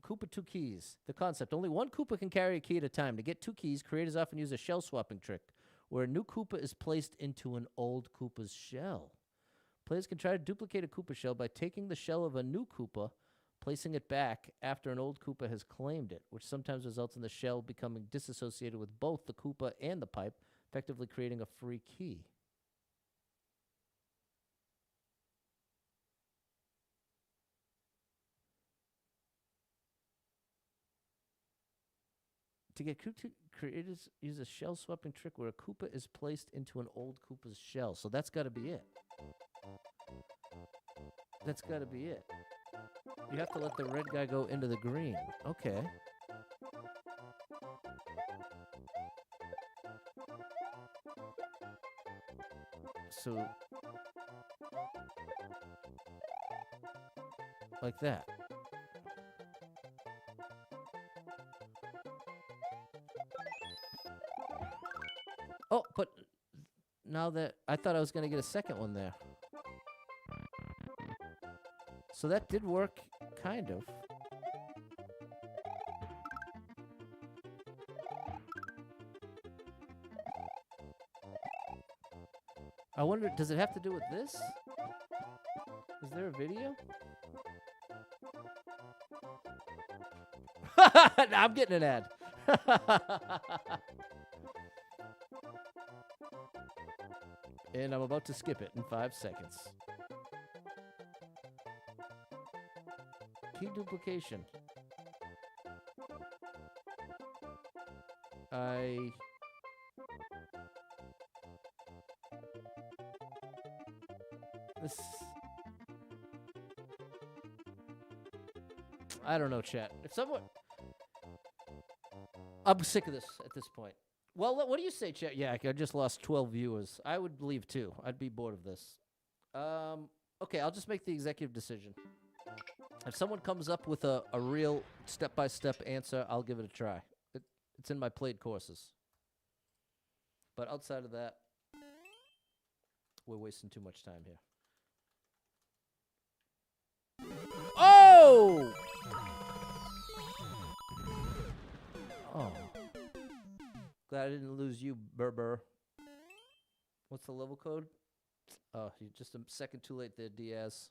Koopa 2 keys. The concept. Only one Koopa can carry a key at a time. To get 2 keys, creators often use a shell swapping trick, where a new Koopa is placed into an old Koopa's shell. Players can try to duplicate a Koopa shell by taking the shell of a new Koopa, placing it back after an old Koopa has claimed it, which sometimes results in the shell becoming disassociated with both the Koopa and the pipe, effectively creating a free key. To get creators use a shell swapping trick where a Koopa is placed into an old Koopa's shell. So that's got to be it. That's got to be it. You have to let the red guy go into the green. Okay. So, like that. Oh, but now that I thought I was going to get a second one there. So that did work, kind of. I wonder, does it have to do with this? there a video? Nah, I'm getting an ad. And I'm about to skip it in 5 seconds. Key duplication. I don't know, chat. If someone... I'm sick of this at this point. Well, what do you say, chat? Yeah, I just lost 12 viewers. I would leave too. I'd be bored of this. Okay, I'll just make the executive decision. If someone comes up with a real step-by-step answer, I'll give it a try. It's in my played courses. But outside of that, we're wasting too much time here. Oh! Oh. Glad I didn't lose you, Berber. What's the level code? Oh, you're just a second too late there, Diaz.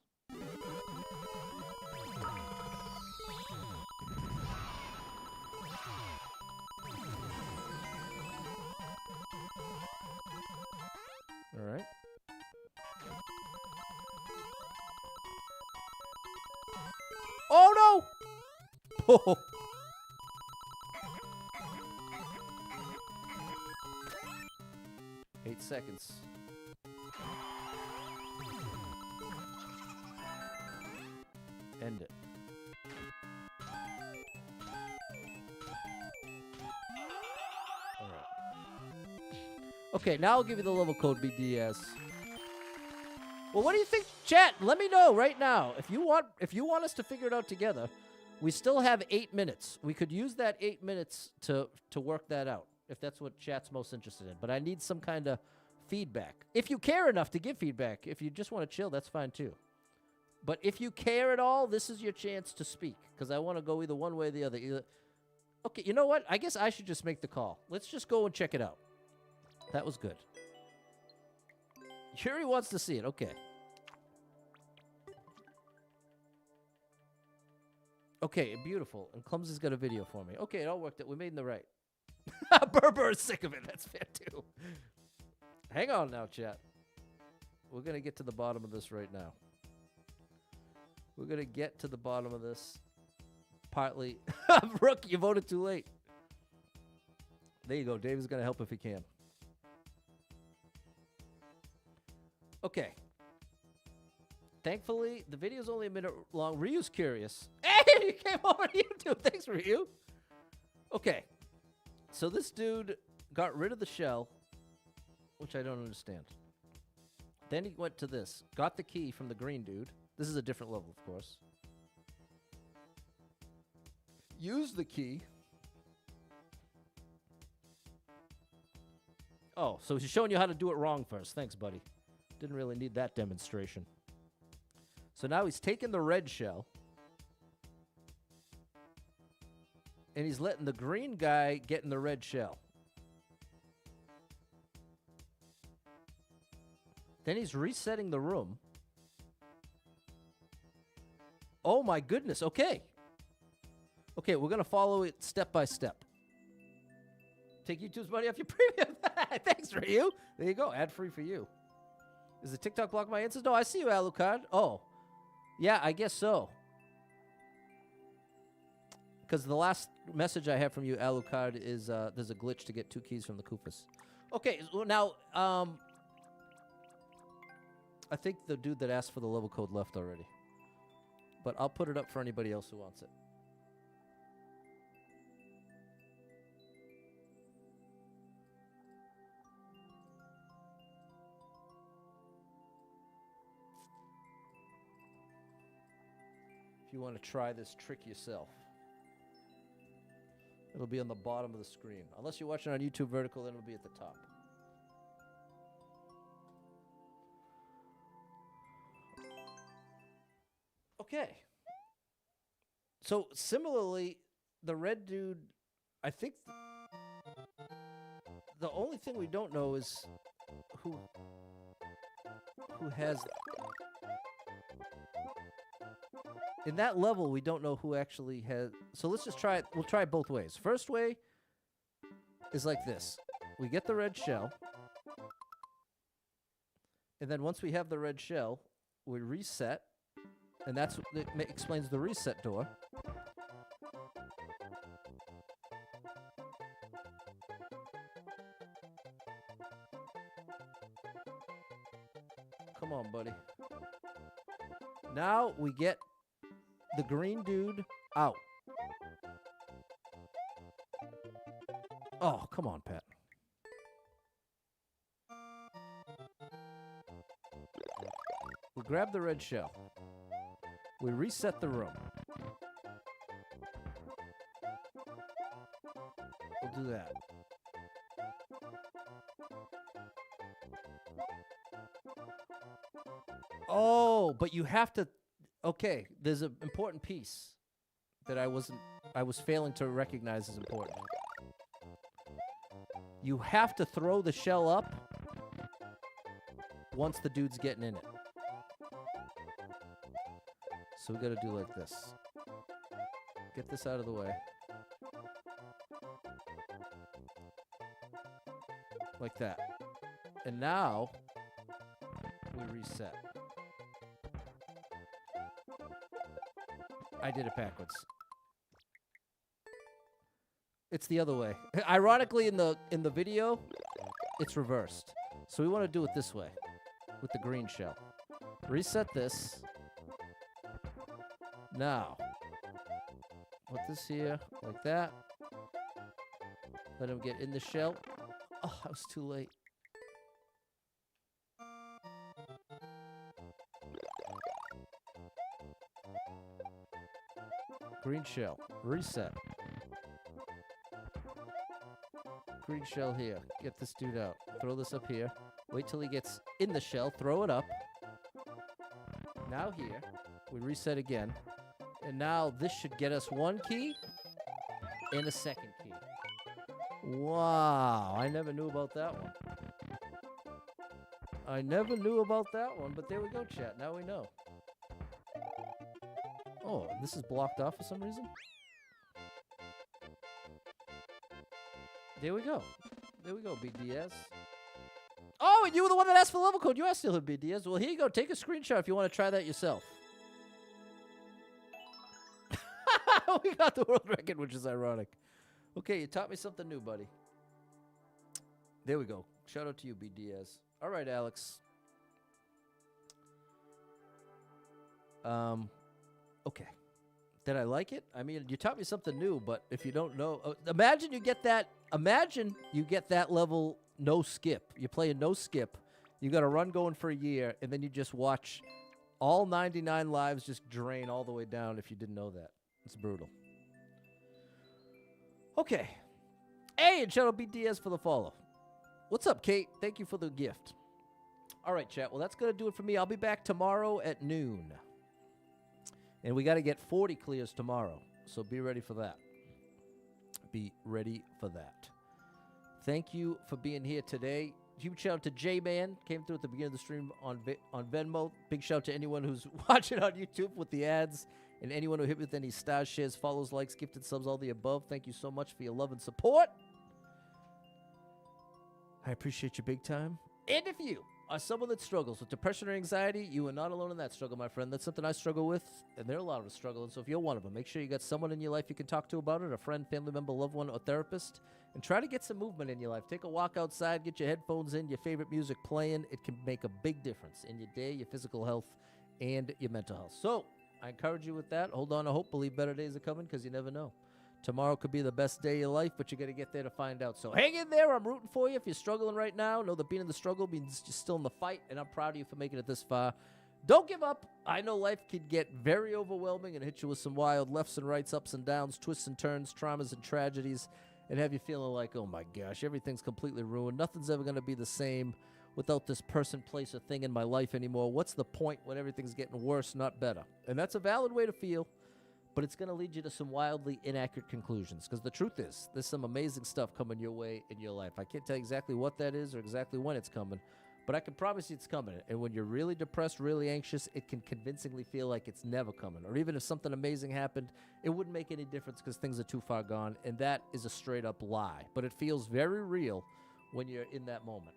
All right. Oh, no! Oh. 8 seconds. End it. All right. Okay, now I'll give you the level code, BDS. Well, what do you think, chat? Let me know right now. If you want us to figure it out together, we still have 8 minutes. We could use that 8 minutes to work that out, if that's what chat's most interested in. But I need some kind of feedback. If you care enough to give feedback, if you just want to chill, that's fine too. But if you care at all, this is your chance to speak, because I want to go either one way or the other. Okay, you know what? I guess I should just make the call. Let's just go and check it out. That was good. Yuri wants to see it. Okay. Okay, beautiful. And Clumsy's got a video for me. Okay, it all worked out. We made in the right. Berber is sick of it. That's fair, too. Hang on now, chat. We're going to get to the bottom of this right now. We're going to get to the bottom of this. Partly. Rook, you voted too late. There you go. Dave is going to help if he can. Okay. Thankfully, the video's only a minute long. Ryu's curious. Hey, you came over to YouTube. Thanks, Ryu. Okay. So this dude got rid of the shell, which I don't understand. Then he went to this. Got the key from the green dude. This is a different level, of course. Used the key. Oh, so he's showing you how to do it wrong first. Thanks, buddy. Didn't really need that demonstration. So now he's taking the red shell. And he's letting the green guy get in the red shell. Then he's resetting the room. Oh my goodness. Okay. Okay, we're going to follow it step by step. Take YouTube's money off your premium. Thanks, Ryu. There you go. Ad free for you. Is the TikTok block my answers? No, I see you, Alucard. Oh. Yeah, I guess so. Because the last message I have from you, Alucard, is there's a glitch to get 2 keys from the Koopas. Okay, so now, I think the dude that asked for the level code left already. But I'll put it up for anybody else who wants it. If you want to try this trick yourself. It'll be on the bottom of the screen. Unless you're watching on YouTube vertical, then it'll be at the top. Okay. So, similarly, the red dude, I think the only thing we don't know is who has In that level, we don't know who actually has. So let's just try it. We'll try it both ways. First way is like this. We get the red shell. And then once we have the red shell, we reset. And that's what explains the reset door. Come on, buddy. Now we get the green dude out. Oh, come on, Pat. We grab the red shell. We reset the room. We'll do that. Oh, but you have to. Okay, there's an important piece that I was failing to recognize as important. You have to throw the shell up once the dude's getting in it. So we got to do like this. Get this out of the way. Like that. And now we reset. I did it backwards. It's the other way. Ironically, in the video, it's reversed. So we want to do it this way with the green shell. Reset this. Now, put this here like that. Let him get in the shell. Oh, I was too late. Green shell. Reset. Green shell here. Get this dude out. Throw this up here. Wait till he gets in the shell. Throw it up. Now here. We reset again. And now this should get us one key and a second key. Wow. I never knew about that one. I never knew about that one, but there we go, chat. Now we know. Oh, this is blocked off for some reason? There we go. There we go, BDS. Oh, and you were the one that asked for the level code. You are still in BDS. Well, here you go. Take a screenshot if you want to try that yourself. We got the world record, which is ironic. Okay, you taught me something new, buddy. There we go. Shout out to you, BDS. All right, Alex. Okay. Did I like it? I mean, you taught me something new, but if you don't know, imagine you get that. Imagine you get that level no skip. You play a no skip. You got a run going for a year, and then you just watch all 99 lives just drain all the way down if you didn't know that. It's brutal. Okay. Hey, and shout out BDS for the follow. What's up, Kate? Thank you for the gift. All right, chat. Well, that's going to do it for me. I'll be back tomorrow at noon. And we got to get 40 clears tomorrow. So be ready for that. Be ready for that. Thank you for being here today. Huge shout out to J-Man. Came through at the beginning of the stream on Venmo. Big shout out to anyone who's watching on YouTube with the ads. And anyone who hit me with any stars, shares, follows, likes, gifted subs, all the above. Thank you so much for your love and support. I appreciate you big time. And if you are someone that struggles with depression or anxiety, you are not alone in that struggle, my friend. That's something I struggle with, and there are a lot of us struggling. So if you're one of them, make sure you got someone in your life you can talk to about it, a friend, family member, loved one, or therapist, and try to get some movement in your life. Take a walk outside, get your headphones in, your favorite music playing. It can make a big difference in your day, your physical health, and your mental health. So I encourage you with that. Hold on to hope. Believe better days are coming because you never know. Tomorrow could be the best day of your life, but you got to get there to find out. So hang in there. I'm rooting for you. If you're struggling right now, know that being in the struggle means you're still in the fight, and I'm proud of you for making it this far. Don't give up. I know life can get very overwhelming and hit you with some wild lefts and rights, ups and downs, twists and turns, traumas and tragedies, and have you feeling like, oh my gosh, everything's completely ruined. Nothing's ever going to be the same without this person, place, or thing in my life anymore. What's the point when everything's getting worse, not better? And that's a valid way to feel. But it's going to lead you to some wildly inaccurate conclusions. Because the truth is, there's some amazing stuff coming your way in your life. I can't tell you exactly what that is or exactly when it's coming. But But I can promise you it's coming. And when you're really depressed, really anxious, it can convincingly feel like it's never coming. Or even if something amazing happened, it wouldn't make any difference because things are too far gone. And that is a straight up lie. But it feels very real when you're in that moment.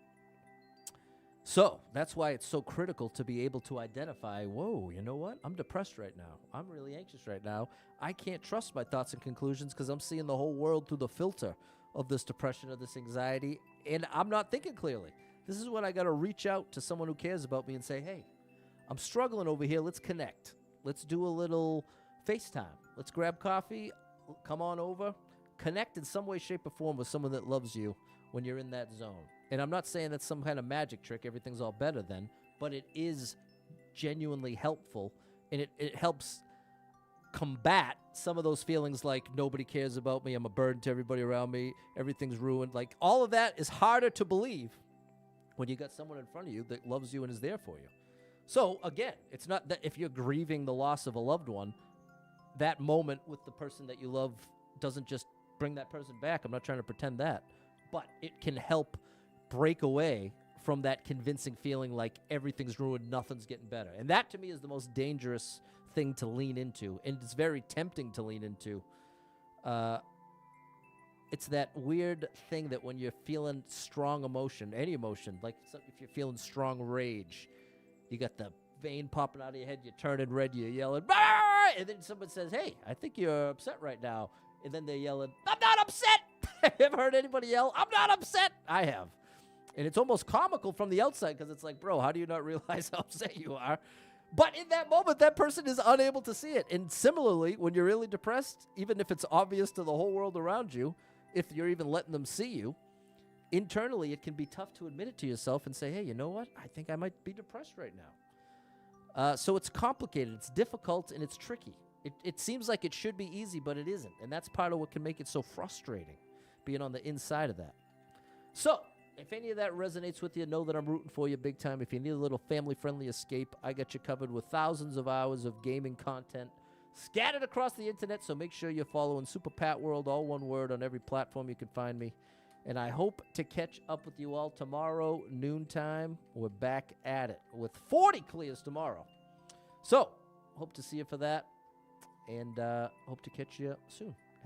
So that's why it's so critical to be able to identify, whoa, you know what? I'm depressed right now. I'm really anxious right now. I can't trust my thoughts and conclusions because I'm seeing the whole world through the filter of this depression or this anxiety, and I'm not thinking clearly. This is when I got to reach out to someone who cares about me and say, hey, I'm struggling over here. Let's connect. Let's do a little FaceTime. Let's grab coffee. Come on over. Connect in some way, shape, or form with someone that loves you when you're in that zone. And I'm not saying that's some kind of magic trick. Everything's all better then. But it is genuinely helpful. And it helps combat some of those feelings like nobody cares about me. I'm a burden to everybody around me. Everything's ruined. Like all of that is harder to believe when you got someone in front of you that loves you and is there for you. So again, it's not that if you're grieving the loss of a loved one, that moment with the person that you love doesn't just bring that person back. I'm not trying to pretend that. But it can help break away from that convincing feeling like everything's ruined, nothing's getting better. And that to me is the most dangerous thing to lean into. And it's very tempting to lean into. It's that weird thing that when you're feeling strong emotion, any emotion, like if you're feeling strong rage, you got the vein popping out of your head, you're turning red, you're yelling, "Bah!" And then someone says, hey, I think you're upset right now. And then they're yelling, I'm not upset. Have you ever heard anybody yell, I'm not upset? I have. And it's almost comical from the outside because it's like, bro, how do you not realize how upset you are? But in that moment, that person is unable to see it. And similarly, when you're really depressed, even if it's obvious to the whole world around you, if you're even letting them see you, internally it can be tough to admit it to yourself and say, hey, you know what? I think I might be depressed right now. So it's complicated, it's difficult, and it's tricky. It seems like it should be easy, but it isn't. And that's part of what can make it so frustrating, being on the inside of that. So if any of that resonates with you, know that I'm rooting for you big time. If you need a little family-friendly escape, I got you covered with thousands of hours of gaming content scattered across the internet, so make sure you're following Super Pat World, all one word, on every platform you can find me. And I hope to catch up with you all tomorrow, noontime. We're back at it with 40 clears tomorrow. So, hope to see you for that, and hope to catch you soon.